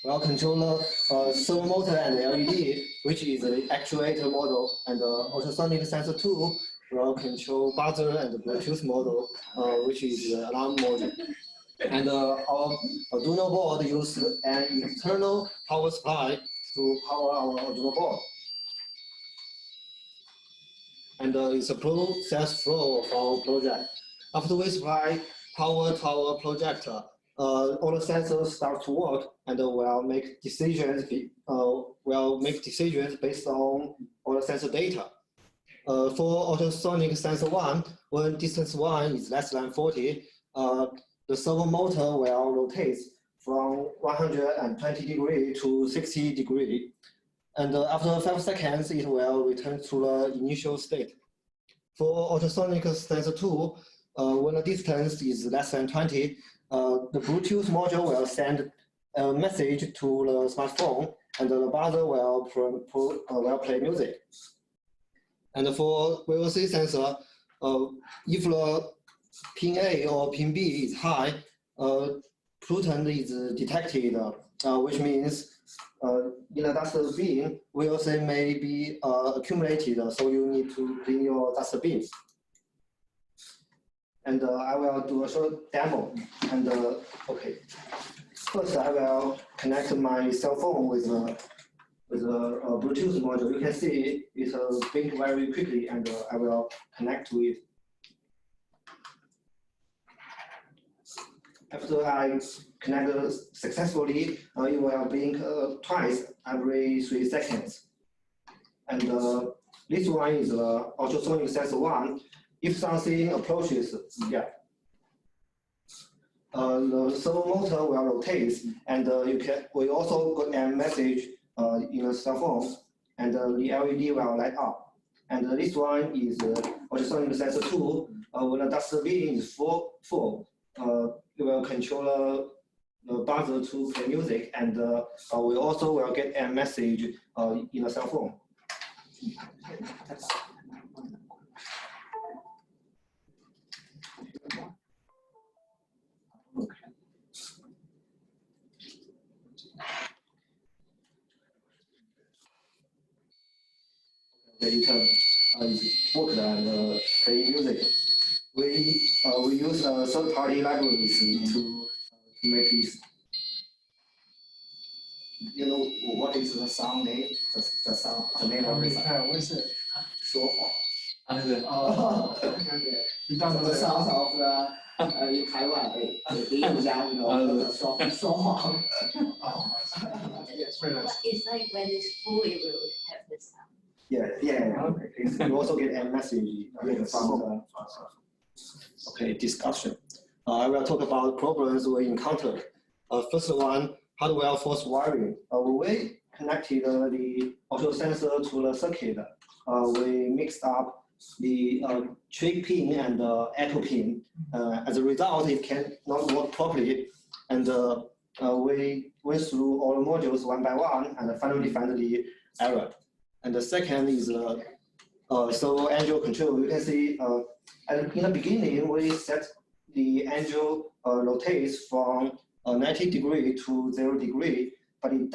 the servo motor and LED, which is the actuator model, and ultrasonic sensor 2 will control buzzer and Bluetooth model, which is the alarm module. And our Arduino board uses an internal power supply to power our Arduino board. And it's a process flow of our project. After we supply power to our project, all the sensors start to work and will make decisions. Based on all the sensor data. For ultrasonic sensor 1, when distance 1 is less than 40, the servo motor will rotate from 120 degrees to 60 degrees. And after 5 seconds, it will return to the initial state. For ultrasonic sensor 2, when the distance is less than 20, the Bluetooth module will send a message to the smartphone, and the buzzer will play music. And for VOC sensor, if the pin A or pin B is high, pollutant is detected, which means in a dust bin, VOC may be accumulated, so you need to clean your dust bins. And I will do a short demo. And okay, first I will connect my cell phone with a Bluetooth module. You can see it blink very quickly, and I will connect to it. After I connect successfully, it will blink twice every 3 seconds. And this one is ultrasonic sensor 1. If something approaches, the servo motor will rotate, and we also get a message in the cell phone, and the LED will light up. And this one is ultrasonic sensor 2. When the dust bin is full, it will control the buzzer to play music, and we also will get a message in the cell phone. It worked and play music. We use third-party libraries to make this. You know what is the sound name? The name of the sound. What is it? 说谎. Okay. The sound of the in Taiwan, the 说谎. It's like when it's full, it will have this sound. Yeah. Okay. You also get a message from okay, discussion. I will talk about problems we encountered. First one, hardware force wiring. We connected the auto sensor to the circuit. We mixed up the trick pin and the echo pin. As a result, it cannot work properly. And we went through all the modules one by one and finally found the error. And the second is servo angel control. You can see in the beginning, we set the angel rotates from 90 degrees to 0 degrees, but it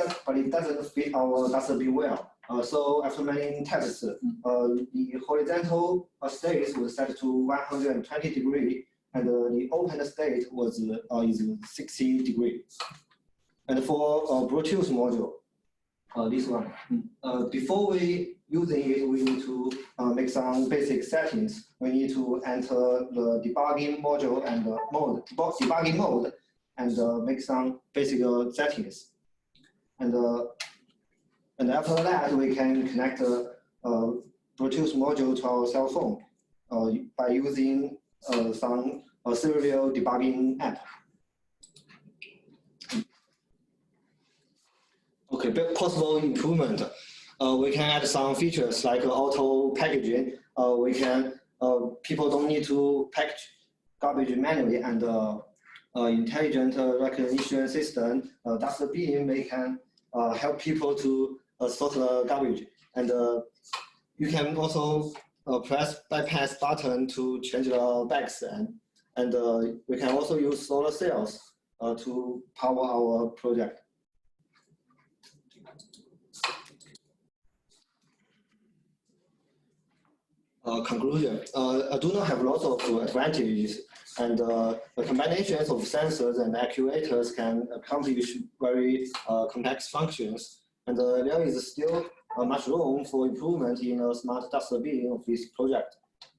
doesn't fit our dust bin well. So after many tests, the horizontal state was set to 120 degrees, and the open state is 60 degrees. And for Bluetooth module, this one, before we using it, we need to make some basic settings. We need to enter the debugging module and debugging mode, and make some basic settings. and after that, we can connect Bluetooth module to our cell phone by using some serial debugging app. Okay, but possible improvement. We can add some features like auto packaging. We can people don't need to package garbage manually, and intelligent recognition system, dustbin, we can help people to sort the garbage. And you can also press bypass button to change the bags, and we can also use solar cells to power our project. Conclusion. Arduino have lots of advantages, and the combinations of sensors and actuators can accomplish very complex functions. And there is still much room for improvement in a smart dustbin of this project.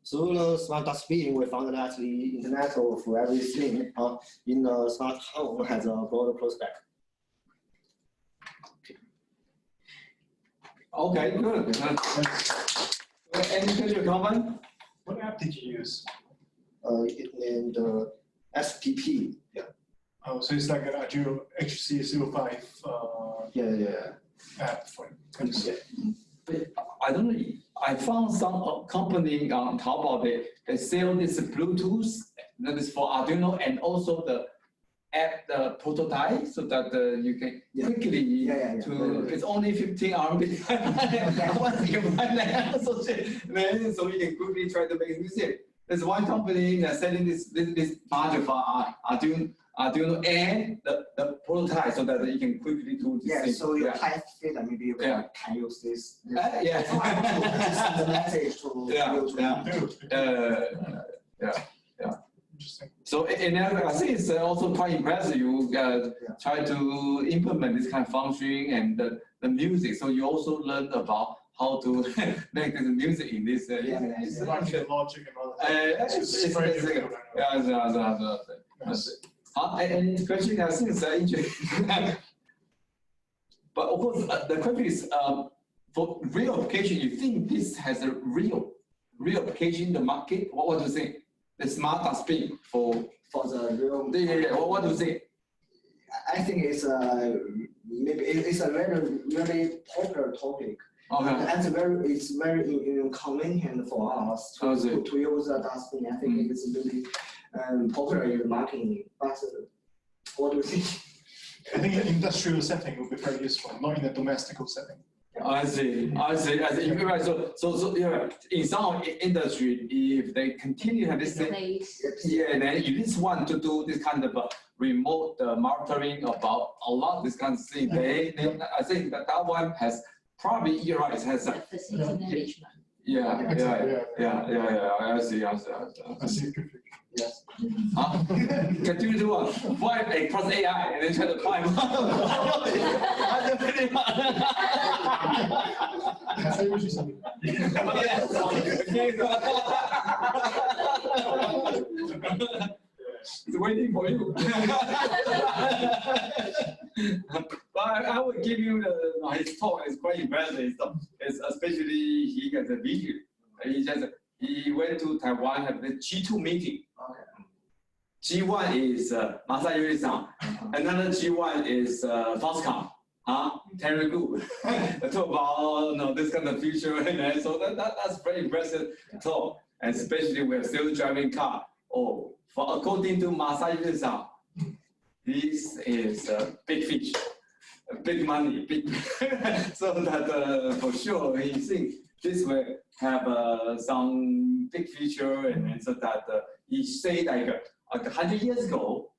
Through the smart dustbin, we found that the Internet of Everything in the smart home has a broader prospect. Okay, good. Any further comment? What app did you use? In the SPP. Yeah. Oh, so it's like an Azure HC05 app for it. But I don't know. I found some company on top of it. They sell this Bluetooth that is for Arduino and also the app, the prototype, so that you can quickly it's only 15 RMB. Once you buy that, so you can quickly try to make music. There's one company that's selling this module for Arduino and the prototype, so that you can quickly do this thing. So you type it and maybe you can use this. Yeah. So I want to send the message to yeah. So and I think it's also quite impressive. You try to implement this kind of function and the music. So you also learn about how to make the music in this. Logic and all that. And question I think is interesting. But of course, the question is for real application. You think this has a real application in the market? What do you think? The smart dustbin for the real. What do you think? I think it's maybe it's a very popular topic. Okay. And it's very inconvenient for us to use a dustbin. I think it's really popular in the marketing. But what do you think? I think an industrial setting would be very useful, not in a domestical setting. I see. You're right. So yeah, in some industry, if they continue to have this thing, then you just want to do this kind of remote monitoring about a lot of this kind of thing. I think that one has probably, you're right, it has facility management. Yeah. I see. Yes. Can you do a 5 plus AI and then try to climb? It's waiting for you. But I would give you his talk is quite impressive. It's especially he got a video. He went to Taiwan, have the G2 meeting. G1 is Masayori-san. Another G1 is Foxconn. Terry Gu. Talk about this kind of future, and so that's very impressive talk. And especially we're still driving car. According to Masayori-san, this is a big fish, big money, big. So that for sure he thinks this will have some big future, and so that he said like 100 years ago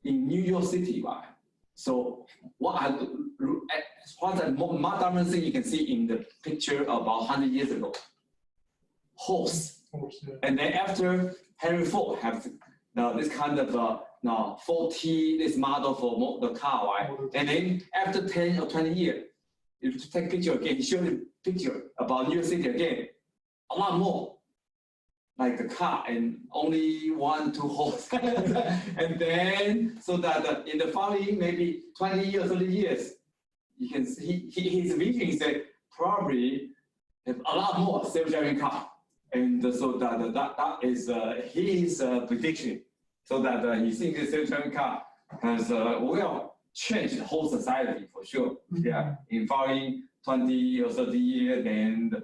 in New York City, right? So what the modern thing you can see in the picture about 100 years ago? Horse. And then after Henry Ford have this kind of 40 this model for the car, right? And then after 10 or 20 years, if you take picture again, he showed the picture about New York City again, a lot more. Like the car and only 1, 2 horse. And then, so that in the following maybe 20 years, 30 years, you can see his vision is that probably have a lot more self-driving car, and so that is his prediction. So that he thinks the self-driving car has will change the whole society for sure. Yeah, in following 20 or 30 years, and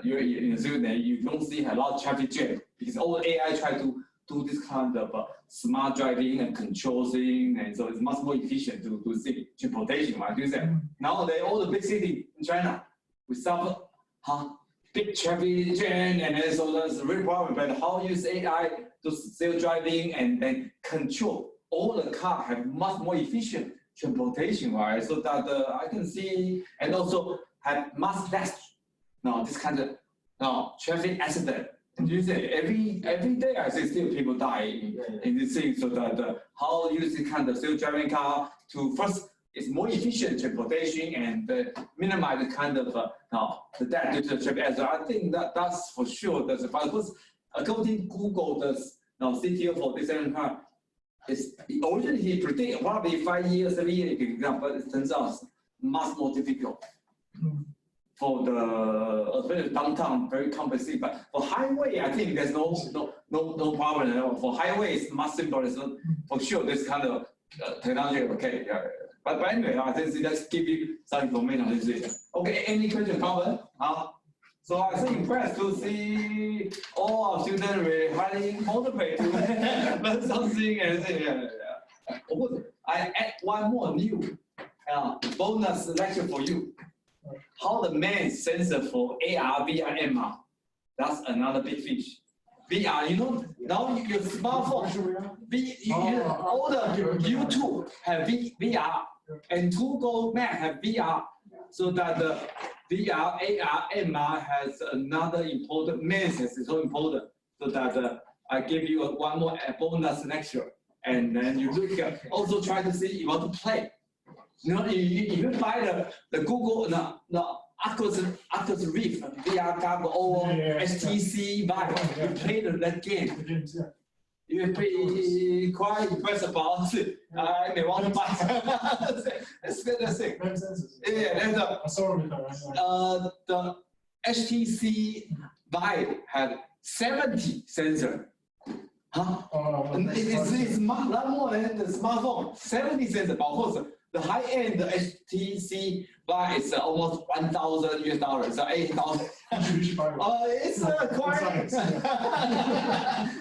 you don't see a lot of traffic jam because all the AI try to do this kind of smart driving and control thing, and so it's much more efficient to see transportation, right? You say nowadays all the big cities in China we suffer big traffic jam, and then so that's a real problem. But how use AI to self-driving and then control all the car have much more efficient transportation, right? So that I can see, and also have much less this kind of traffic accident. And you say every day I see still people die in this thing. So that how use this kind of self-driving car to first it's more efficient transportation and minimize the kind of the death due to the traffic accident. I think that's for sure. That's because according to Google, the CTO for this car is originally he predicted probably 5 years, 7 years, but it turns out much more difficult. For the downtown, very complex. But for highway, I think there's no problem at all. For highway, it's much simpler. So for sure, this kind of technology, okay. Yeah. But anyway, I think let's give you some information on this. Okay, any question, comment? So I'm so impressed to see all our students were highly motivated to learn something and everything. I add one more new bonus lecture for you. How the main sensor for AR, VR, MR. That's another big fish. VR, now your smartphone, all the YouTube have VR, and Google Map have VR. So that the VR, AR, MR has another important, main sensor is so important. So that I give you one more bonus lecture. And then you look at, also try to see you want to play. You buy the Google, Oculus Rift, VR goggle, or HTC Vive, you play that game. You be quite impressed about it. I may want to buy. That's it. Yeah, that's the HTC Vive have 70 sensors. It's a lot more than the smartphone. 70 sensors, of course. The high-end HTC Vive is almost $1,000, so 8,000. It's quite.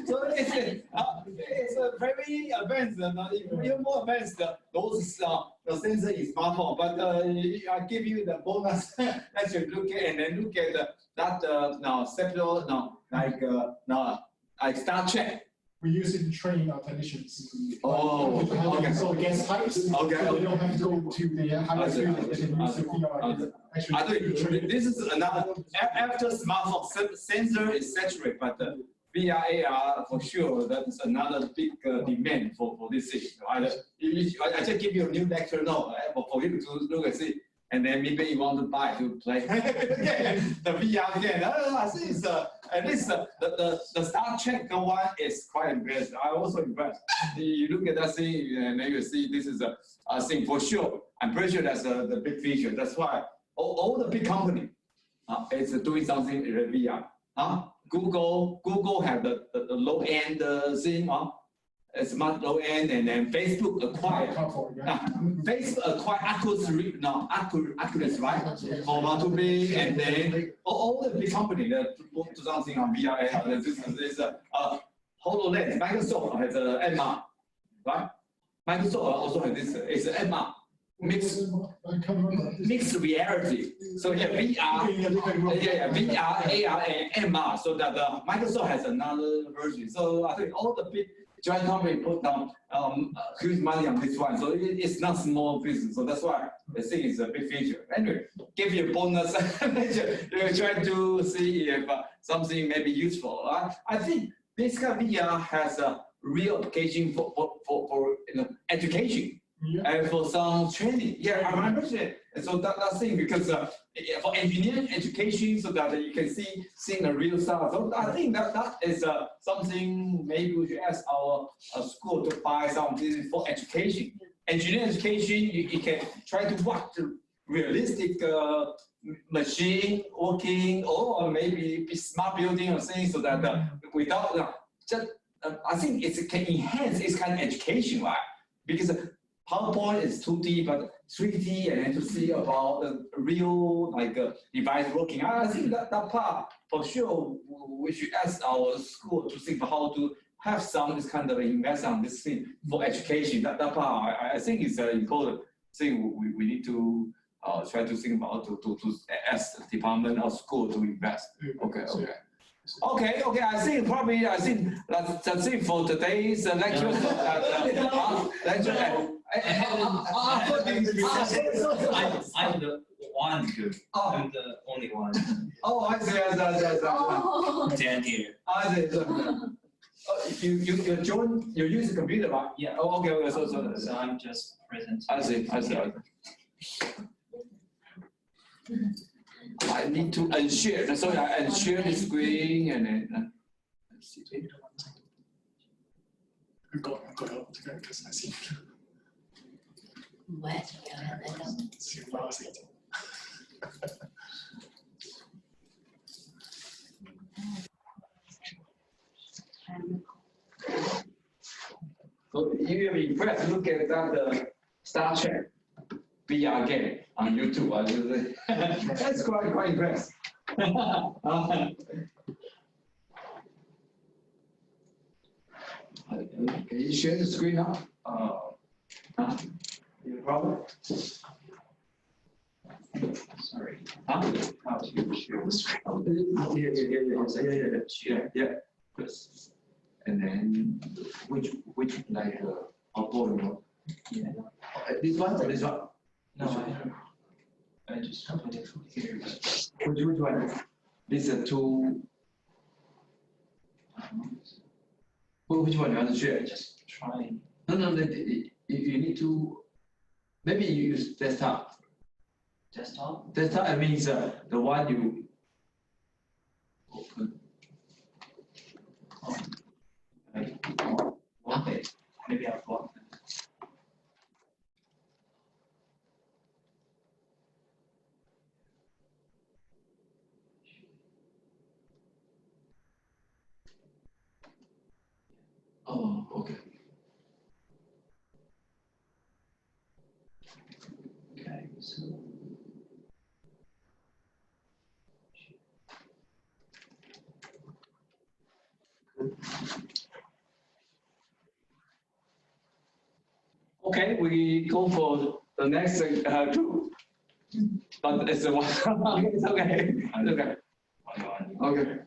So it's a very advanced, even more advanced. Those the sensor is smartphone, but I give you the bonus. Let's look at and then look at that several like Star Trek. We use it to train our technicians. Oh, okay. So against heights, okay. So they don't have to go to the higher field. They can use the VR. Actually, this is another, after smartphone, sensor is saturated, but the VR, AR, for sure, that is another big demand for this thing. I just give you a new lecture now for you to look and see. And then maybe you want to buy to play the VR again. I think it's at least the Star Trek one is quite impressive. I'm also impressed. You look at that thing and then you see this is a thing for sure. I'm pretty sure that's the big feature. That's why all the big company is doing something in VR. Google have the low end thing. It's much low end, and then Facebook acquired. Facebook acquired Oculus, right? For about 2 billion, and then all the big companies that do something on VR. There's a HoloLens. Microsoft has a MR, right? Microsoft also has this. It's an MR. Mixed reality. So yeah, VR, AR, and MR. So that Microsoft has another version. So I think all the big joint company put down huge money on this one, so it's not small business. So that's why I think it's a big feature. Anyway, give you a bonus. You're trying to see if something may be useful. I think this kind of VR has a real application for education. And for some training, yeah, I'm interested. And so that thing, because for engineering education, so that you can see the real stuff. So I think that is something maybe we should ask our school to buy something for education. engineering education, you can try to watch the realistic machine working, or maybe be smart building or things, so that without just I think it can enhance its kind of education, right? Because PowerPoint is 2D, but 3D, and then to see about the real device working. I think that part for sure we should ask our school to think about how to have some this kind of invest on this thing for education. That part I think is an important thing we need to try to think about to ask the department or school to invest. Okay. I think that's it for today's lecture. I'm the one good. I'm the only one. Oh, I see. Dan here. I see. You use the computer, right? Yeah. Oh, okay. So I'm just presenting. I see. I need to unshare. So I unshare the screen and then let's see. Go because I see. So you will be impressed. Look at that Star Trek VR game on YouTube. That's quite impressed. Can you share the screen now? No problem. Sorry. Huh? How to share the screen? Yeah. And then which outboard? Yeah. This one or this one? No, I just put it here. Which one? These are two. Which one you want to share? Just try. No. You need to. Maybe you use desktop. Desktop? Desktop means the one you open. Okay. Maybe I'll block them. Oh, okay. Okay, so. Okay, we go for the next two. But it's one. It's okay. It's okay. Okay.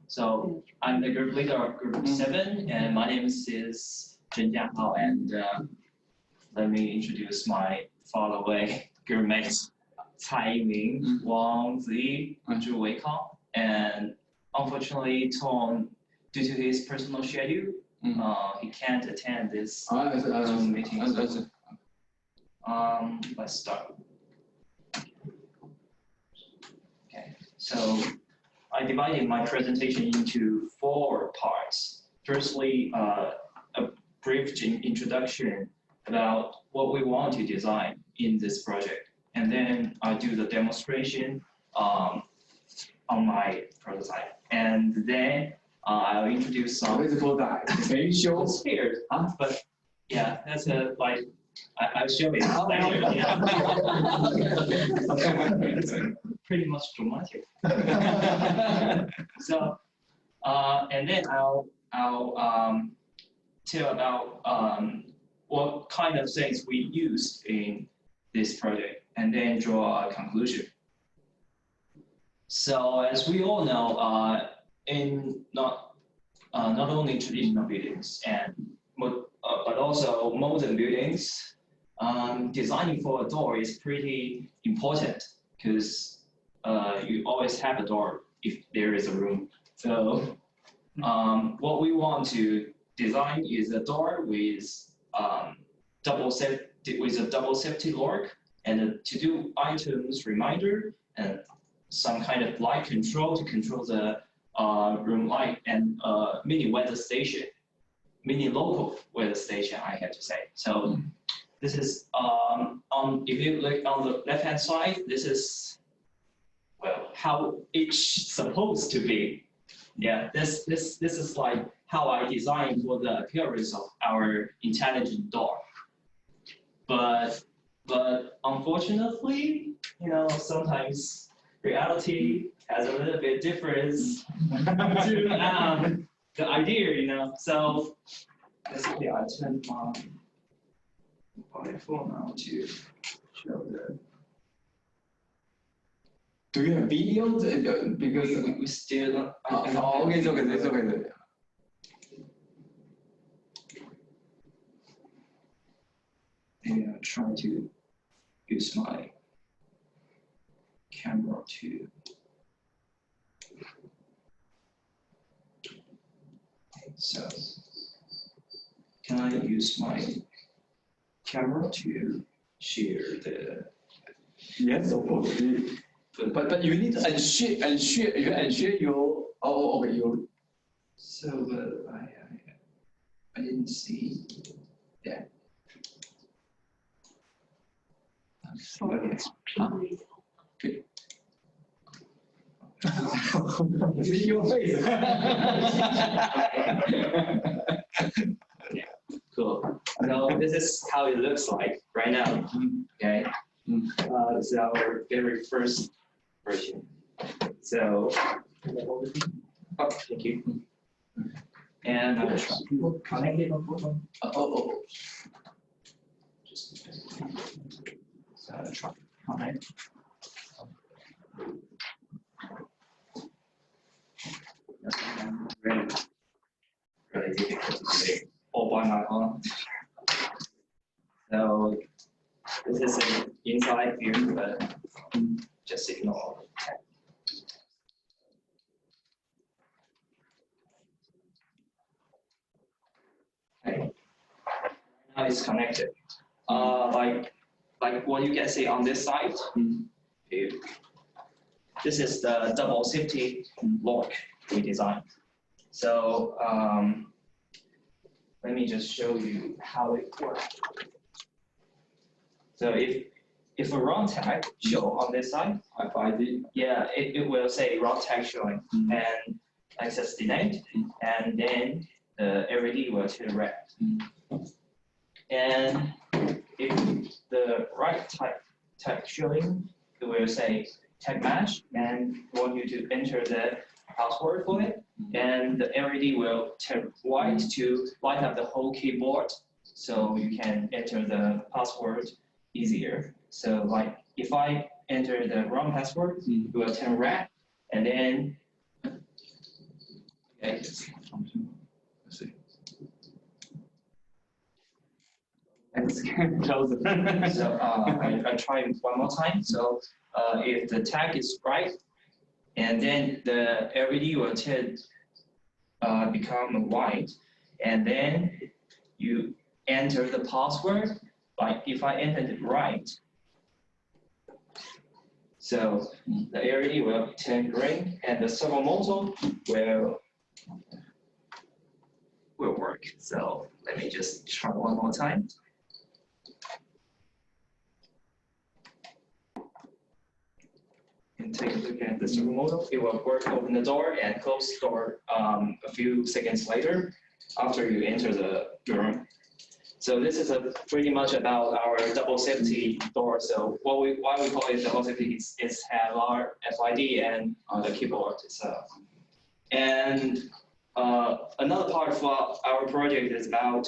So I'm the group leader of Group 7, and my name is Zhen Jiahao, and let me introduce my faraway group mates, Cai Yiming, Wang Zi, Zhu Weikao, and unfortunately Tom, due to his personal schedule, he can't attend this Zoom meeting. So, let's start. Okay, so I divided my presentation into 4 parts. Firstly, a brief introduction about what we want to design in this project. And then I do the demonstration on my prototype. And then I'll introduce some. What is the prototype? Can you show? It's weird, huh? But yeah, that's like, I'll show it later. Pretty much dramatic. So, and then I'll tell about what kind of things we used in this project, and then draw a conclusion. So, as we all know, in not only traditional buildings but also modern buildings, designing for a door is pretty important because you always have a door if there is a room. So what we want to design is a door with a double safety lock, and to do items reminder and some kind of light control to control the room light, and mini weather station. mini local weather station, I have to say. So this is if you look on the left hand side, this is how it's supposed to be. Yeah, this is like how I designed for the appearance of our intelligent door. But unfortunately, sometimes reality has a little bit difference to the idea, So basically, I turned my phone on to show the. Do you have video? Because we still don't. Okay, it's okay. Maybe I'll try to use my camera to. So, can I use my camera to share the? Yes, of course. But you need to unshare your. Oh, okay, your. So I didn't see. Yeah. Okay. Okay. See your face. Yeah. Cool. So this is how it looks like right now. Okay. This is our very first version. So, thank you. And I'm trying to connect it. So I'm trying to connect. Really difficult to do all by my own. So this is an inside view, but just ignore. Okay. Now it's connected. Like what you can see on this side. This is the double safety lock we designed. So let me just show you how it works. So if a wrong tag show on this side, RFID. Yeah, it will say wrong tag showing and access denied, and then the LED will turn red. And if the right tag showing, it will say tag match and want you to enter the password for it, and the LED will turn white to light up the whole keyboard, so you can enter the password easier. So like if I enter the wrong password, it will turn red, and then okay. Let's see. Let's close it. So I try one more time. So if the tag is right, and then the LED will turn become white, and then you enter the password. Like if I entered it right, so the LED will turn green, and the servo motor will work. So let me just try one more time. And take a look at the servo motor. It will work, open the door and close the door a few seconds later after you enter the room. So this is pretty much about our double safety door. So why we call it double safety is have our FID and the keyboard itself. And another part of our project is about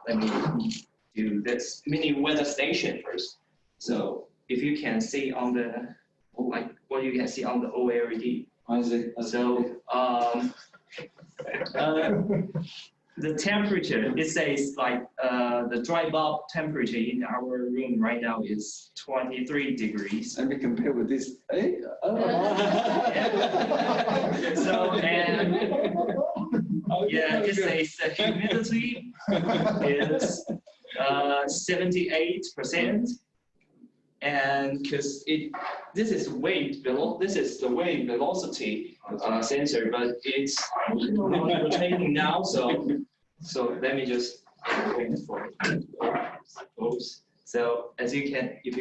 let me do this mini weather station first. So if you can see on the what you can see on the OLED. So the temperature, it says like the dry bulb temperature in our room right now is 23 degrees. Let me compare with this. Hey? So, and yeah, it says the humidity is 78%, and because this is the wave velocity sensor, but it's rotating now. So let me just wait for it. Oops. So if you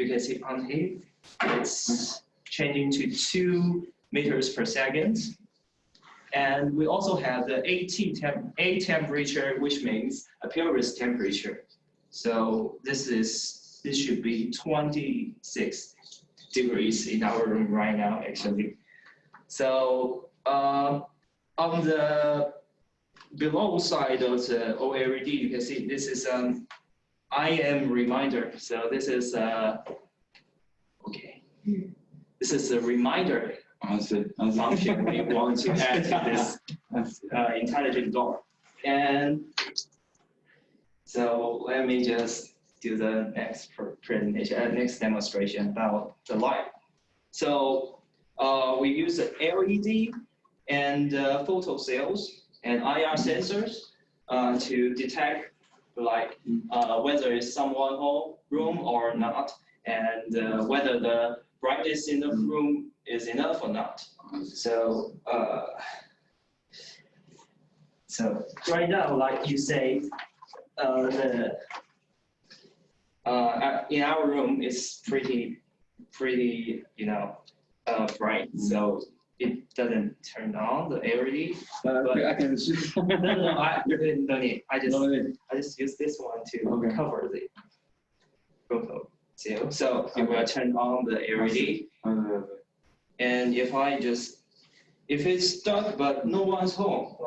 can see on here, it's changing to 2 meters per second. And we also have the A temperature, which means appearance temperature. So this should be 26 degrees in our room right now, actually. So on the below side of the OLED, you can see this is IM reminder. So this is okay. This is a reminder function we want to add to this intelligent door. And so let me just do the next presentation, next demonstration about the light. So we use the LED and photo cells and IR sensors to detect whether it's someone in room or not, and whether the brightness in the room is enough or not. So right now, like you say, in our room it's pretty bright, so it doesn't turn on the LED. But I can see. No, no need. I just use this one to cover the photo cell. So it will turn on the LED. And if it's dark but no one's home,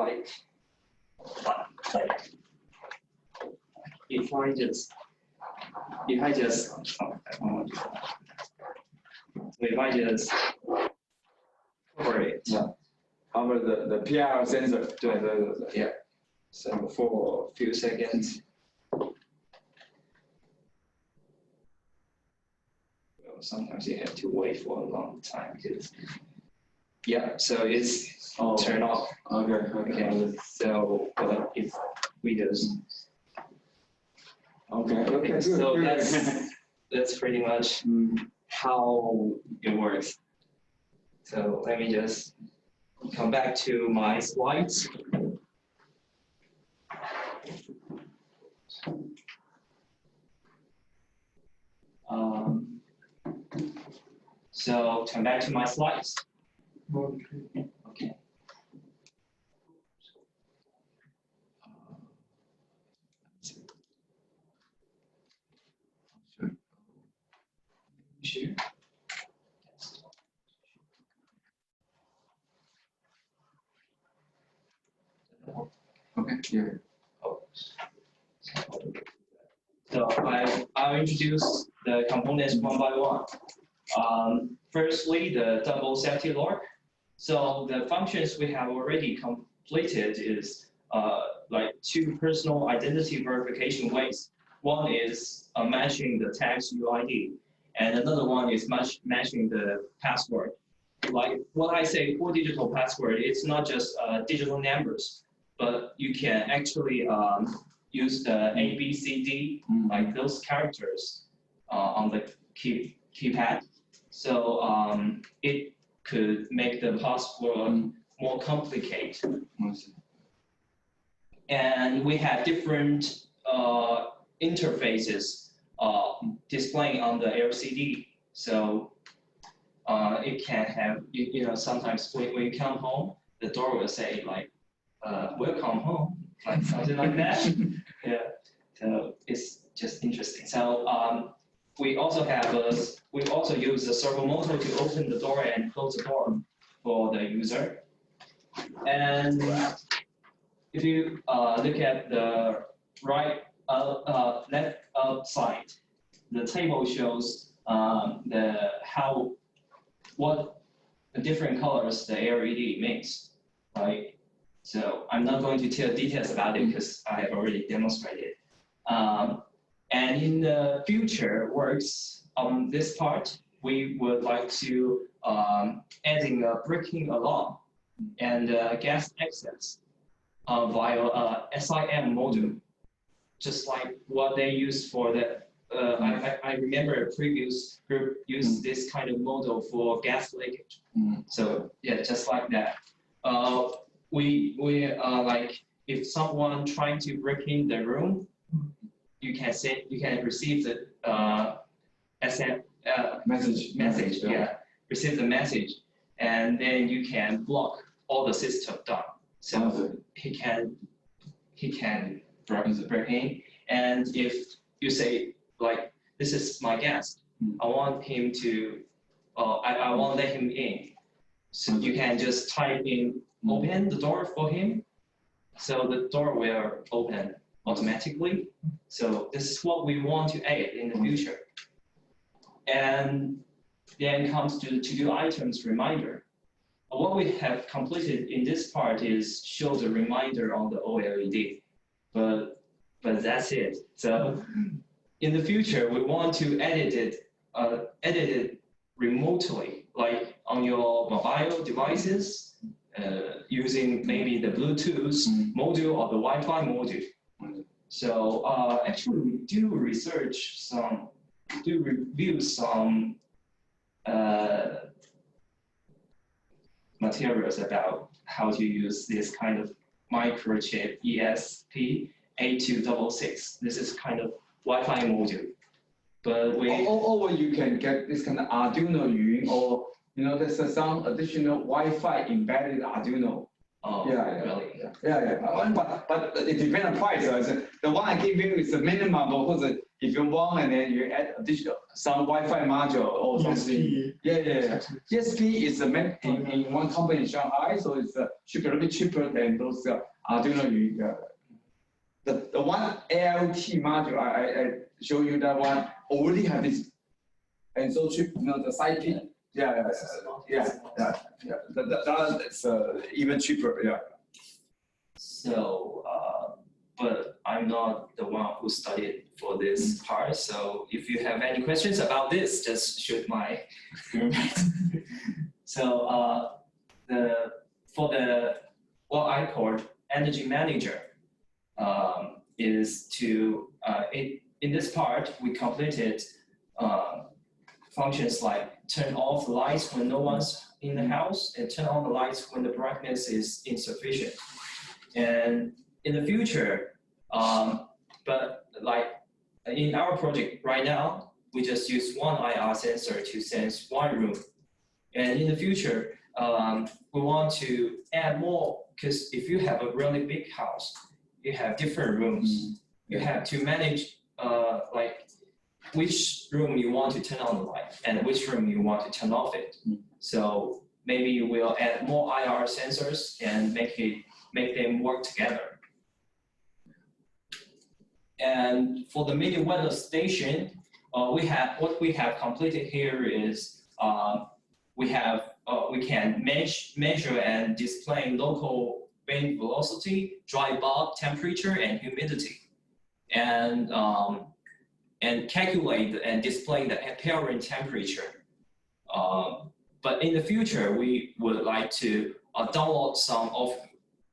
if I just cover it, cover the PR sensor, yeah. So for a few seconds. Sometimes you have to wait for a long time because, yeah, so it's turned off. Okay. So if we just okay. So that's pretty much how it works. So let me just come back to my slides. So turn back to my slides. Okay. Sure. Okay. Here. So I'll introduce the components one by one. Firstly, the double safety lock. So the functions we have already completed is like 2 personal identity verification ways. One is matching the text UID, and another one is matching the password. Like when I say 4 digital password, it's not just digital numbers, but you can actually use the A, B, C, D, like those characters on the keypad. So it could make the password more complicated. And we have different interfaces displaying on the LCD. So it can have, sometimes when you come home, the door will say like, welcome home, like something like that. Yeah, so it's just interesting. So we also use the servo motor to open the door and close the door for the user. And if you look at the left side, the table shows what the different colors the LED makes, right? So I'm not going to tell details about it because I have already demonstrated. And in the future works on this part, we would like to adding a braking alarm and gas access via SIM module, just like what they use for the I remember a previous group used this kind of model for gas leakage. So yeah, just like that. We like if someone trying to break in the room, you can receive the message. Yeah, receive the message, and then you can block all the system down. So he can break in, and if you say like, this is my guest, I want him to, I won't let him in. So you can just type in, open the door for him. So the door will open automatically. So this is what we want to add in the future. And then comes to the to-do items reminder. What we have completed in this part is show the reminder on the OLED, but that's it. So in the future, we want to edit it remotely, like on your mobile devices, using maybe the Bluetooth module or the Wi-Fi module. So actually, we do review some materials about how to use this kind of microchip ESP8266. This is kind of Wi-Fi module. But or you can get this kind of Arduino Yun, or there's some additional Wi-Fi embedded Arduino. Oh, yeah, really? Yeah. But it depends on price. The one I give you is the minimum, because if you want, and then you add additional some Wi-Fi module or something. Yeah. ESP is in one company in Shanghai, so it's a little bit cheaper than those Arduino Yun. The one ALT module I show you, that one already have this, and so cheap. The side pin. Yeah. That's even cheaper. Yeah. So, but I'm not the one who studied for this part. So if you have any questions about this, just shoot my roommate. So what I call energy manager is to in this part we completed functions like turn off the lights when no one's in the house and turn on the lights when the brightness is insufficient. And in the future, but like in our project right now, we just use one IR sensor to sense one room. And in the future, we want to add more, because if you have a really big house, you have different rooms. You have to manage like which room you want to turn on the light and which room you want to turn off it. So maybe we'll add more IR sensors and make them work together. And for the mini weather station, what we have completed here is we can measure and display local wind velocity, dry bulb temperature, and humidity, and calculate and display the apparent temperature. But in the future, we would like to download some of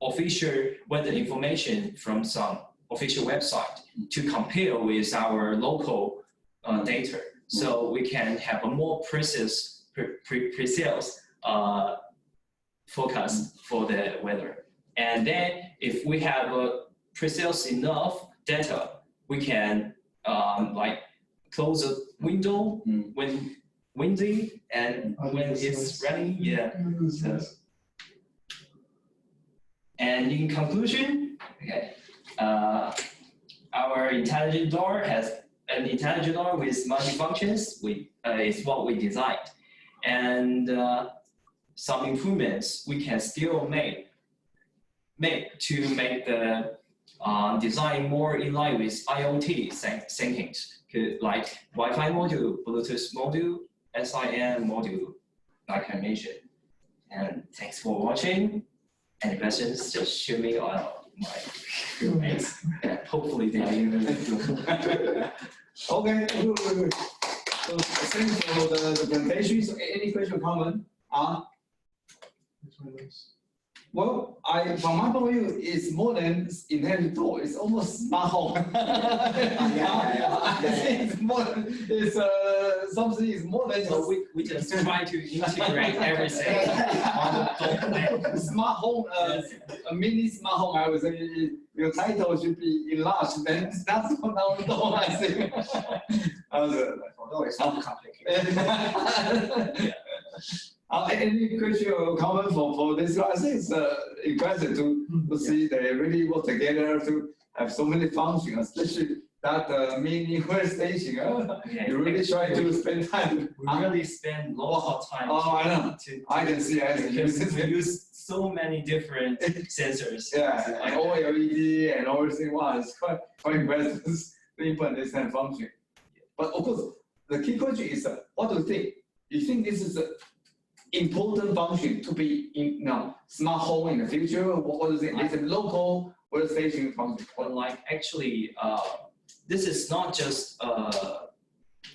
official weather information from some official website to compare with our local data, so we can have a more precise forecast for the weather. And then if we have a precise enough data, we can like close the window when windy and when it's raining. Yeah. So, and in conclusion, okay, our intelligent door has an intelligent door with multi-functions. Is what we designed, and some improvements we can still make to make the design more in line with IoT thinkings, like Wi-Fi module, Bluetooth module, SIM module, like I mentioned. And thanks for watching. Any questions, just shoot me on my roommates. And hopefully they didn't. Okay, good. So thanks for the presentation. So any question or comment? Well, from my point of view, it's more than intelligent door. It's almost smart home. It's more. It's something is more than. So we just try to integrate everything on the door. Smart home, a mini smart home. I would say your title should be enlarged. Then that's what I don't. I think. Although it's not complicated. Any question or comment for this? I think it's impressive to see they really work together to have so many functions, especially that mini workstation. You really try to spend time. We really spend lots of time. Oh, I know. I can see. Because we use so many different sensors. Yeah, and all LED and everything. Wow, it's quite impressive to implement this kind of function. But of course, the key question is, what do you think? You think this is important function to be in smart home in the future? What is it? It's a local workstation function. But like actually, this is not just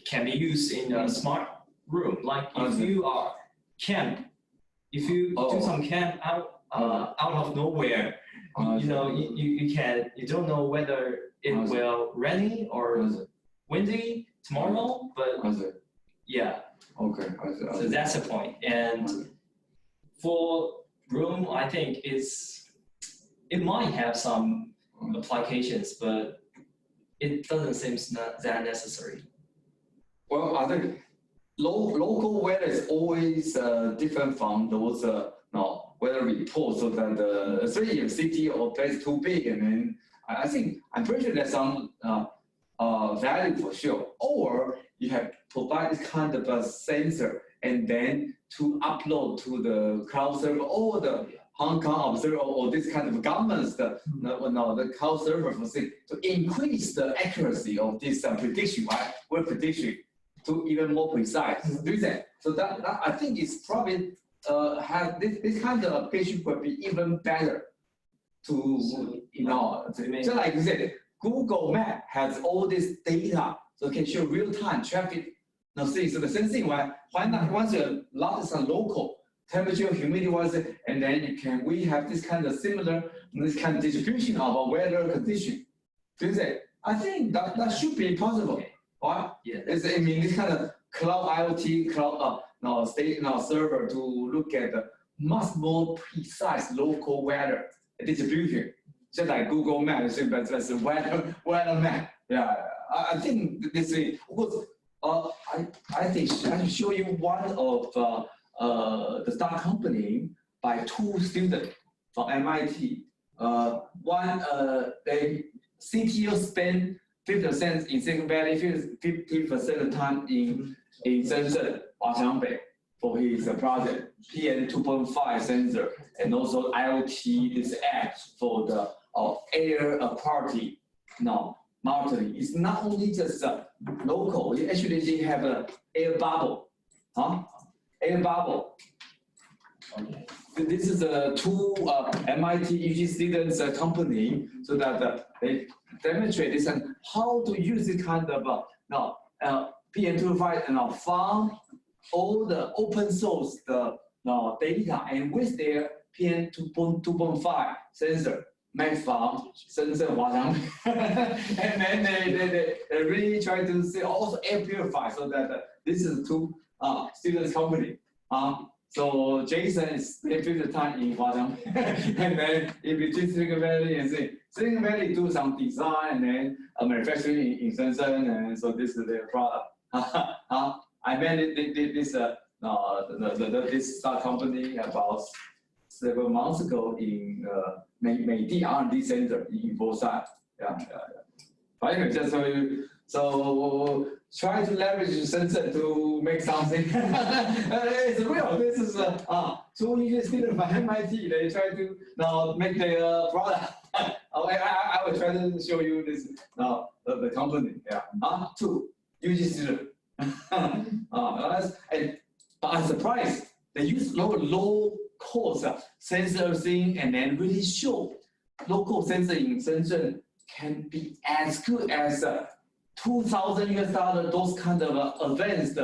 can be used in a smart room. Like if you are camp, if you do some camp out of nowhere, you don't know whether it will rainy or windy tomorrow, but yeah. Okay. So that's the point. And for room, I think it might have some applications, but it doesn't seem that necessary. Well, I think local weather is always different from those weather reports. So that especially if city or place too big, and then I'm pretty sure there's some value for sure. Or you have provide this kind of a sensor and then to upload to the cloud server or the Hong Kong observer or this kind of governments, the cloud server for thing, to increase the accuracy of this prediction, right? Word prediction to even more precise. Do that. So that I think is probably have this kind of application will be even better to so like you said, Google Map has all this data, so it can show real-time traffic. So the same thing, why not once you lot is local temperature, humidity wise, and then we have this kind of similar distribution of a weather condition. Do you say? I think that should be possible, right? Yeah. This kind of cloud IoT server to look at the much more precise local weather distribution. Just like Google Maps, that's a weather map. Yeah, I think this is, of course, I think I can show you one of the start company by two students from MIT. One, they CTO spend 50% in Silicon Valley, 50% of the time in Shenzhen, Huaqiangbei, for his project, PM2.5 sensor, and also IoT, this app for the air quality monitoring. It's not only just local, actually they have an air bubble. Air bubble. This is two MIT UG students company, so that they demonstrate this and how to use this kind of PM2.5 and farm all the open source data and with their PM2.5 sensor made from Shenzhen, Huaqiangbei. And then they really try to see also air purify, so that this is two students company. So Jason is spending the time in Huaqiangbei, and then in between Silicon Valley and Silicon Valley do some design and then manufacturing in Shenzhen, and so this is their product. I met this start company about several months ago in Meidi R&D Center in Busan. Yeah. But anyway, just so try to leverage Shenzhen to make something. It's real. This is two years students from MIT. They try to make their product. I will try to show you this the company. Yeah. Two UG students. But I'm surprised they use low cost sensor thing and then really show local sensor in Shenzhen can be as good as $2,000 US, those kind of advanced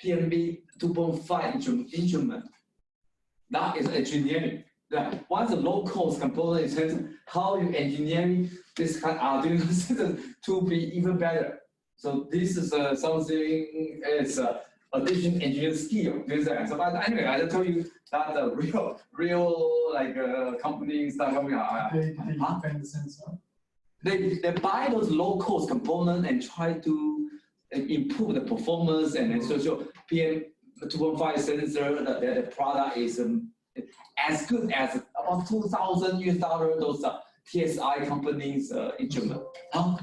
PMB 2.5 instrument. That is engineering. Once the low-cost component is terms how you engineering this kind of Arduino system to be even better. So this is something is additional engineering skill. So, but anyway, I just told you that the real like companies that coming out. They buy those low-cost components and try to improve the performance and then so PM 2.5 sensor. The product is as good as about $2,000 US those TSI companies instrument. Huh?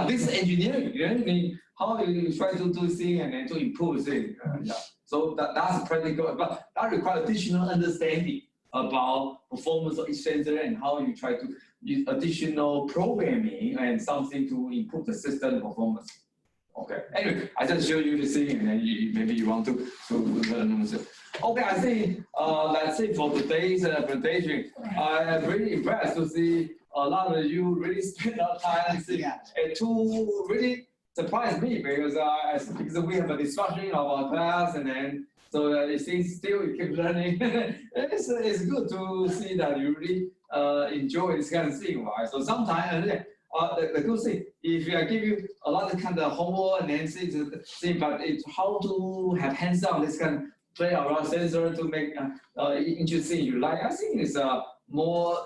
This is engineering. How you try to do things and then to improve things. So that's practical, but that requires additional understanding about performance of each sensor and how you try to use additional programming and something to improve the system performance. Okay. Anyway, I just show you the thing, and then maybe you want to learn. Okay, I think let's say for today's presentation, I am really impressed to see a lot of you really spend our time and to really surprise me because we have a discussion of our class and then so it seems still you keep learning. It's good to see that you really enjoy this kind of thing, right? So sometimes the good thing, if I give you a lot of kind of homework and then see, but it's how to have hands-on this kind of play around sensor to make interesting you like. I think it's a more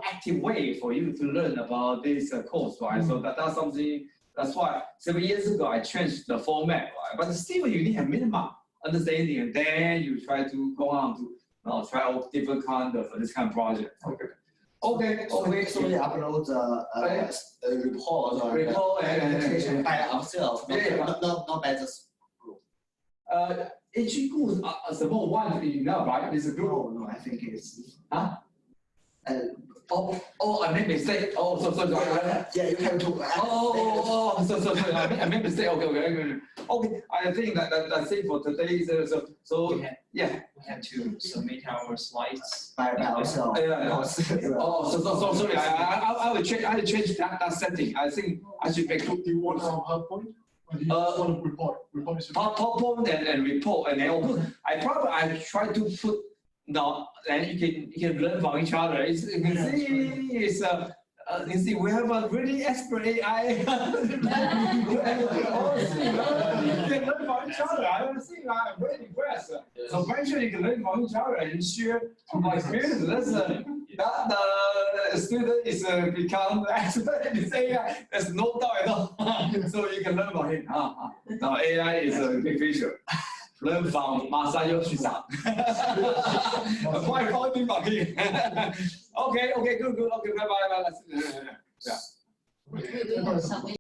active way for you to learn about this course, right? So that's something. That's why 7 years ago I changed the format, right? But still you need a minimum understanding, and then you try to go on to try out different kind of this kind of project. Okay. So we upload the report and by ourselves, not by the group. HKUST什么one you know, right? It's a group. No, I think it's. I made mistake. Oh, sorry. Yeah, you have to. Sorry. I made mistake. Okay. I think that's it for today. So yeah. We have to submit our slides by ourselves. So sorry. I will change. I will change that setting. I think I should make. Do you want some PowerPoint? Or do you want to report? PowerPoint and report, and then of course I try to put. No, and you can learn from each other. You can see we have a really expert AI. You can learn from each other. I'm very impressed. So very sure you can learn from each other and share my experience. That the student is become expert in this AI. There's no doubt at all. So you can learn from him. Now AI is a big feature. Learn from Masayoshi san. Quite finding from him. Okay, good. Okay, bye. Yeah.